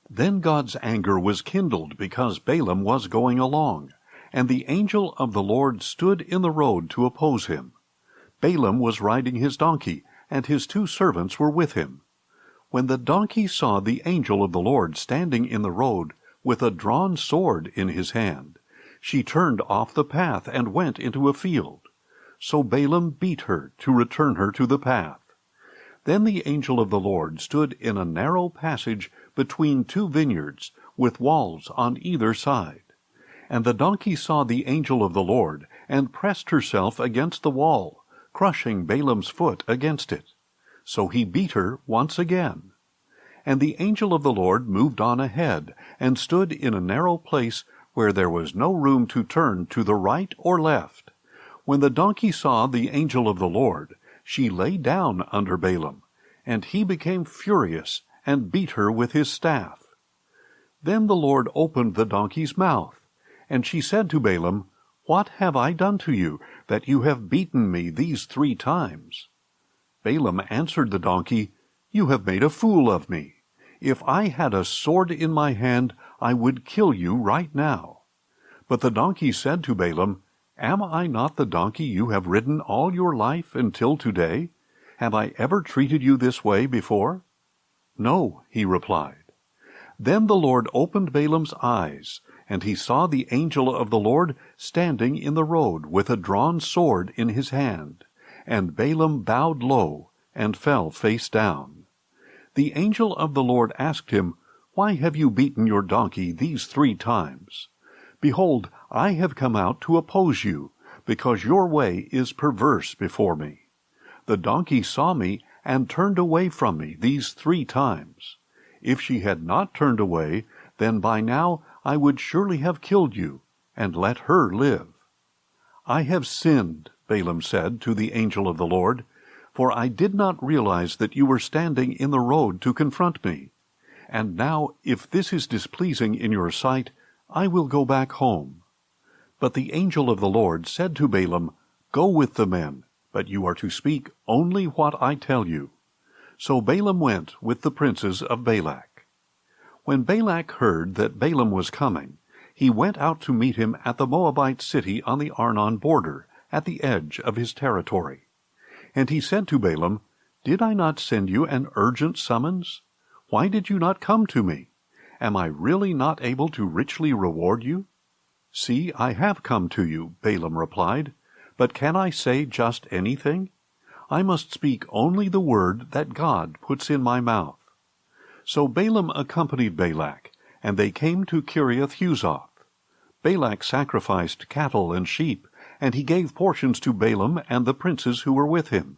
Then God's anger was kindled because Balaam was going along, and the angel of the Lord stood in the road to oppose him. Balaam was riding his donkey, and his 2 servants were with him. When the donkey saw the angel of the Lord standing in the road with a drawn sword in his hand, she turned off the path and went into a field. So Balaam beat her to return her to the path. Then the angel of the Lord stood in a narrow passage between 2 vineyards, with walls on either side. And the donkey saw the angel of the Lord, and pressed herself against the wall, crushing Balaam's foot against it. So he beat her once again. And the angel of the Lord moved on ahead, and stood in a narrow place where there was no room to turn to the right or left. When the donkey saw the angel of the Lord, she lay down under Balaam, and he became furious and beat her with his staff. Then the Lord opened the donkey's mouth, and she said to Balaam, "What have I done to you, that you have beaten me these 3 times?" Balaam answered the donkey, "You have made a fool of me. If I had a sword in my hand, I would kill you right now." But the donkey said to Balaam, Am I not the donkey you have ridden all your life until today? Have I ever treated you this way before?" "No," he replied. Then the Lord opened Balaam's eyes, and he saw the angel of the Lord standing in the road with a drawn sword in his hand. And Balaam bowed low and fell face down. The angel of the Lord asked him, "Why have you beaten your donkey these 3 times? Behold, I have come out to oppose you, because your way is perverse before me. The donkey saw me and turned away from me these 3 times. If she had not turned away, then by now I would surely have killed you, and let her live." "I have sinned," Balaam said to the angel of the Lord, "for I did not realize that you were standing in the road to confront me. And now, if this is displeasing in your sight, I will go back home." But the angel of the Lord said to Balaam, "Go with the men, but you are to speak only what I tell you." So Balaam went with the princes of Balak. When Balak heard that Balaam was coming, he went out to meet him at the Moabite city on the Arnon border, at the edge of his territory. And he said to Balaam, "Did I not send you an urgent summons? Why did you not come to me? Am I really not able to richly reward you?" "See, I have come to you," Balaam replied, "but can I say just anything? I must speak only the word that God puts in my mouth." So Balaam accompanied Balak, and they came to Kiriath-Huzoth. Balak sacrificed cattle and sheep, and he gave portions to Balaam and the princes who were with him.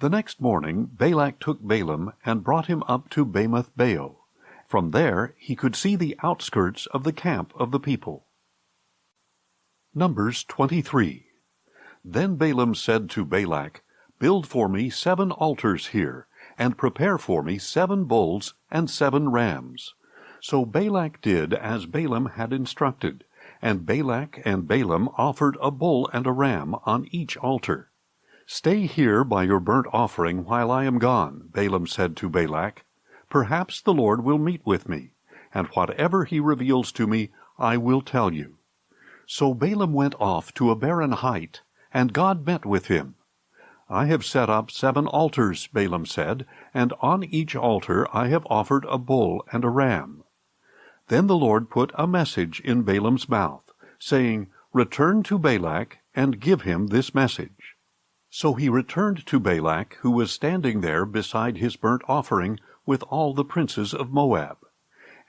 The next morning Balak took Balaam and brought him up to Bamoth-baal. From there he could see the outskirts of the camp of the people. Numbers 23. Then Balaam said to Balak, "Build for me 7 altars here, and prepare for me 7 bulls and 7 rams." So Balak did as Balaam had instructed, and Balak and Balaam offered a bull and a ram on each altar. "Stay here by your burnt offering while I am gone," Balaam said to Balak. "Perhaps the Lord will meet with me, and whatever he reveals to me I will tell you." So Balaam went off to a barren height, and God met with him. "I have set up 7 altars," Balaam said, "and on each altar I have offered a bull and a ram." Then the Lord put a message in Balaam's mouth, saying, "Return to Balak and give him this message." So he returned to Balak, who was standing there beside his burnt offering with all the princes of Moab.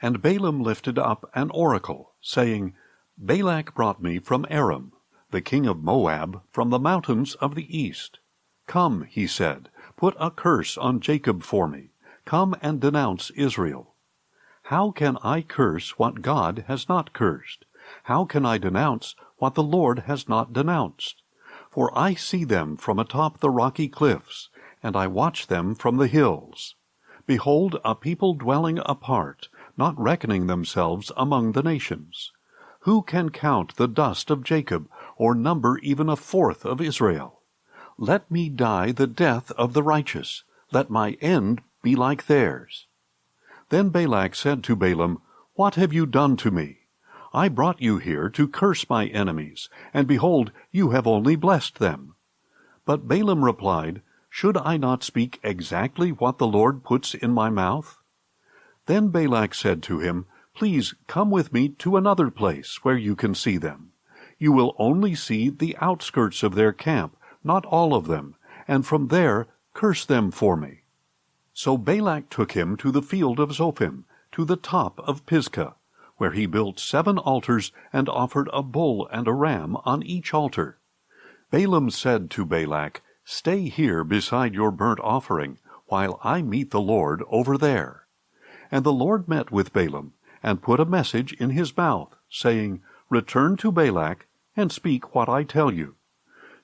And Balaam lifted up an oracle, saying, "Balak brought me from Aram, the king of Moab, from the mountains of the east. Come," he said, "put a curse on Jacob for me. Come and denounce Israel." How can I curse what God has not cursed? How can I denounce what the Lord has not denounced? For I see them from atop the rocky cliffs, and I watch them from the hills. Behold, a people dwelling apart, not reckoning themselves among the nations. Who can count the dust of Jacob, or number even 1/4 of Israel? Let me die the death of the righteous. Let my end be like theirs. Then Balak said to Balaam, "What have you done to me? I brought you here to curse my enemies, and behold, you have only blessed them." But Balaam replied, "Should I not speak exactly what the Lord puts in my mouth?" Then Balak said to him, "Please come with me to another place where you can see them. You will only see the outskirts of their camp, not all of them, and from there curse them for me." So Balak took him to the field of Zophim, to the top of Pisgah, where he built 7 altars and offered a bull and a ram on each altar. Balaam said to Balak, "Stay here beside your burnt offering, while I meet the Lord over there." And the Lord met with Balaam, and put a message in his mouth, saying, "Return to Balak, and speak what I tell you."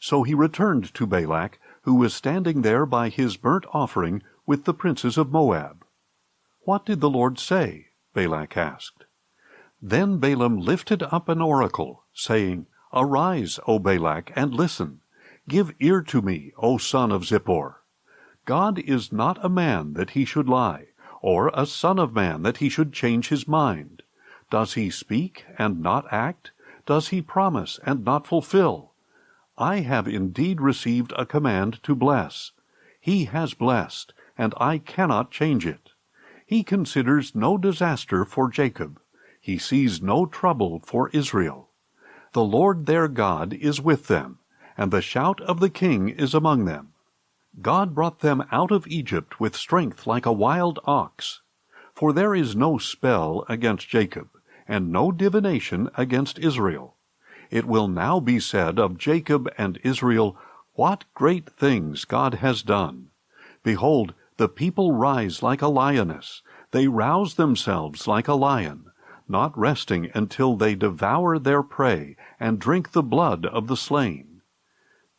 So he returned to Balak, who was standing there by his burnt offering with the princes of Moab. "What did the Lord say?" Balak asked. Then Balaam lifted up an oracle, saying, "Arise, O Balak, and listen. Give ear to me, O son of Zippor. God is not a man that he should lie, or a son of man that he should change his mind. Does he speak and not act? Does he promise and not fulfill? I have indeed received a command to bless. He has blessed, and I cannot change it. He considers no disaster for Jacob. He sees no trouble for Israel. The Lord their God is with them, and the shout of the king is among them. God brought them out of Egypt with strength like a wild ox. For there is no spell against Jacob, and no divination against Israel. It will now be said of Jacob and Israel, what great things God has done! Behold, the people rise like a lioness. They rouse themselves like a lion, not resting until they devour their prey and drink the blood of the slain.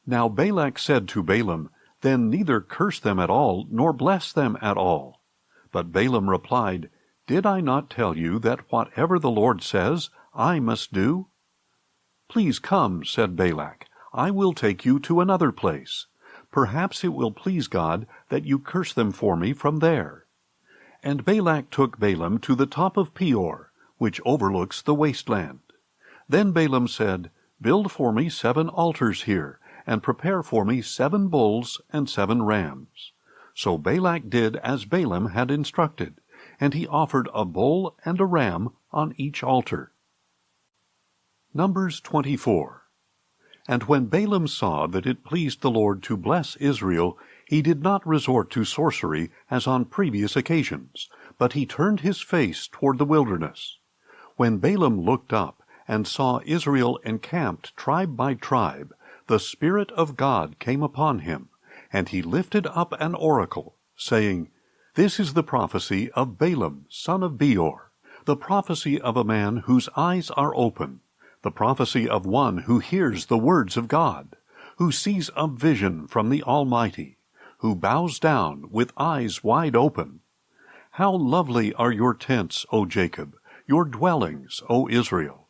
Now Balak said to Balaam, Then neither curse them at all, nor bless them at all. But Balaam replied, Did I not tell you that whatever the Lord says, I must do? Please come, said Balak, I will take you to another place. Perhaps it will please God that you curse them for me from there. And Balak took Balaam to the top of Peor, which overlooks the wasteland. Then Balaam said, Build for me 7 altars here, and prepare for me 7 bulls and 7 rams. So Balak did as Balaam had instructed, and he offered a bull and a ram on each altar. Numbers 24. And when Balaam saw that it pleased the Lord to bless Israel, he did not resort to sorcery as on previous occasions, but he turned his face toward the wilderness. When Balaam looked up and saw Israel encamped tribe by tribe, the Spirit of God came upon him, and he lifted up an oracle, saying, This is the prophecy of Balaam, son of Beor, the prophecy of a man whose eyes are open, the prophecy of one who hears the words of God, who sees a vision from the Almighty, who bows down with eyes wide open. How lovely are your tents, O Jacob, your dwellings, O Israel!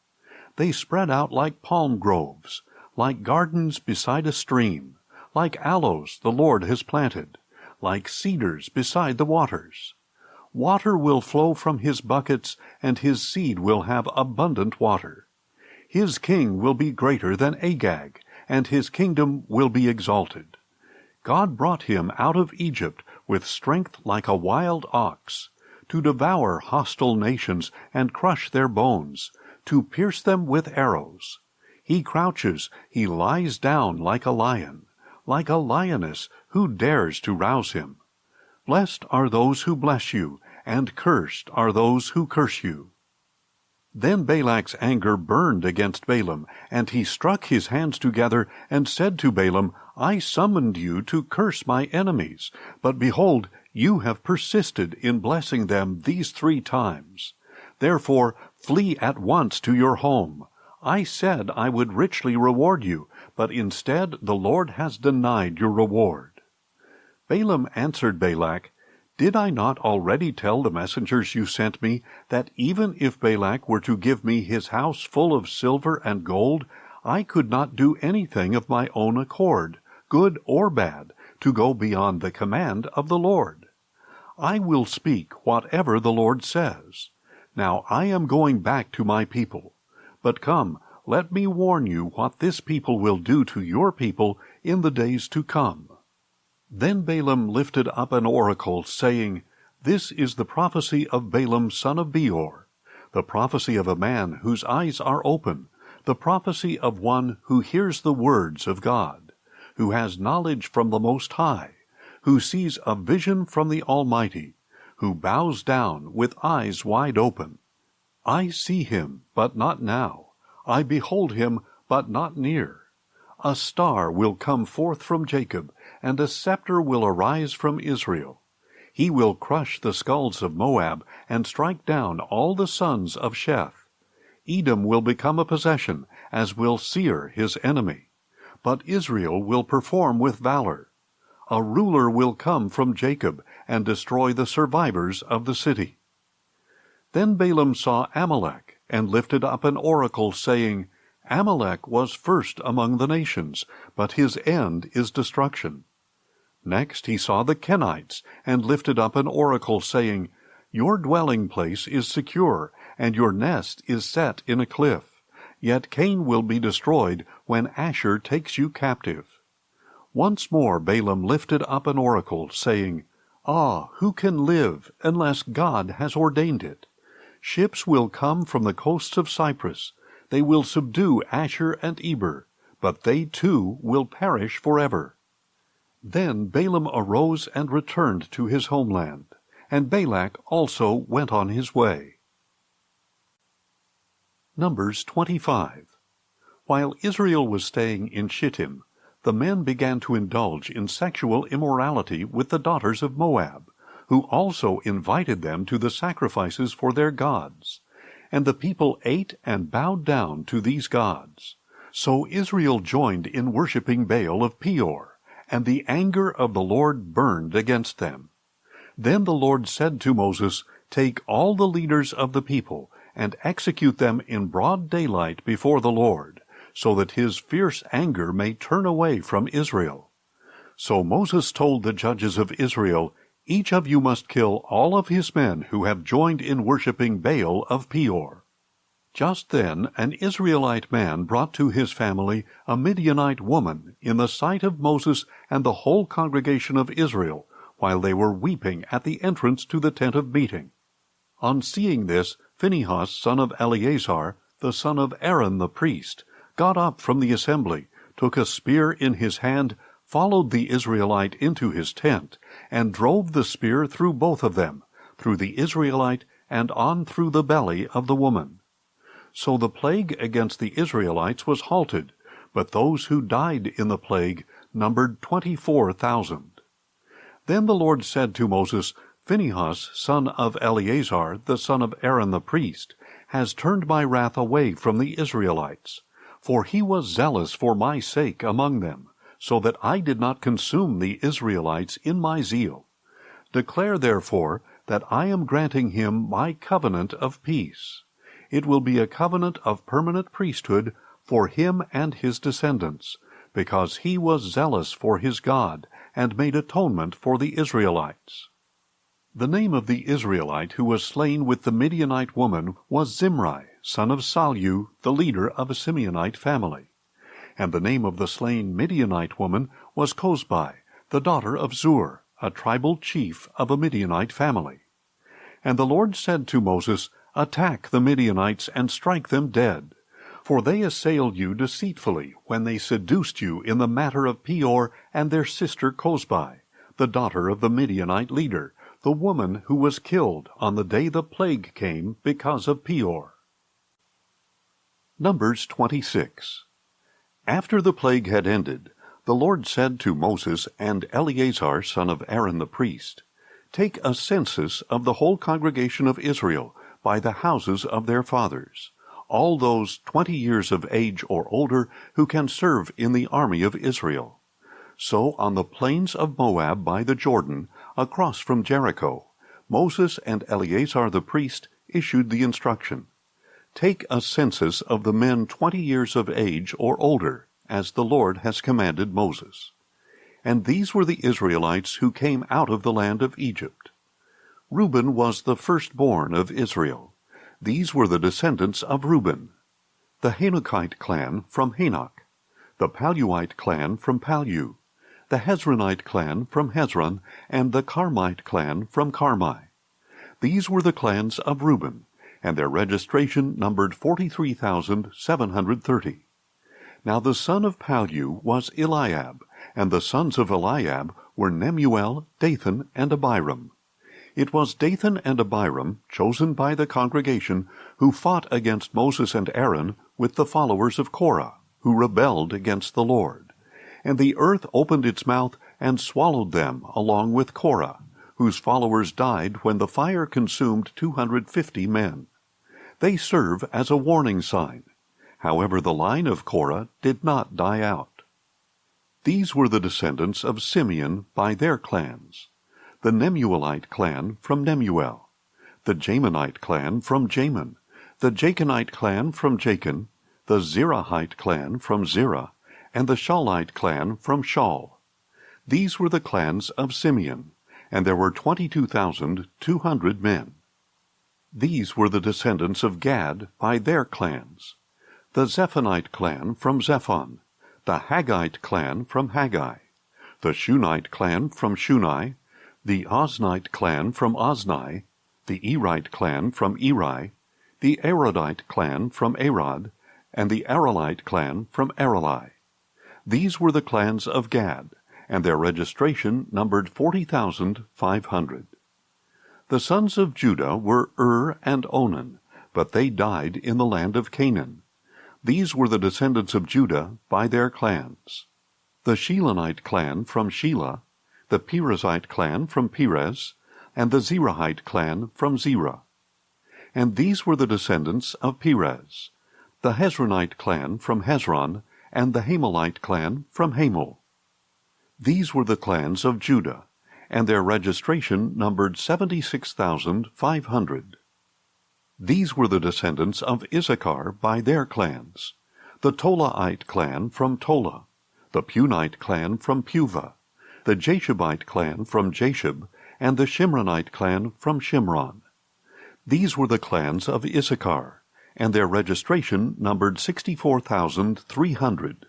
They spread out like palm groves, like gardens beside a stream, like aloes the Lord has planted, like cedars beside the waters. Water will flow from his buckets, and his seed will have abundant water. His king will be greater than Agag, and his kingdom will be exalted. God brought him out of Egypt with strength like a wild ox, to devour hostile nations and crush their bones, to pierce them with arrows. He crouches, he lies down like a lioness, who dares to rouse him? Blessed are those who bless you, and cursed are those who curse you. Then Balak's anger burned against Balaam, and he struck his hands together and said to Balaam, I summoned you to curse my enemies, but behold, you have persisted in blessing them these 3 times. Therefore flee at once to your home. I said I would richly reward you, but instead the Lord has denied your reward. Balaam answered Balak, Did I not already tell the messengers you sent me that even if Balak were to give me his house full of silver and gold, I could not do anything of my own accord, good or bad, to go beyond the command of the Lord? I will speak whatever the Lord says. Now I am going back to my people. But come, let me warn you what this people will do to your people in the days to come. Then Balaam lifted up an oracle, saying, This is the prophecy of Balaam son of Beor, the prophecy of a man whose eyes are open, the prophecy of one who hears the words of God, who has knowledge from the Most High, who sees a vision from the Almighty, who bows down with eyes wide open. I see him, but not now. I behold him, but not near. A star will come forth from Jacob, and a scepter will arise from Israel. He will crush the skulls of Moab, and strike down all the sons of Sheth. Edom will become a possession, as will Seir his enemy. But Israel will perform with valor. A ruler will come from Jacob, and destroy the survivors of the city. Then Balaam saw Amalek, and lifted up an oracle, saying, Amalek was first among the nations, but his end is destruction. Next he saw the Kenites, and lifted up an oracle, saying, Your dwelling place is secure, and your nest is set in a cliff. Yet Cain will be destroyed when Asher takes you captive. Once more Balaam lifted up an oracle, saying, Ah, who can live unless God has ordained it? Ships will come from the coasts of Cyprus. They will subdue Asher and Eber, but they too will perish forever. Then Balaam arose and returned to his homeland, and Balak also went on his way. Numbers 25. While Israel was staying in Shittim, the men began to indulge in sexual immorality with the daughters of Moab, who also invited them to the sacrifices for their gods. And the people ate and bowed down to these gods. So Israel joined in worshipping Baal of Peor, and the anger of the Lord burned against them. Then the Lord said to Moses, Take all the leaders of the people, and execute them in broad daylight before the Lord, so that his fierce anger may turn away from Israel. So Moses told the judges of Israel, Each of you must kill all of his men who have joined in worshipping Baal of Peor. Just then an Israelite man brought to his family a Midianite woman in the sight of Moses and the whole congregation of Israel, while they were weeping at the entrance to the tent of meeting. On seeing this, Phinehas, son of Eleazar, the son of Aaron the priest, got up from the assembly, took a spear in his hand, followed the Israelite into his tent, and drove the spear through both of them, through the Israelite and on through the belly of the woman. So the plague against the Israelites was halted, but those who died in the plague numbered 24,000. Then the Lord said to Moses, Phinehas, son of Eleazar, the son of Aaron the priest, has turned my wrath away from the Israelites, for he was zealous for my sake among them, so that I did not consume the Israelites in my zeal. Declare therefore that I am granting him my covenant of peace. It will be a covenant of permanent priesthood for him and his descendants, because he was zealous for his God and made atonement for the Israelites. The name of the Israelite who was slain with the Midianite woman was Zimri, son of Salu, the leader of a Simeonite family. And the name of the slain Midianite woman was Cozbi, the daughter of Zur, a tribal chief of a Midianite family. And the Lord said to Moses, Attack the Midianites and strike them dead, for they assailed you deceitfully when they seduced you in the matter of Peor and their sister Cozbi, the daughter of the Midianite leader, the woman who was killed on the day the plague came because of Peor. Numbers 26. After the plague had ended, the Lord said to Moses and Eleazar, son of Aaron the priest, Take a census of the whole congregation of Israel by the houses of their fathers, all those 20 years of age or older who can serve in the army of Israel. So on the plains of Moab by the Jordan, across from Jericho, Moses and Eleazar the priest issued the instruction, Take a census of the men 20 years of age or older, as the Lord has commanded Moses. And these were the Israelites who came out of the land of Egypt. Reuben was the firstborn of Israel. These were the descendants of Reuben. The Hanokite clan from Hanok, the Paluite clan from Palu, the Hezronite clan from Hezron, and the Carmite clan from Carmi. These were the clans of Reuben, and their registration numbered 43,730. Now the son of Palu was Eliab, and the sons of Eliab were Nemuel, Dathan, and Abiram. It was Dathan and Abiram, chosen by the congregation, who fought against Moses and Aaron with the followers of Korah, who rebelled against the Lord. And the earth opened its mouth and swallowed them along with Korah, whose followers died when the fire consumed 250 men. They serve as a warning sign. However, the line of Korah did not die out. These were the descendants of Simeon by their clans. The Nemuelite clan from Nemuel, the Jaminite clan from Jamin, the Jachinite clan from Jachin, the Zerahite clan from Zerah, and the Shaulite clan from Shaul. These were the clans of Simeon, and there were 22,200 men. These were the descendants of Gad by their clans. the Zephonite clan from Zephon, the Haggite clan from Haggai, the Shunite clan from Shuni, the Oznite clan from Ozni, the Erite clan from Eri, the Arodite clan from Arod, and the Aralite clan from Arali. These were the clans of Gad, and their registration numbered 40,500. The sons of Judah were and Onan, but they died in the land of Canaan. These were the descendants of Judah by their clans. The Shilonite clan from Shelah, the Perezite clan from Perez, and the Zerahite clan from Zerah. And these were the descendants of Perez, the Hezronite clan from Hezron, and the Hamelite clan from Hamel. These were the clans of Judah, and their registration numbered 76,500. These were the descendants of Issachar by their clans, the Tolaite clan from Tola, the Punite clan from Puvah, the Jashubite clan from Jashub, and the Shimronite clan from Shimron. These were the clans of Issachar, and their registration numbered 64,300.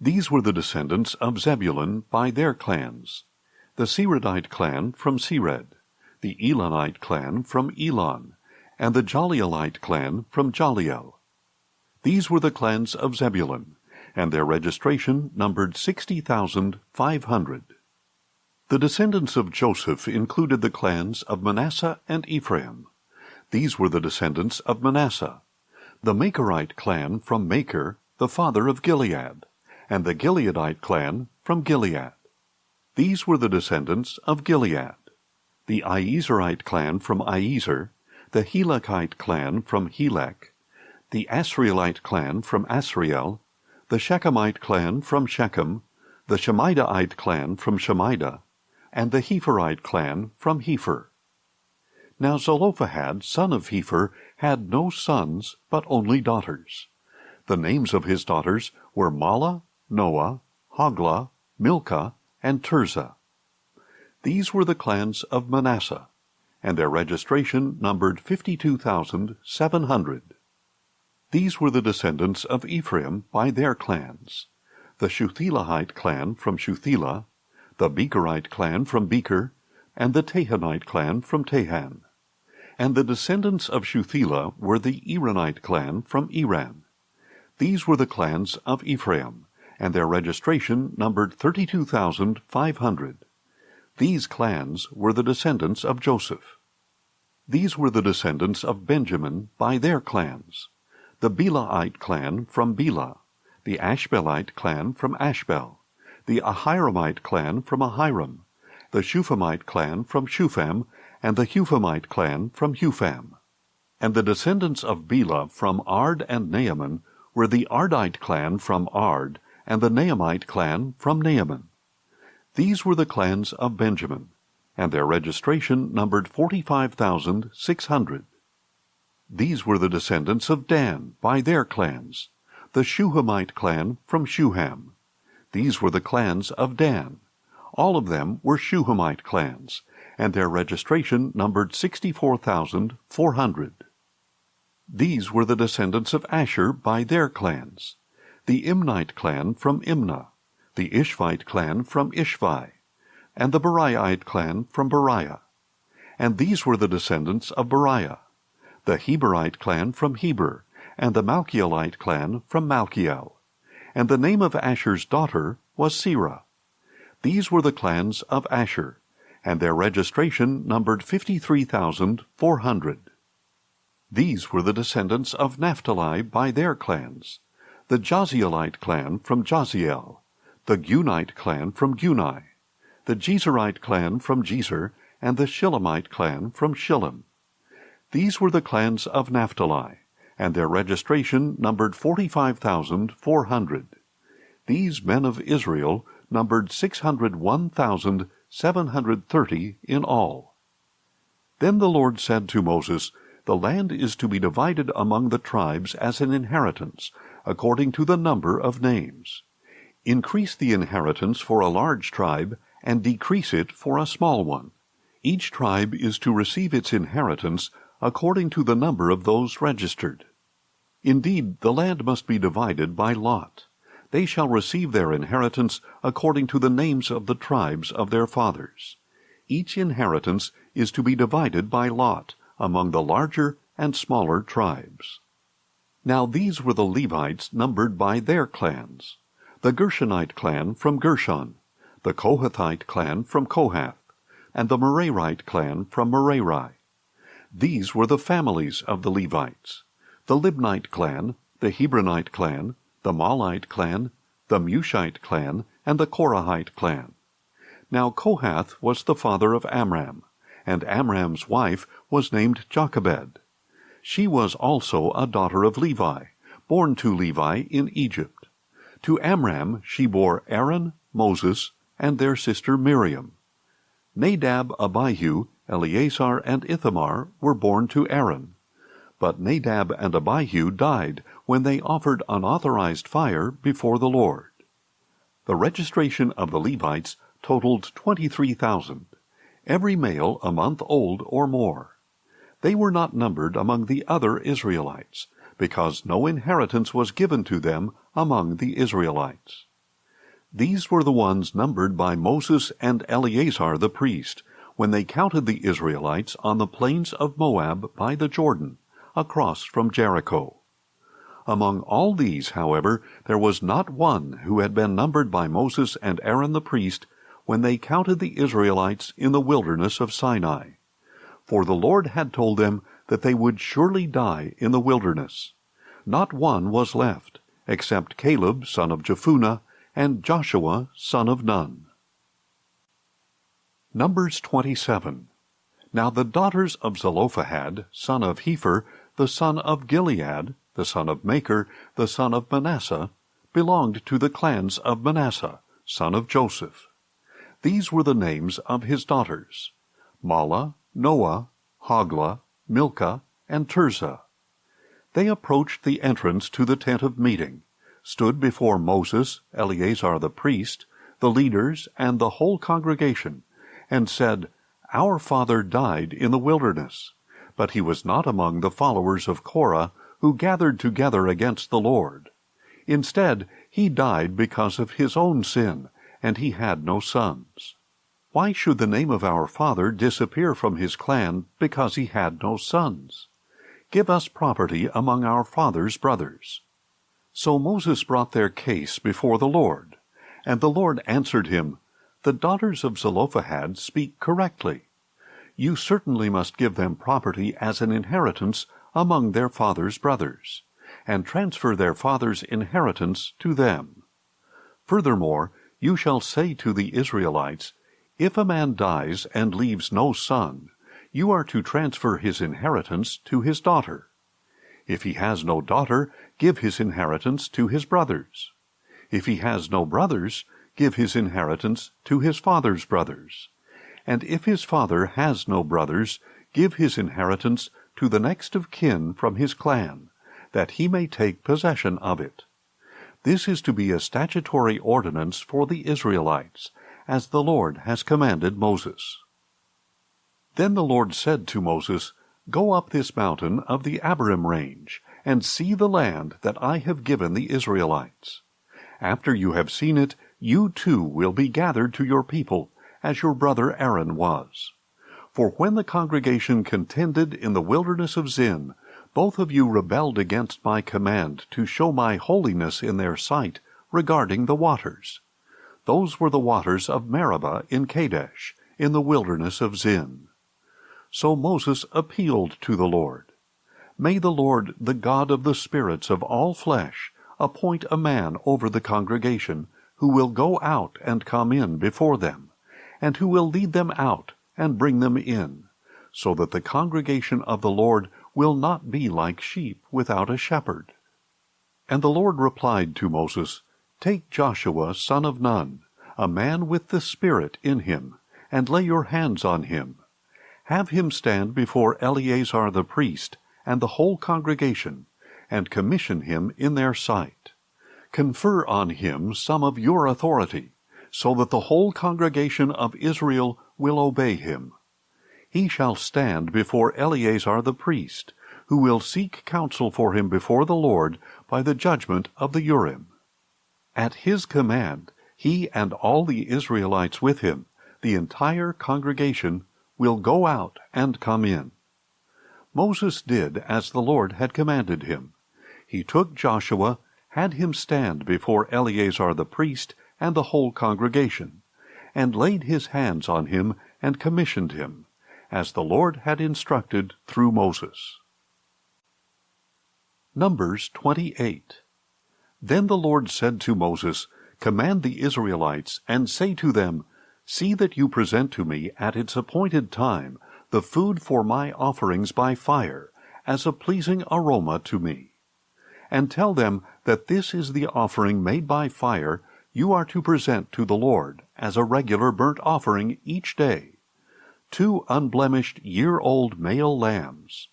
These were the descendants of Zebulun by their clans, the Seredite clan from Sered, the Elonite clan from Elon, and the Jalielite clan from Jaliel. These were the clans of Zebulun, and their registration numbered 60,500. The descendants of Joseph included the clans of Manasseh and Ephraim. These were the descendants of Manasseh, the Macherite clan from Macher, the father of Gilead, and the Gileadite clan from Gilead. These were the descendants of Gilead, the Iezerite clan from Iezer, the Helekite clan from Helek, the Asrielite clan from Asriel, the Shechemite clan from Shechem, the Shemidaite clan from Shemida, and the Hepherite clan from Hepher. Now Zelophehad, son of Hepher, had no sons, but only daughters. The names of his daughters were Mahlah, Noah, Hoglah, Milcah, and Tirzah. These were the clans of Manasseh, and their registration numbered 52,700. These were the descendants of Ephraim by their clans, the Shuthelahite clan from Shuthelah, the Becherite clan from Becher, and the Tahanite clan from Tahan. And the descendants of Shuthelah were the Iranite clan from Iran. These were the clans of Ephraim, and their registration numbered 32,500. These clans were the descendants of Joseph. These were the descendants of Benjamin by their clans, the Belahite clan from Bela, the Ashbelite clan from Ashbel, the Ahiramite clan from Ahiram, the Shuphamite clan from Shupham, and the Huphamite clan from Hupham. And the descendants of Bela from Ard and Naaman were the Ardite clan from Ard, and the Naamite clan from Naaman. These were the clans of Benjamin, and their registration numbered 45,600. These were the descendants of Dan by their clans, the Shuhamite clan from Shuham. These were the clans of Dan. All of them were Shuhamite clans, and their registration numbered 64,400. These were the descendants of Asher by their clans, the Imnite clan from Imnah, the Ishvite clan from Ishvi, and the Beriahite clan from Beriah. And these were the descendants of Beriah, the Heberite clan from Heber, and the Malchielite clan from Malchiel. And the name of Asher's daughter was Serah. These were the clans of Asher, and their registration numbered 53,400. These were the descendants of Naphtali by their clans, the Jazielite clan from Jaziel, the Gunite clan from Guni, the Jezerite clan from Jezer, and the Shilamite clan from Shillam. These were the clans of Naphtali, and their registration numbered 45,400. These men of Israel numbered 601,730 in all. Then the Lord said to Moses, "The land is to be divided among the tribes as an inheritance, according to the number of names. Increase the inheritance for a large tribe, and decrease it for a small one. Each tribe is to receive its inheritance according to the number of those registered." Indeed, the land must be divided by lot. They shall receive their inheritance according to the names of the tribes of their fathers. Each inheritance is to be divided by lot among the larger and smaller tribes. Now these were the Levites numbered by their clans: the Gershonite clan from Gershon, the Kohathite clan from Kohath, and the Merarite clan from Merari. These were the families of the Levites: the Libnite clan, the Hebronite clan, the Malite clan, the Mushite clan, and the Korahite clan. Now Kohath was the father of Amram, and Amram's wife was named Jochebed. She was also a daughter of Levi, born to Levi in Egypt. To Amram she bore Aaron, Moses, and their sister Miriam. Nadab, Abihu, Eleazar, and Ithamar were born to Aaron. But Nadab and Abihu died when they offered unauthorized fire before the Lord. The registration of the Levites totaled 23,000, every male a month old or more. They were not numbered among the other Israelites, because no inheritance was given to them among the Israelites. These were the ones numbered by Moses and Eleazar the priest, when they counted the Israelites on the plains of Moab by the Jordan, across from Jericho. Among all these, however, there was not one who had been numbered by Moses and Aaron the priest when they counted the Israelites in the wilderness of Sinai. For the Lord had told them that they would surely die in the wilderness. Not one was left, except Caleb son of Jephunneh and Joshua son of Nun. Numbers 27. Now the daughters of Zelophehad, son of Hepher, the son of Gilead, the son of Machir, the son of Manasseh, belonged to the clans of Manasseh, son of Joseph. These were the names of his daughters: Mahlah, Noah, Hoglah, Milcah, and Tirzah. They approached the entrance to the tent of meeting, stood before Moses, Eleazar the priest, the leaders, and the whole congregation, and said, "Our father died in the wilderness, but he was not among the followers of Korah who gathered together against the Lord. Instead, he died because of his own sin, and he had no sons. Why should the name of our father disappear from his clan because he had no sons? Give us property among our father's brothers." So Moses brought their case before the Lord, and the Lord answered him, "The daughters of Zelophehad speak correctly. You certainly must give them property as an inheritance among their father's brothers, and transfer their father's inheritance to them. Furthermore, you shall say to the Israelites, if a man dies and leaves no son, you are to transfer his inheritance to his daughter. If he has no daughter, give his inheritance to his brothers. If he has no brothers, give his inheritance to his father's brothers. And if his father has no brothers, give his inheritance to the next of kin from his clan, that he may take possession of it. This is to be a statutory ordinance for the Israelites, as the Lord has commanded Moses." Then the Lord said to Moses, "Go up this mountain of the Abarim range, and see the land that I have given the Israelites. After you have seen it, you too will be gathered to your people, as your brother Aaron was. For when the congregation contended in the wilderness of Zin, both of you rebelled against my command to show my holiness in their sight regarding the waters. Those were the waters of Meribah in Kadesh, in the wilderness of Zin." So Moses appealed to the Lord. "May the Lord, the God of the spirits of all flesh, appoint a man over the congregation, who will go out and come in before them, and who will lead them out and bring them in, so that the congregation of the Lord will not be like sheep without a shepherd." And the Lord replied to Moses, "Take Joshua son of Nun, a man with the Spirit in him, and lay your hands on him. Have him stand before Eleazar the priest and the whole congregation, and commission him in their sight. Confer on him some of your authority, so that the whole congregation of Israel will obey him. He shall stand before Eleazar the priest, who will seek counsel for him before the Lord by the judgment of the Urim. At his command, he and all the Israelites with him, the entire congregation, will go out and come in. Moses did as the Lord had commanded him. He took Joshua, had him stand before Eleazar the priest and the whole congregation, and laid his hands on him and commissioned him, as the Lord had instructed through Moses. Numbers 28. Then the Lord said to Moses, Command the Israelites, and say to them, See that you present to me at its appointed time the food for my offerings by fire, as a pleasing aroma to me. And tell them that this is the offering made by fire you are to present to the Lord, as a regular burnt offering each day. 2 unblemished year-old male lambs.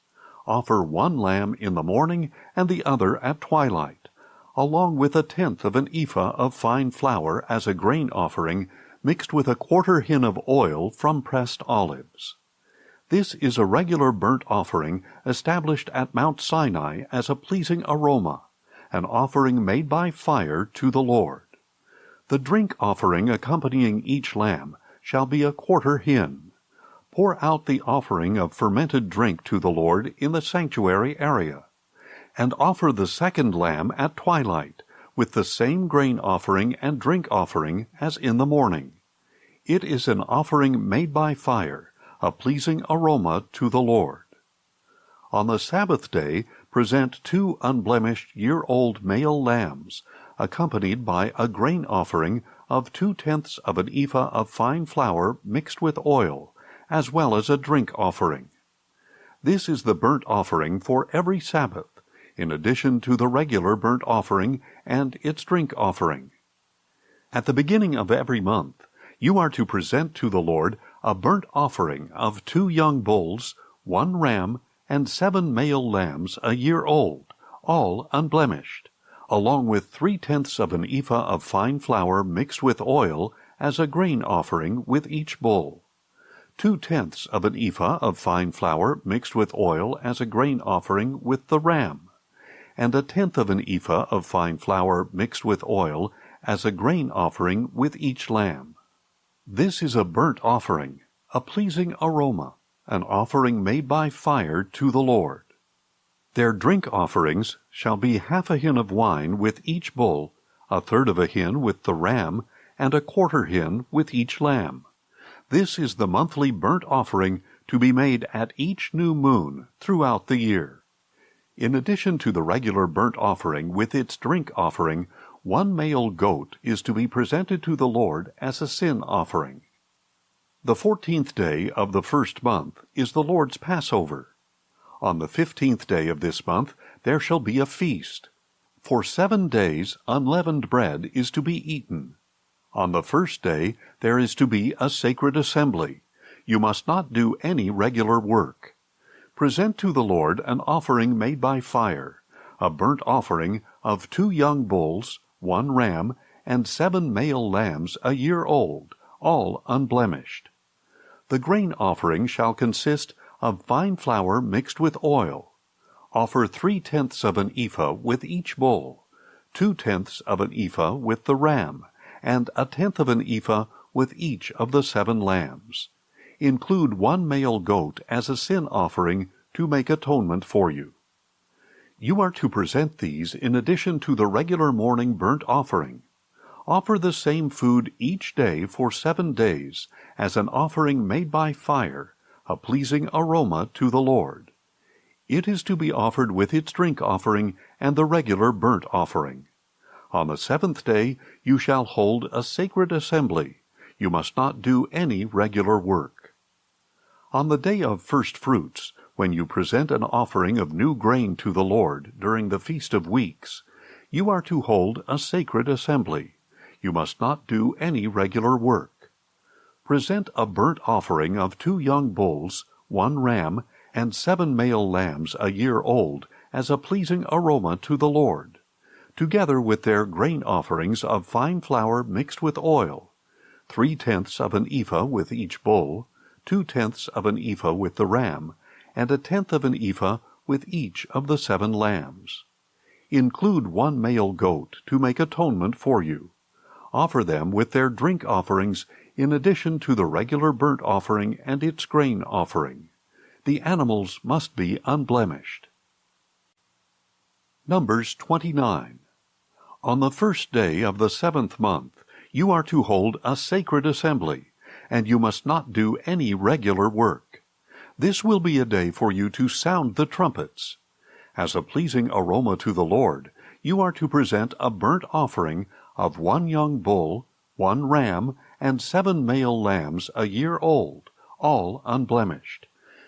Offer 1 lamb in the morning and the other at twilight, along with 1/10 of an ephah of fine flour as a grain offering, mixed with 1/4 hin of oil from pressed olives. This is a regular burnt offering established at Mount Sinai as a pleasing aroma, an offering made by fire to the Lord. The drink offering accompanying each lamb shall be 1/4 hin. Pour out the offering of fermented drink to the Lord in the sanctuary area, and offer the second lamb at twilight, with the same grain offering and drink offering as in the morning. It is an offering made by fire, a pleasing aroma to the Lord. On the Sabbath day, present 2 unblemished year-old male lambs, accompanied by a grain offering of 2/10 of an ephah of fine flour mixed with oil, as well as a drink offering. This is the burnt offering for every Sabbath, in addition to the regular burnt offering and its drink offering. At the beginning of every month, you are to present to the Lord a burnt offering of 2 young bulls, 1 ram, and 7 male lambs a year old, all unblemished, along with 3/10 of an ephah of fine flour mixed with oil as a grain offering with each bull. 2/10 of an ephah of fine flour mixed with oil as a grain offering with the ram, and 1/10 of an ephah of fine flour mixed with oil as a grain offering with each lamb. This is a burnt offering, a pleasing aroma, an offering made by fire to the Lord. Their drink offerings shall be 1/2 hin of wine with each bull, 1/3 of a hin with the ram, and 1/4 hin with each lamb. This is the monthly burnt offering to be made at each new moon throughout the year. In addition to the regular burnt offering with its drink offering, 1 male goat is to be presented to the Lord as a sin offering. The 14th day of the first month is the Lord's Passover. On the 15th day of this month there shall be a feast. For 7 days unleavened bread is to be eaten. On the first day there is to be a sacred assembly. You must not do any regular work. Present to the Lord an offering made by fire, a burnt offering of 2 young bulls, 1 ram, and 7 male lambs a year old, all unblemished. The grain offering shall consist of fine flour mixed with oil. Offer 3/10 of an ephah with each bull, 2/10 of an ephah with the ram, and 1/10 of an ephah with each of the 7 lambs. Include 1 male goat as a sin offering to make atonement for you. You are to present these in addition to the regular morning burnt offering. Offer the same food each day for 7 days as an offering made by fire, a pleasing aroma to the Lord. It is to be offered with its drink offering and the regular burnt offering. On the 7th day you shall hold a sacred assembly. You must not do any regular work. On the day of first fruits, when you present an offering of new grain to the Lord during the Feast of Weeks, you are to hold a sacred assembly. You must not do any regular work. Present a burnt offering of 2 young bulls, 1 ram, and 7 male lambs a year old as a pleasing aroma to the Lord, together with their grain offerings of fine flour mixed with oil, 3/10 of an ephah with each bull, 2/10 of an ephah with the ram, and 1/10 of an ephah with each of the 7 lambs. Include 1 male goat to make atonement for you. Offer them with their drink offerings in addition to the regular burnt offering and its grain offering. The animals must be unblemished. Numbers 29. On the first day of the 7th month, you are to hold a sacred assembly, and you must not do any regular work. This will be a day for you to sound the trumpets. As a pleasing aroma to the Lord, you are to present a burnt offering of 1 young bull, 1 ram, and 7 male lambs a year old, all unblemished,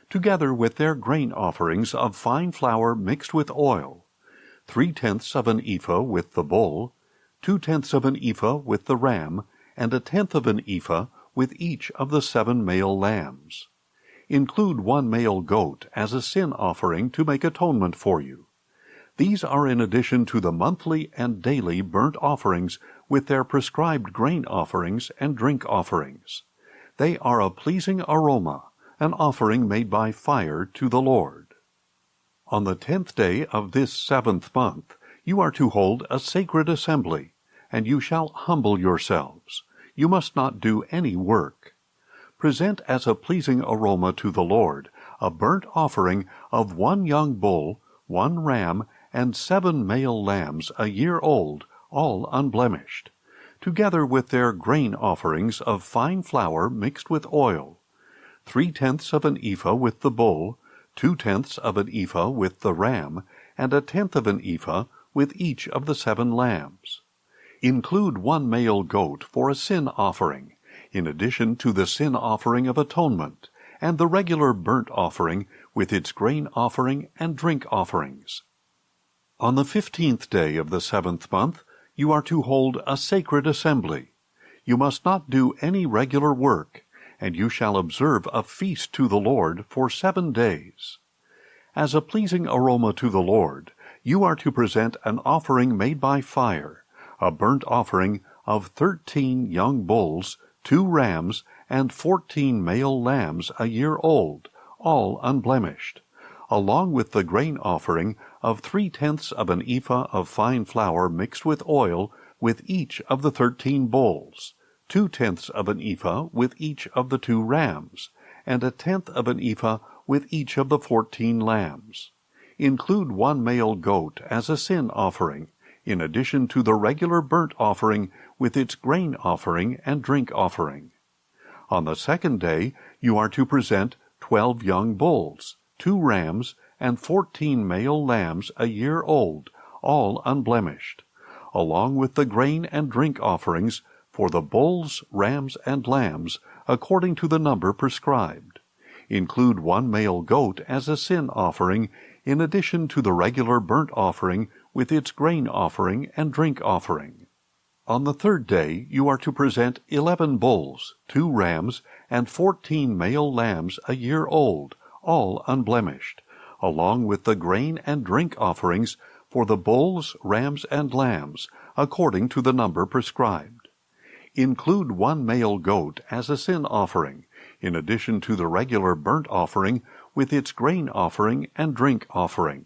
together with their grain offerings of fine flour mixed with oil, 3/10 of an ephah with the bull, 2/10 of an ephah with the ram, and 1/10 of an ephah with each of the 7 male lambs. Include 1 male goat as a sin offering to make atonement for you. These are in addition to the monthly and daily burnt offerings with their prescribed grain offerings and drink offerings. They are a pleasing aroma, an offering made by fire to the Lord. On the 10th day of this 7th month, you are to hold a sacred assembly, and you shall humble yourselves. You must not do any work. Present as a pleasing aroma to the Lord a burnt offering of 1 young bull, 1 ram, and 7 male lambs a year old, all unblemished, together with their grain offerings of fine flour mixed with oil, 3/10 of an ephah with the bull, 2/10 of an ephah with the ram, and 1/10 of an ephah with each of the 7 lambs. Include 1 male goat for a sin offering, in addition to the sin offering of atonement, and the regular burnt offering with its grain offering and drink offerings. On the 15th day of the 7th month, you are to hold a sacred assembly. You must not do any regular work, and you shall observe a feast to the Lord for 7 days. As a pleasing aroma to the Lord, you are to present an offering made by fire, a burnt offering of 13 young bulls, 2 rams, and 14 male lambs a year old, all unblemished, along with the grain offering of 3/10 of an ephah of fine flour mixed with oil with each of the 13 bulls, 2/10 of an ephah with each of the 2 rams, and 1/10 of an ephah with each of the 14 lambs. Include 1 male goat as a sin offering, in addition to the regular burnt offering with its grain offering and drink offering. On the 2nd day, you are to present 12 young bulls, 2 rams, and 14 male lambs a year old, all unblemished, along with the grain and drink offerings for the bulls, rams, and lambs, according to the number prescribed. Include 1 male goat as a sin offering, in addition to the regular burnt offering with its grain offering and drink offering. On the 3rd day, you are to present 11 bulls, 2 rams, and 14 male lambs a year old, all unblemished, along with the grain and drink offerings for the bulls, rams, and lambs, according to the number prescribed. Include 1 male goat as a sin offering, in addition to the regular burnt offering with its grain offering and drink offering.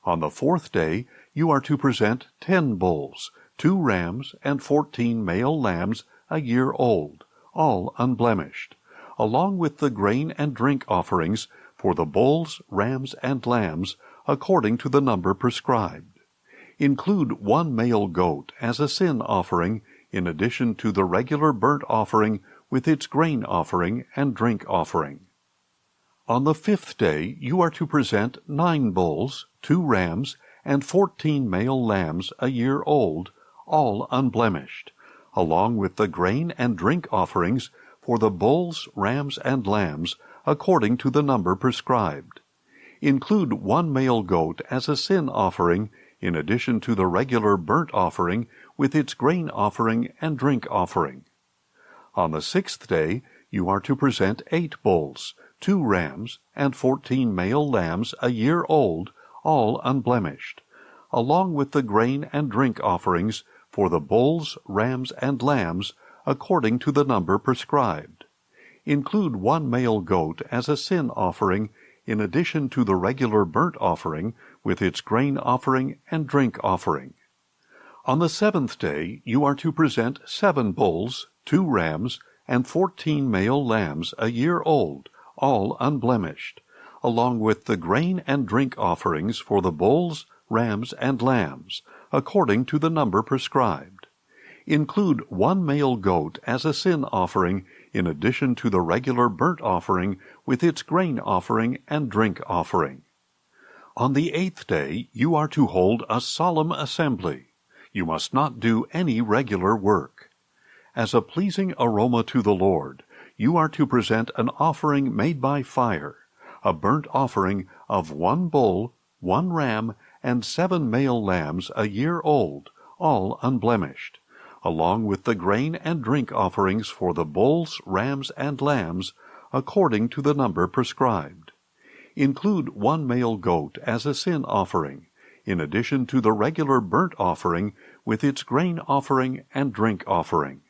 On the 4th day, you are to present 10 bulls, 2 rams, and 14 male lambs a year old, all unblemished, along with the grain and drink offerings for the bulls, rams, and lambs, according to the number prescribed. Include 1 male goat as a sin offering, in addition to the regular burnt offering with its grain offering and drink offering. On the 5th day, you are to present 9 bulls, 2 rams, and 14 male lambs a year old, all unblemished, along with the grain and drink offerings for the bulls, rams, and lambs, according to the number prescribed. Include 1 male goat as a sin offering, in addition to the regular burnt offering with its grain offering and drink offering. On the 6th day, you are to present 8 bulls, 2 rams, and 14 male lambs a year old, all unblemished, along with the grain and drink offerings for the bulls, rams, and lambs, according to the number prescribed. Include 1 male goat as a sin offering, in addition to the regular burnt offering with its grain offering and drink offering. On the 7th day you are to present 7 bulls, 2 rams, and 14 male lambs a year old, all unblemished, along with the grain and drink offerings for the bulls, rams, and lambs, according to the number prescribed. Include 1 male goat as a sin offering, in addition to the regular burnt offering with its grain offering and drink offering. On the 8th day you are to hold a solemn assembly. You must not do any regular work. As a pleasing aroma to the Lord, you are to present an offering made by fire, a burnt offering of 1 bull, 1 ram, and 7 male lambs a year old, all unblemished, along with the grain and drink offerings for the bulls, rams, and lambs, according to the number prescribed. Include 1 male goat as a sin offering, in addition to the regular burnt offering with its grain offering and drink offering.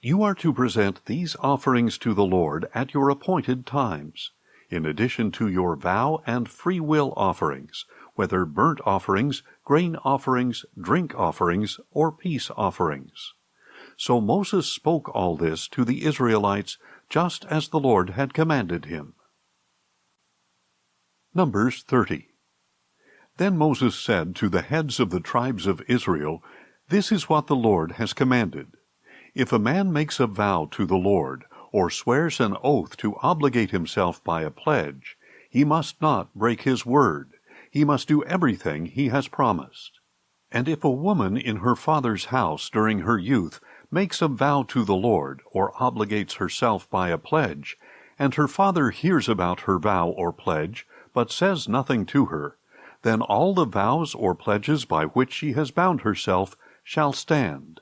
You are to present these offerings to the Lord at your appointed times, in addition to your vow and free will offerings, whether burnt offerings, grain offerings, drink offerings, or peace offerings. So Moses spoke all this to the Israelites just as the Lord had commanded him. Numbers 30. Then Moses said to the heads of the tribes of Israel, "This is what the Lord has commanded. If a man makes a vow to the Lord, or swears an oath to obligate himself by a pledge, he must not break his word. He must do everything he has promised. And if a woman in her father's house during her youth makes a vow to the Lord, or obligates herself by a pledge, and her father hears about her vow or pledge, but says nothing to her, then all the vows or pledges by which she has bound herself shall stand.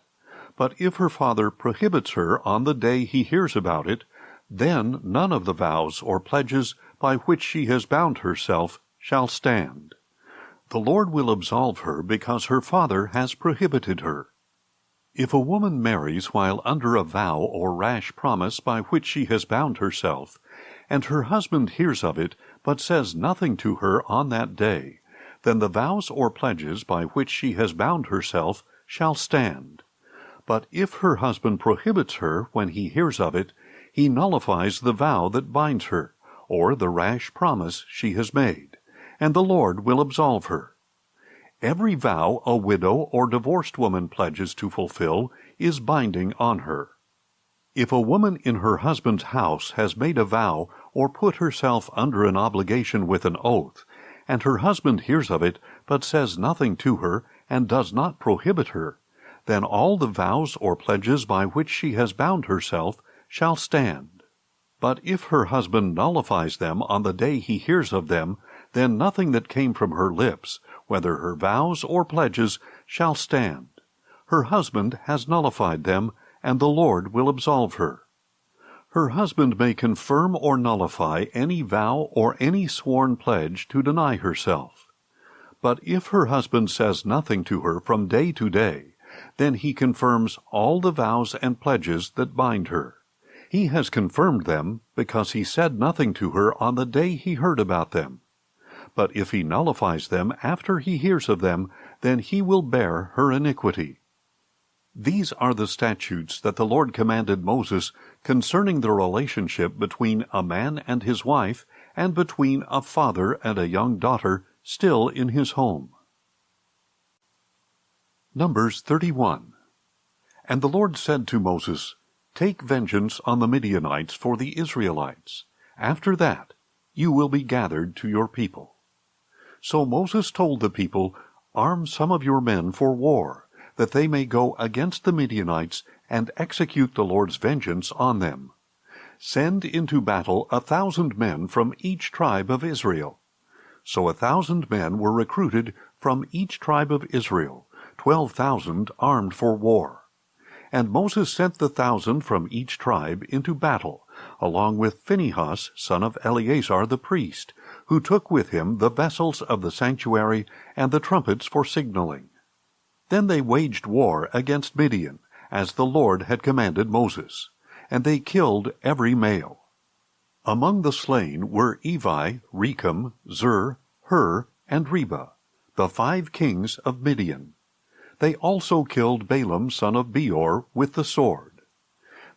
But if her father prohibits her on the day he hears about it, then none of the vows or pledges by which she has bound herself shall stand. The Lord will absolve her because her father has prohibited her. If a woman marries while under a vow or rash promise by which she has bound herself, and her husband hears of it, but says nothing to her on that day, then the vows or pledges by which she has bound herself shall stand. But if her husband prohibits her when he hears of it, he nullifies the vow that binds her, or the rash promise she has made, and the Lord will absolve her. Every vow a widow or divorced woman pledges to fulfill is binding on her. If a woman in her husband's house has made a vow or put herself under an obligation with an oath, and her husband hears of it but says nothing to her and does not prohibit her, then all the vows or pledges by which she has bound herself shall stand. But if her husband nullifies them on the day he hears of them, then nothing that came from her lips, whether her vows or pledges, shall stand. Her husband has nullified them, and the Lord will absolve her. Her husband may confirm or nullify any vow or any sworn pledge to deny herself. But if her husband says nothing to her from day to day, then he confirms all the vows and pledges that bind her. He has confirmed them because he said nothing to her on the day he heard about them. But if he nullifies them after he hears of them, then he will bear her iniquity. These are the statutes that the Lord commanded Moses concerning the relationship between a man and his wife, and between a father and a young daughter still in his home. Numbers 31. And the Lord said to Moses, "Take vengeance on the Midianites for the Israelites. After that, you will be gathered to your people." So Moses told the people, "Arm some of your men for war, that they may go against the Midianites and execute the Lord's vengeance on them. Send into battle 1,000 men from each tribe of Israel." So 1,000 men were recruited from each tribe of Israel, 12,000 armed for war. And Moses sent the 1,000 from each tribe into battle, along with Phinehas, son of Eleazar the priest, who took with him the vessels of the sanctuary and the trumpets for signaling. Then they waged war against Midian, as the Lord had commanded Moses, and they killed every male. Among the slain were Evi, Rechem, Zur, Hur, and Reba, the 5 kings of Midian. They also killed Balaam son of Beor with the sword.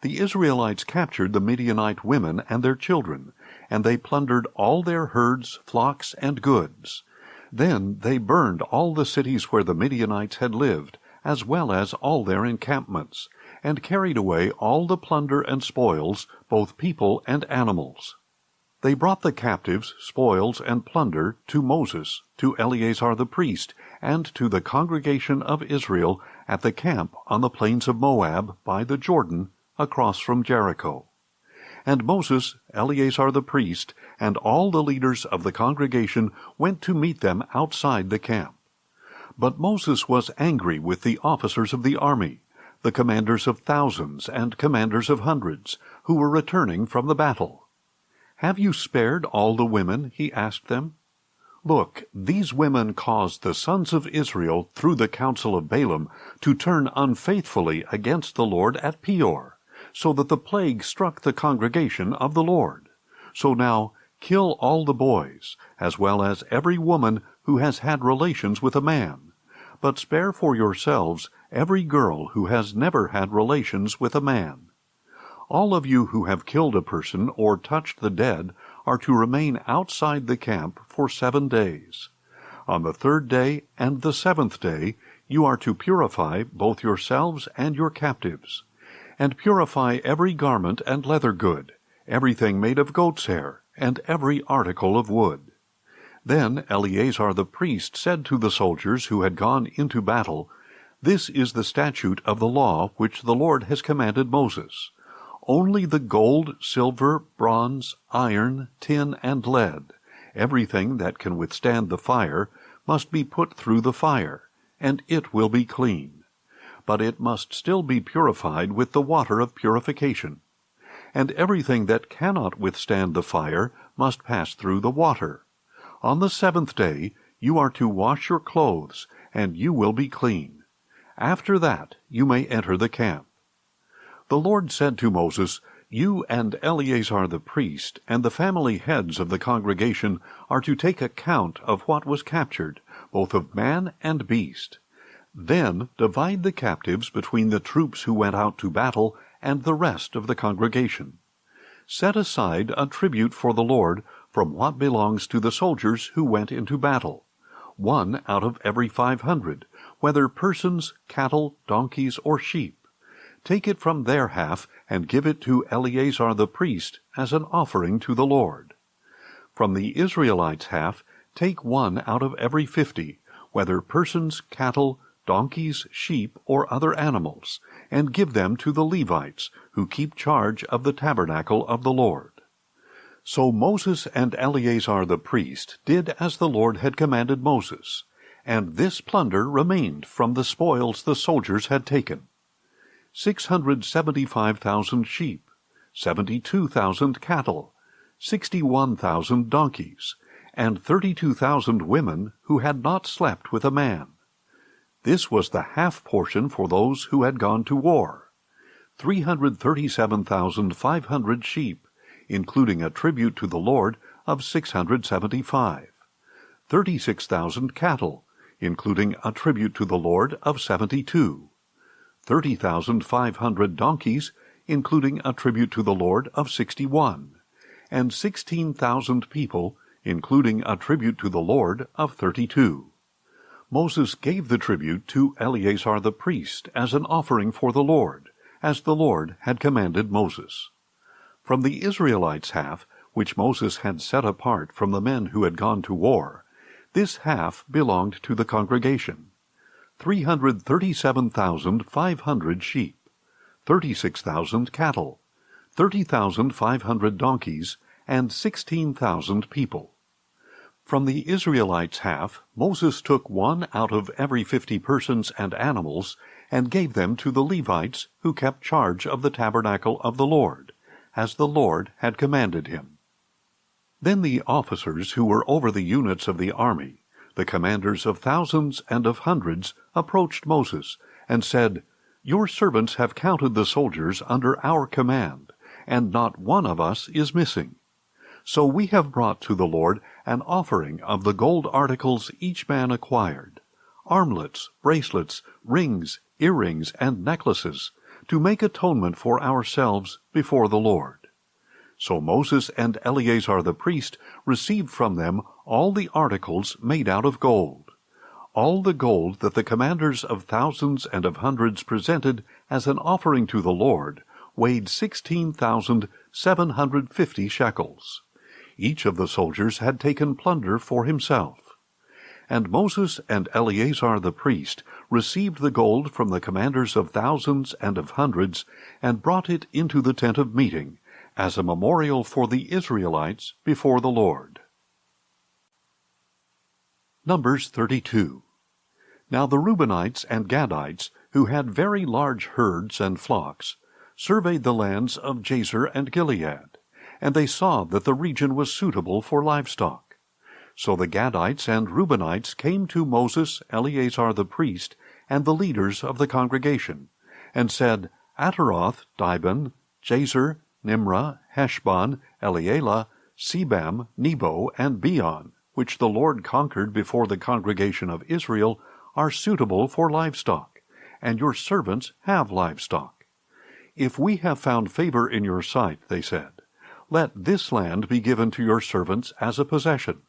The Israelites captured the Midianite women and their children, and they plundered all their herds, flocks, and goods. Then they burned all the cities where the Midianites had lived, as well as all their encampments, and carried away all the plunder and spoils, both people and animals. They brought the captives, spoils, and plunder to Moses, to Eleazar the priest, and to the congregation of Israel at the camp on the plains of Moab by the Jordan, across from Jericho. And Moses, Eleazar the priest, and all the leaders of the congregation went to meet them outside the camp. But Moses was angry with the officers of the army, the commanders of thousands and commanders of hundreds, who were returning from the battle. "Have you spared all the women?" he asked them. "Look, these women caused the sons of Israel, through the counsel of Balaam, to turn unfaithfully against the Lord at Peor, so that the plague struck the congregation of the Lord. So now kill all the boys, as well as every woman who has had relations with a man, but spare for yourselves every girl who has never had relations with a man. All of you who have killed a person or touched the dead are to remain outside the camp for 7 days. On the 3rd day and the 7th day you are to purify both yourselves and your captives, and purify every garment and leather good, everything made of goat's hair, and every article of wood." Then Eleazar the priest said to the soldiers who had gone into battle, "This is the statute of the law which the Lord has commanded Moses. Only the gold, silver, bronze, iron, tin, and lead, everything that can withstand the fire, must be put through the fire, and it will be clean. But it must still be purified with the water of purification. And everything that cannot withstand the fire must pass through the water. On the 7th day you are to wash your clothes, and you will be clean. After that you may enter the camp." The Lord said to Moses, "You and Eleazar the priest, and the family heads of the congregation, are to take account of what was captured, both of man and beast. Then divide the captives between the troops who went out to battle and the rest of the congregation. Set aside a tribute for the Lord from what belongs to the soldiers who went into battle, 1 out of every 500, whether persons, cattle, donkeys, or sheep. Take it from their half and give it to Eleazar the priest as an offering to the Lord. From the Israelites' half, take 1 out of every 50, whether persons, cattle, donkeys, sheep, or other animals, and give them to the Levites, who keep charge of the tabernacle of the Lord." So Moses and Eleazar the priest did as the Lord had commanded Moses, and this plunder remained from the spoils the soldiers had taken: 675,000 sheep, 72,000 cattle, 61,000 donkeys, and 32,000 women who had not slept with a man. This was the half portion for those who had gone to war: 337,500 sheep, including a tribute to the Lord of 675, 36,000 cattle, including a tribute to the Lord of 72, 30,500 donkeys, including a tribute to the Lord of 61, and 16,000 people, including a tribute to the Lord of 32. Moses gave the tribute to Eleazar the priest as an offering for the Lord, as the Lord had commanded Moses. From the Israelites' half, which Moses had set apart from the men who had gone to war, this half belonged to the congregation: 337,500 sheep, 36,000 cattle, 30,500 donkeys, and 16,000 people. From the Israelites' half, Moses took 1 out of every 50 persons and animals, and gave them to the Levites, who kept charge of the tabernacle of the Lord, as the Lord had commanded him. Then the officers who were over the units of the army, the commanders of thousands and of hundreds, approached Moses, and said, "Your servants have counted the soldiers under our command, and not one of us is missing. So we have brought to the Lord an offering of the gold articles each man acquired, armlets, bracelets, rings, earrings, and necklaces, to make atonement for ourselves before the Lord. So Moses and Eleazar the priest received from them all the articles made out of gold, all the gold that the commanders of thousands and of hundreds presented as an offering to the Lord weighed 16,750 shekels. Each of the soldiers had taken plunder for himself. And Moses and Eleazar the priest received the gold from the commanders of thousands and of hundreds, and brought it into the tent of meeting, as a memorial for the Israelites before the Lord. Numbers 32. Now the Reubenites and Gadites, who had very large herds and flocks, surveyed the lands of Jazer and Gilead, and they saw that the region was suitable for livestock. So the Gadites and Reubenites came to Moses, Eleazar the priest, and the leaders of the congregation, and said, Ataroth, Dibon, Jazer, Nimrah, Heshbon, Elealeh, Sebam, Nebo, and Beon, which the Lord conquered before the congregation of Israel, are suitable for livestock, and your servants have livestock. If we have found favor in your sight, they said, let this land be given to your servants as a possession.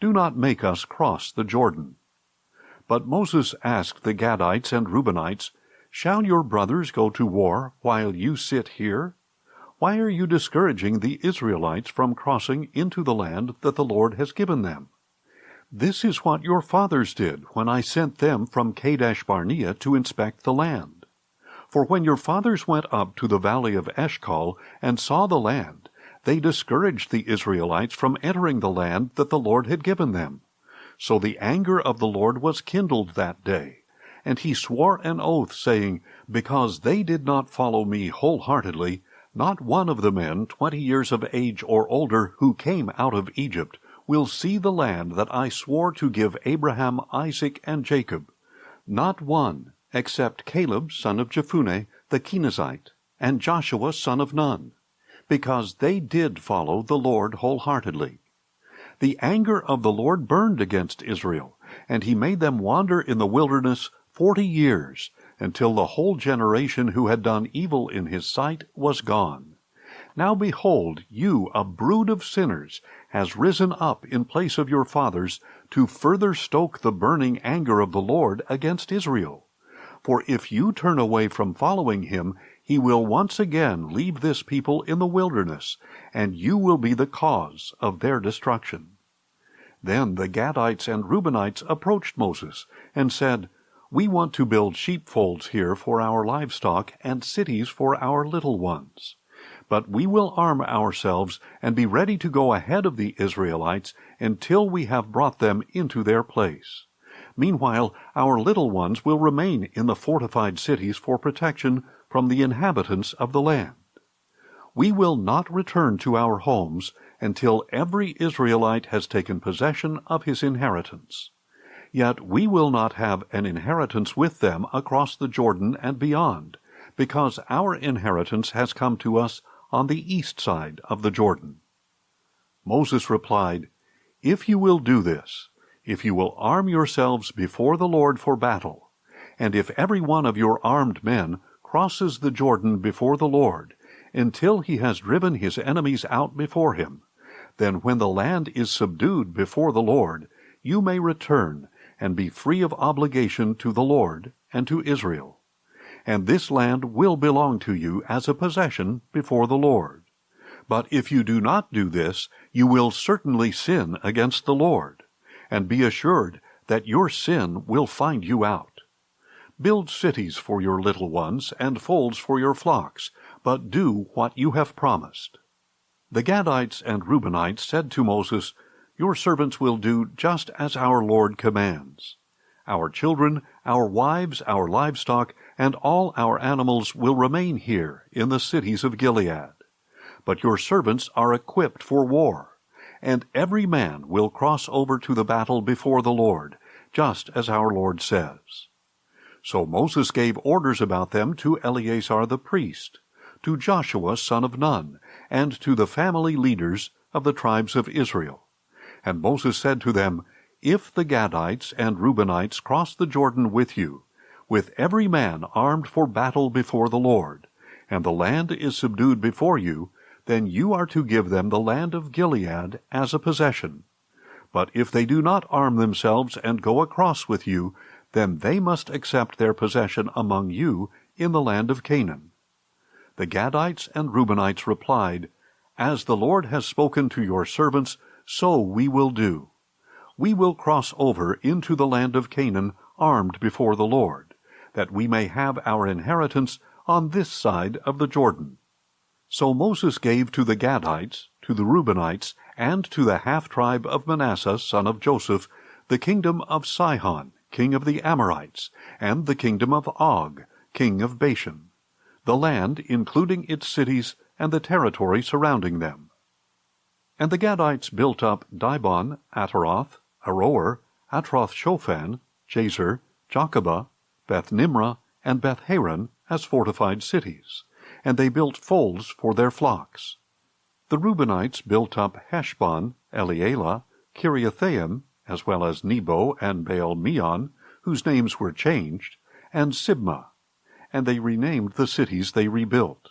Do not make us cross the Jordan. But Moses asked the Gadites and Reubenites, Shall your brothers go to war while you sit here? Why are you discouraging the Israelites from crossing into the land that the Lord has given them? This is what your fathers did when I sent them from Kadesh Barnea to inspect the land. For when your fathers went up to the valley of Eshcol and saw the land, they discouraged the Israelites from entering the land that the Lord had given them. So the anger of the Lord was kindled that day, and he swore an oath, saying, Because they did not follow me wholeheartedly, not one of the men 20 years of age or older who came out of Egypt will see the land that I swore to give Abraham, Isaac, and Jacob, not one, except Caleb son of Jephunneh the Kenizzite, and Joshua son of Nun, because they did follow the Lord wholeheartedly. The anger of the Lord burned against Israel, and he made them wander in the wilderness 40 years, until the whole generation who had done evil in his sight was gone. Now behold, you, a brood of sinners, has risen up in place of your fathers to further stoke the burning anger of the Lord against Israel. For if you turn away from following him, he will once again leave this people in the wilderness, and you will be the cause of their destruction. Then the Gadites and Reubenites approached Moses and said, We want to build sheepfolds here for our livestock and cities for our little ones. But we will arm ourselves and be ready to go ahead of the Israelites until we have brought them into their place. Meanwhile, our little ones will remain in the fortified cities for protection from the inhabitants of the land. We will not return to our homes until every Israelite has taken possession of his inheritance. Yet we will not have an inheritance with them across the Jordan and beyond, because our inheritance has come to us on the east side of the Jordan. Moses replied, If you will do this, if you will arm yourselves before the Lord for battle, and if every one of your armed men crosses the Jordan before the Lord, until he has driven his enemies out before him, then when the land is subdued before the Lord, you may return and be free of obligation to the Lord and to Israel. And this land will belong to you as a possession before the Lord. But if you do not do this, you will certainly sin against the Lord, and be assured that your sin will find you out. Build cities for your little ones and folds for your flocks, but do what you have promised. The Gadites and Reubenites said to Moses, Your servants will do just as our Lord commands. Our children, our wives, our livestock, and all our animals will remain here in the cities of Gilead. But your servants are equipped for war, and every man will cross over to the battle before the Lord, just as our Lord says. So Moses gave orders about them to Eleazar the priest, to Joshua son of Nun, and to the family leaders of the tribes of Israel. And Moses said to them, If the Gadites and Reubenites cross the Jordan with you, with every man armed for battle before the Lord, and the land is subdued before you, then you are to give them the land of Gilead as a possession. But if they do not arm themselves and go across with you, then they must accept their possession among you in the land of Canaan. The Gadites and Reubenites replied, As the Lord has spoken to your servants, so we will do. We will cross over into the land of Canaan armed before the Lord, that we may have our inheritance on this side of the Jordan. So Moses gave to the Gadites, to the Reubenites, and to the half-tribe of Manasseh, son of Joseph, the kingdom of Sihon, king of the Amorites, and the kingdom of Og, king of Bashan, the land including its cities and the territory surrounding them. And the Gadites built up Dibon, Ataroth, Aroer, Atroth-Shophan, Jazer, Jochebah, Beth-Nimrah, and Beth-Haran as fortified cities, and they built folds for their flocks. The Reubenites built up Heshbon, Elealeh, Kiriathaim, as well as Nebo and Baal-Meon, whose names were changed, and Sibmah, and they renamed the cities they rebuilt.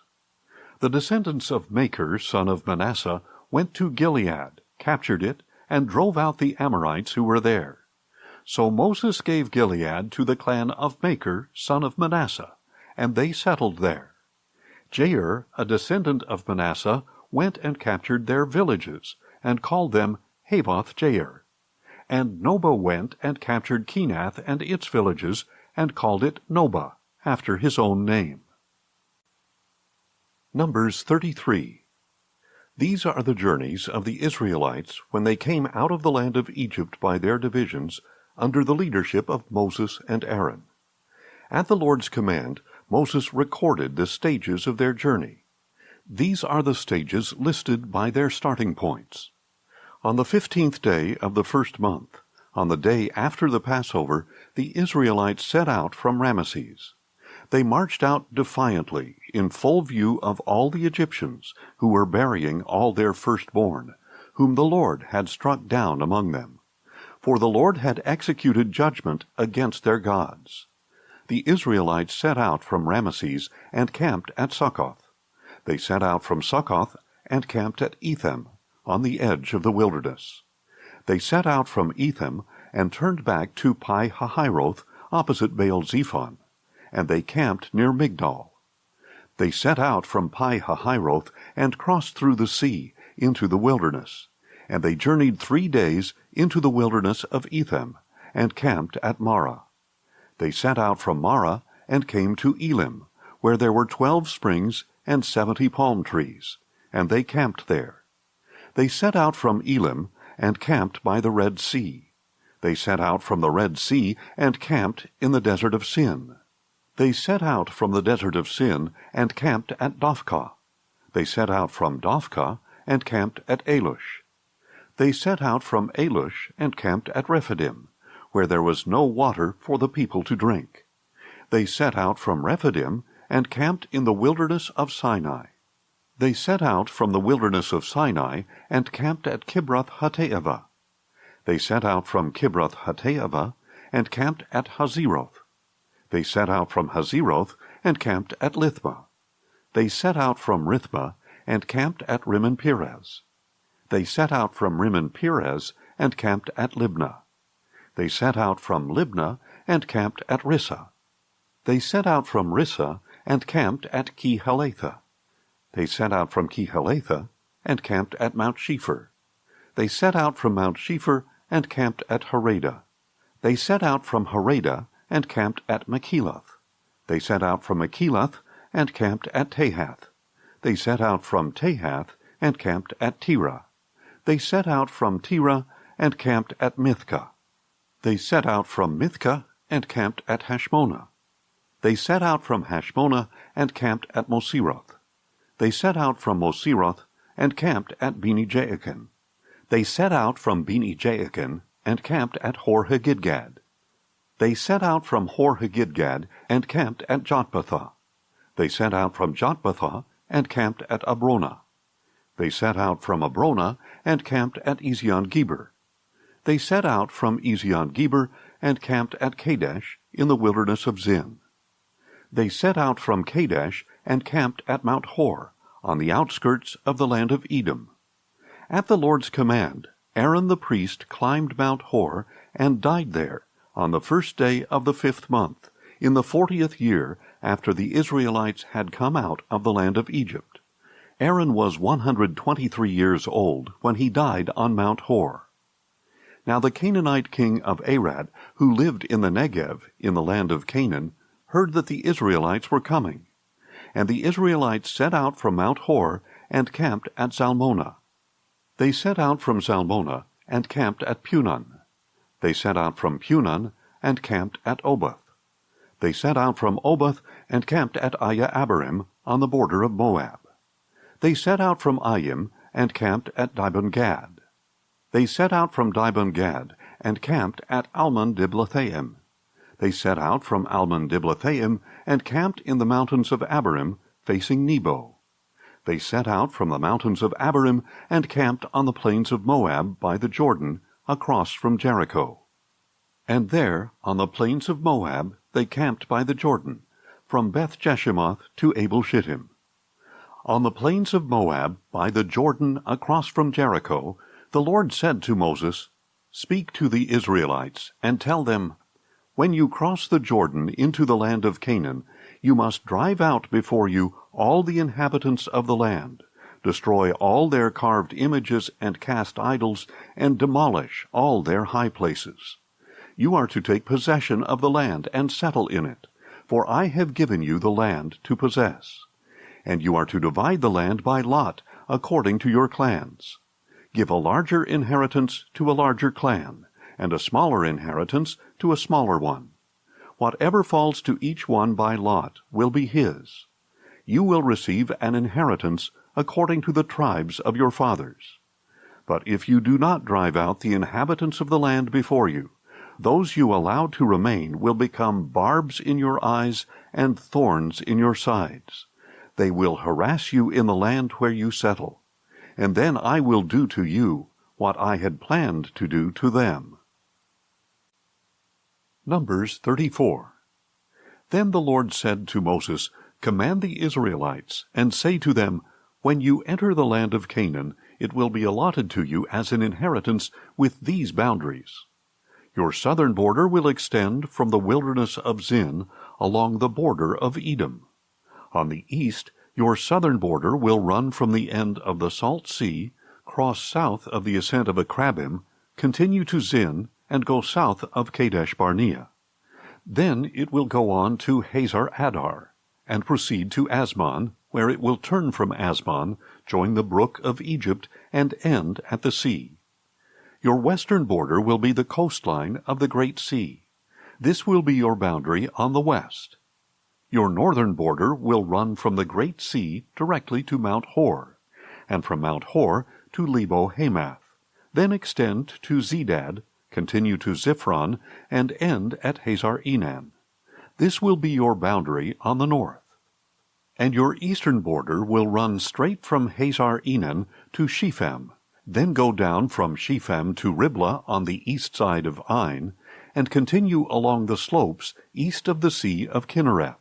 The descendants of Machir, son of Manasseh, went to Gilead, captured it, and drove out the Amorites who were there. So Moses gave Gilead to the clan of Machir, son of Manasseh, and they settled there. Jair, a descendant of Manasseh, went and captured their villages, and called them Havoth-Jair. And Nobah went and captured Kenath and its villages, and called it Nobah, after his own name. Numbers 33. These are the journeys of the Israelites when they came out of the land of Egypt by their divisions, under the leadership of Moses and Aaron. At the Lord's command, Moses recorded the stages of their journey. These are the stages listed by their starting points. On the 15th day of the first month, on the day after the Passover, the Israelites set out from Ramesses. They marched out defiantly, in full view of all the Egyptians, who were burying all their firstborn, whom the Lord had struck down among them. For the Lord had executed judgment against their gods. The Israelites set out from Ramesses and camped at Succoth. They set out from Succoth and camped at Etham, on the edge of the wilderness. They set out from Etham and turned back to Pi-hahiroth, opposite Baal-zephon, and they camped near Migdol. They set out from Pi-hahiroth and crossed through the sea into the wilderness, and they journeyed 3 days into the wilderness of Etham, and camped at Marah. They set out from Marah and came to Elim, where there were 12 springs and 70 palm trees, and they camped there. They set out from Elim and camped by the Red Sea. They set out from the Red Sea and camped in the desert of Sin. They set out from the desert of Sin and camped at Dophkah. They set out from Dophkah and camped at Alush. They set out from Alush and camped at Rephidim, where there was no water for the people to drink. They set out from Rephidim and camped in the wilderness of Sinai. They set out from the wilderness of Sinai and camped at Kibroth-Hattaavah. They set out from Kibroth-Hattaavah and camped at Hazeroth. They set out from Hazeroth and camped at Lithmah. They set out from Rithmah and camped at Rimmon-Perez. They set out from Rimmon-Perez and camped at Libnah. They set out from Libnah and camped at Rissah. They set out from Rissah and camped at Kehelatha. They set out from Kehelatha and camped at Mount Shepher. They set out from Mount Shepher and camped at Harada. They set out from Harada and camped at Makheloth. They set out from Makheloth and camped at Tahath. They set out from Tahath and camped at Terah. They set out from Terah and camped at Mithkah. They set out from Mithkah and camped at Hashmonah. They set out from Hashmonah and camped at Moseroth. They set out from Moseroth and camped at Bene-Jaakan. They set out from Bene-Jaakan and camped at Hor-Haggidgad. They set out from Hor-Haggidgad and camped at Jotbathah. They set out from Jotbathah and camped at Abronah. They set out from Abrona and camped at Ezion-Geber. They set out from Ezion-Geber and camped at Kadesh in the wilderness of Zin. They set out from Kadesh and camped at Mount Hor, on the outskirts of the land of Edom. At the Lord's command, Aaron the priest climbed Mount Hor and died there on the first day of the 5th month, in the 40th year after the Israelites had come out of the land of Egypt. Aaron was 123 years old when he died on Mount Hor. Now the Canaanite king of Arad, who lived in the Negev, in the land of Canaan, heard that the Israelites were coming. And the Israelites set out from Mount Hor and camped at Zalmonah. They set out from Zalmonah and camped at Punon. They set out from Punon and camped at Oboth. They set out from Oboth and camped at Aya-Abarim on the border of Moab. They set out from Ayim and camped at Dibon-Gad. They set out from Dibon-Gad and camped at Almon-Diblathaim. They set out from Almon-Diblathaim and camped in the mountains of Abarim, facing Nebo. They set out from the mountains of Abarim and camped on the plains of Moab by the Jordan, across from Jericho. And there, on the plains of Moab, they camped by the Jordan, from Beth-Jeshimoth to Abel-Shittim. On the plains of Moab, by the Jordan, across from Jericho, the Lord said to Moses, "Speak to the Israelites, and tell them, when you cross the Jordan into the land of Canaan, you must drive out before you all the inhabitants of the land, destroy all their carved images and cast idols, and demolish all their high places. You are to take possession of the land and settle in it, for I have given you the land to possess. And you are to divide the land by lot, according to your clans. Give a larger inheritance to a larger clan, and a smaller inheritance to a smaller one. Whatever falls to each one by lot will be his. You will receive an inheritance according to the tribes of your fathers. But if you do not drive out the inhabitants of the land before you, those you allow to remain will become barbs in your eyes and thorns in your sides. They will harass you in the land where you settle, and then I will do to you what I had planned to do to them." Numbers 34. Then the Lord said to Moses, "Command the Israelites, and say to them, when you enter the land of Canaan, it will be allotted to you as an inheritance with these boundaries. Your southern border will extend from the wilderness of Zin along the border of Edom. On the east, your southern border will run from the end of the Salt Sea, cross south of the ascent of Akrabim, continue to Zin, and go south of Kadesh Barnea. Then it will go on to Hazar Adar, and proceed to Asmon, where it will turn from Asmon, join the brook of Egypt, and end at the sea. Your western border will be the coastline of the Great Sea. This will be your boundary on the west. Your northern border will run from the Great Sea directly to Mount Hor, and from Mount Hor to Lebo-Hamath, then extend to Zedad, continue to Ziphron, and end at Hazar-Enan. This will be your boundary on the north. And your eastern border will run straight from Hazar-Enan to Shephem, then go down from Shephem to Riblah on the east side of Ain, and continue along the slopes east of the Sea of Kinnereth.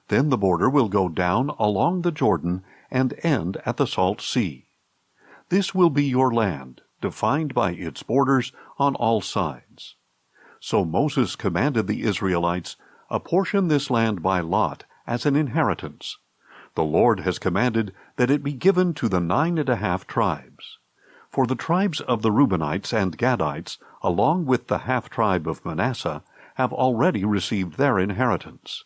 Then the border will go down along the Jordan and end at the Salt Sea. This will be your land, defined by its borders on all sides. So Moses commanded the Israelites, "Apportion this land by lot as an inheritance. The Lord has commanded that it be given to the 9½ tribes. For the tribes of the Reubenites and Gadites, along with the half-tribe of Manasseh, have already received their inheritance.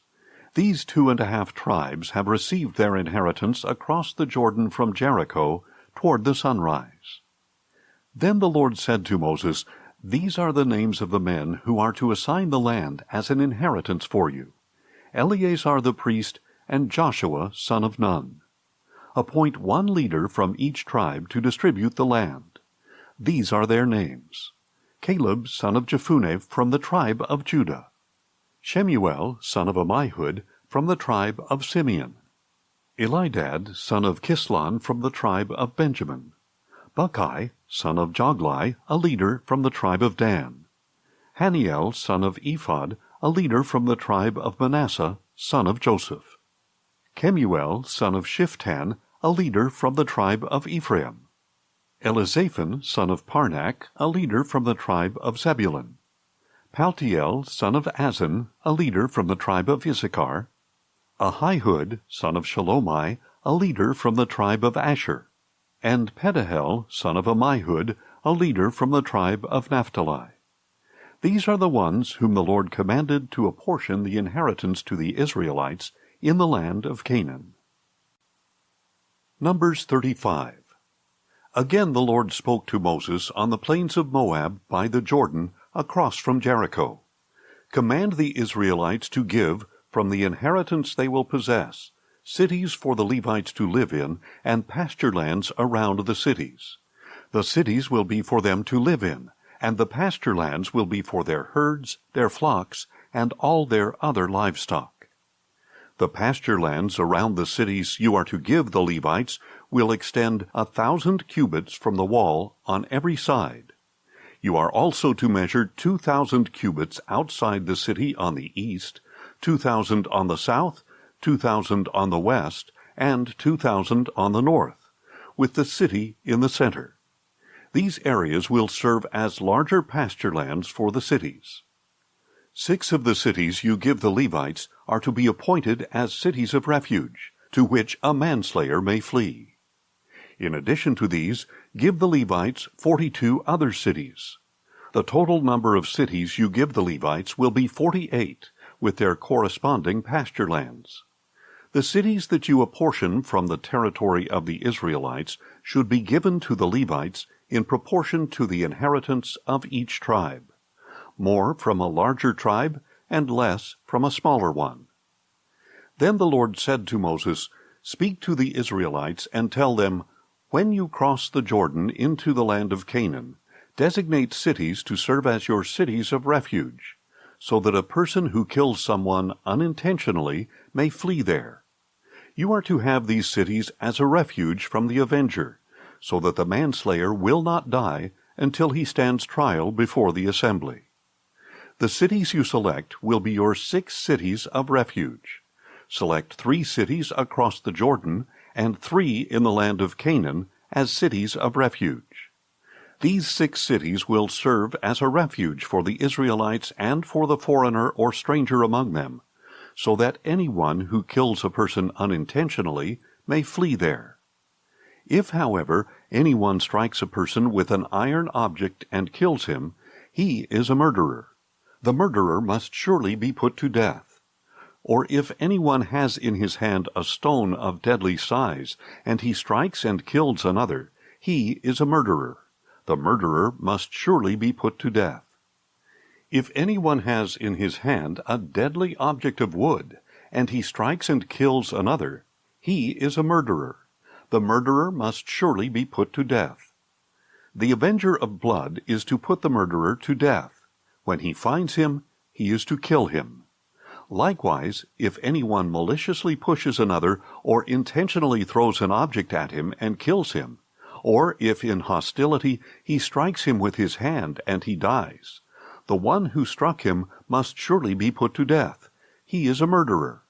These 2½ tribes have received their inheritance across the Jordan from Jericho toward the sunrise." Then the Lord said to Moses, "These are the names of the men who are to assign the land as an inheritance for you: Eleazar the priest and Joshua son of Nun. Appoint one leader from each tribe to distribute the land. These are their names: Caleb son of Jephunneh from the tribe of Judah, Shemuel son of Ammihud from the tribe of Simeon, Elidad, son of Kislon, from the tribe of Benjamin. Buckai, son of Joglai, a leader from the tribe of Dan. Haniel, son of Ephod, a leader from the tribe of Manasseh, son of Joseph. Kemuel, son of Shiftan, a leader from the tribe of Ephraim. Elizaphan, son of Parnak, a leader from the tribe of Zebulun. Paltiel, son of Azan, a leader from the tribe of Issachar. Ahihud, son of Shalomai, a leader from the tribe of Asher. And Pedahel, son of Ammihud, a leader from the tribe of Naphtali. These are the ones whom the Lord commanded to apportion the inheritance to the Israelites in the land of Canaan. Numbers 35. Again the Lord spoke to Moses on the plains of Moab by the Jordan, across from Jericho. Command the Israelites to give, from the inheritance they will possess, cities for the Levites to live in, and pasture lands around the cities. The cities will be for them to live in, and the pasture lands will be for their herds, their flocks, and all their other livestock. The pasture lands around the cities you are to give the Levites will extend 1,000 cubits from the wall on every side. You are also to measure 2,000 cubits outside the city on the east, 2,000 on the south, 2,000 on the west, and 2,000 on the north, with the city in the center. These areas will serve as larger pasture lands for the cities. 6 of the cities you give the Levites are to be appointed as cities of refuge, to which a manslayer may flee. In addition to these, give the Levites 42 other cities. The total number of cities you give the Levites will be 48, with their corresponding pasture lands. The cities that you apportion from the territory of the Israelites should be given to the Levites in proportion to the inheritance of each tribe, more from a larger tribe and less from a smaller one. Then the Lord said to Moses, "Speak to the Israelites and tell them, when you cross the Jordan into the land of Canaan, designate cities to serve as your cities of refuge, so that a person who kills someone unintentionally may flee there. You are to have these cities as a refuge from the avenger, so that the manslayer will not die until he stands trial before the assembly. The cities you select will be your 6 cities of refuge. Select 3 cities across the Jordan and 3 in the land of Canaan as cities of refuge. These 6 cities will serve as a refuge for the Israelites and for the foreigner or stranger among them, so that anyone who kills a person unintentionally may flee there. If, however, anyone strikes a person with an iron object and kills him, he is a murderer. The murderer must surely be put to death. Or if anyone has in his hand a stone of deadly size, and he strikes and kills another, he is a murderer. The murderer must surely be put to death. If anyone has in his hand a deadly object of wood, and he strikes and kills another, he is a murderer. The murderer must surely be put to death. The avenger of blood is to put the murderer to death. When he finds him, he is to kill him. Likewise, if anyone maliciously pushes another or intentionally throws an object at him and kills him, or if in hostility he strikes him with his hand and he dies, the one who struck him must surely be put to death. He is a murderer.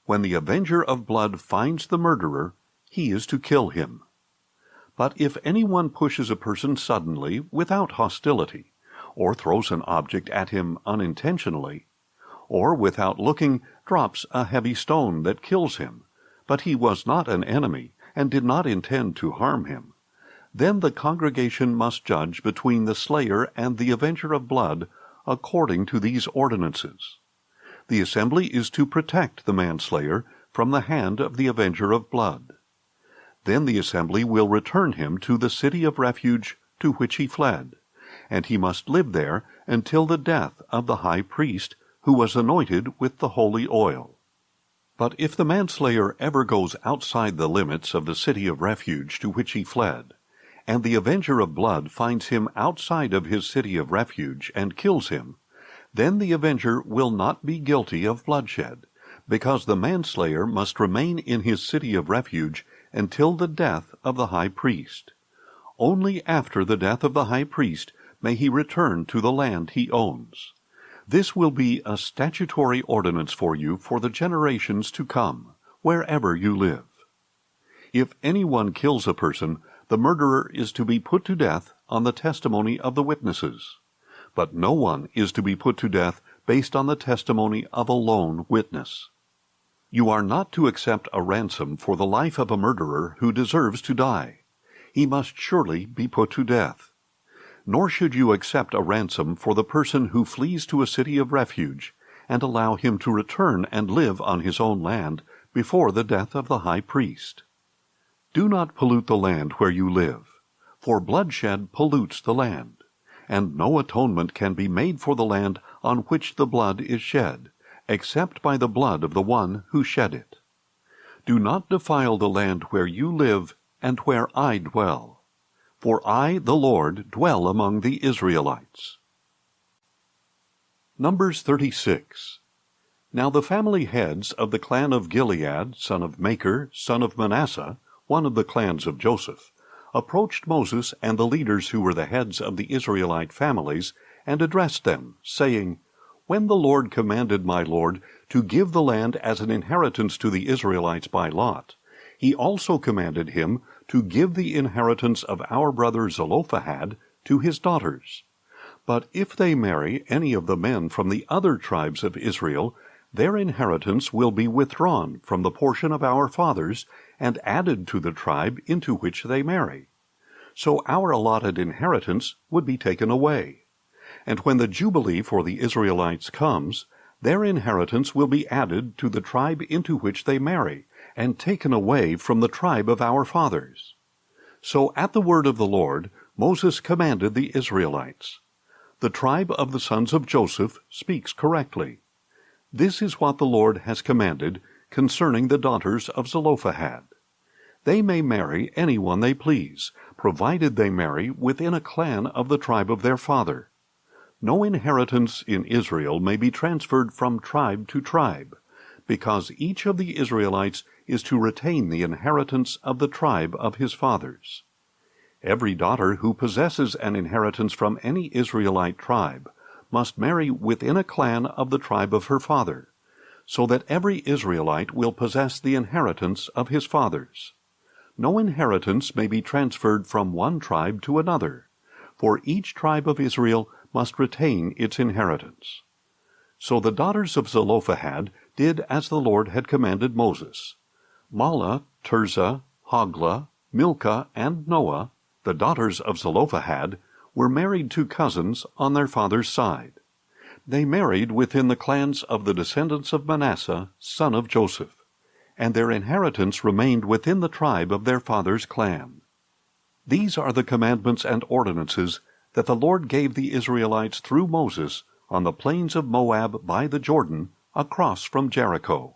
When the avenger of blood finds the murderer, he is to kill him. But if anyone pushes a person suddenly without hostility, or throws an object at him unintentionally, or without looking drops a heavy stone that kills him, but he was not an enemy and did not intend to harm him, then the congregation must judge between the slayer and the avenger of blood according to these ordinances. The assembly is to protect the manslayer from the hand of the avenger of blood. Then the assembly will return him to the city of refuge to which he fled, and he must live there until the death of the high priest, who was anointed with the holy oil. But if the manslayer ever goes outside the limits of the city of refuge to which he fled, and the avenger of blood finds him outside of his city of refuge and kills him, then the avenger will not be guilty of bloodshed, because the manslayer must remain in his city of refuge until the death of the high priest. Only after the death of the high priest may he return to the land he owns. This will be a statutory ordinance for you for the generations to come, wherever you live. If anyone kills a person, the murderer is to be put to death on the testimony of the witnesses. But no one is to be put to death based on the testimony of a lone witness. You are not to accept a ransom for the life of a murderer who deserves to die. He must surely be put to death. Nor should you accept a ransom for the person who flees to a city of refuge and allow him to return and live on his own land before the death of the high priest. Do not pollute the land where you live, for bloodshed pollutes the land, and no atonement can be made for the land on which the blood is shed, except by the blood of the one who shed it. Do not defile the land where you live and where I dwell. For I, the Lord, dwell among the Israelites. Numbers 36. Now the family heads of the clan of Gilead, son of Machir, son of Manasseh, one of the clans of Joseph, approached Moses and the leaders who were the heads of the Israelite families, and addressed them, saying, When the Lord commanded my Lord to give the land as an inheritance to the Israelites by lot, he also commanded him to give the inheritance of our brother Zelophehad to his daughters. But if they marry any of the men from the other tribes of Israel, their inheritance will be withdrawn from the portion of our fathers and added to the tribe into which they marry. So our allotted inheritance would be taken away. And when the Jubilee for the Israelites comes, their inheritance will be added to the tribe into which they marry, and taken away from the tribe of our fathers. So at the word of the Lord, Moses commanded the Israelites. The tribe of the sons of Joseph speaks correctly. This is what the Lord has commanded concerning the daughters of Zelophehad. They may marry anyone they please, provided they marry within a clan of the tribe of their father. No inheritance in Israel may be transferred from tribe to tribe, because each of the Israelites is to retain the inheritance of the tribe of his fathers. Every daughter who possesses an inheritance from any Israelite tribe must marry within a clan of the tribe of her father, so that every Israelite will possess the inheritance of his fathers. No inheritance may be transferred from one tribe to another, for each tribe of Israel must retain its inheritance. So the daughters of Zelophehad did as the Lord had commanded Moses. Mahlah, Tirzah, Hoglah, Milcah, and Noah, the daughters of Zelophehad, were married to cousins on their father's side. They married within the clans of the descendants of Manasseh, son of Joseph, and their inheritance remained within the tribe of their father's clan. These are the commandments and ordinances that the Lord gave the Israelites through Moses on the plains of Moab by the Jordan, across from Jericho.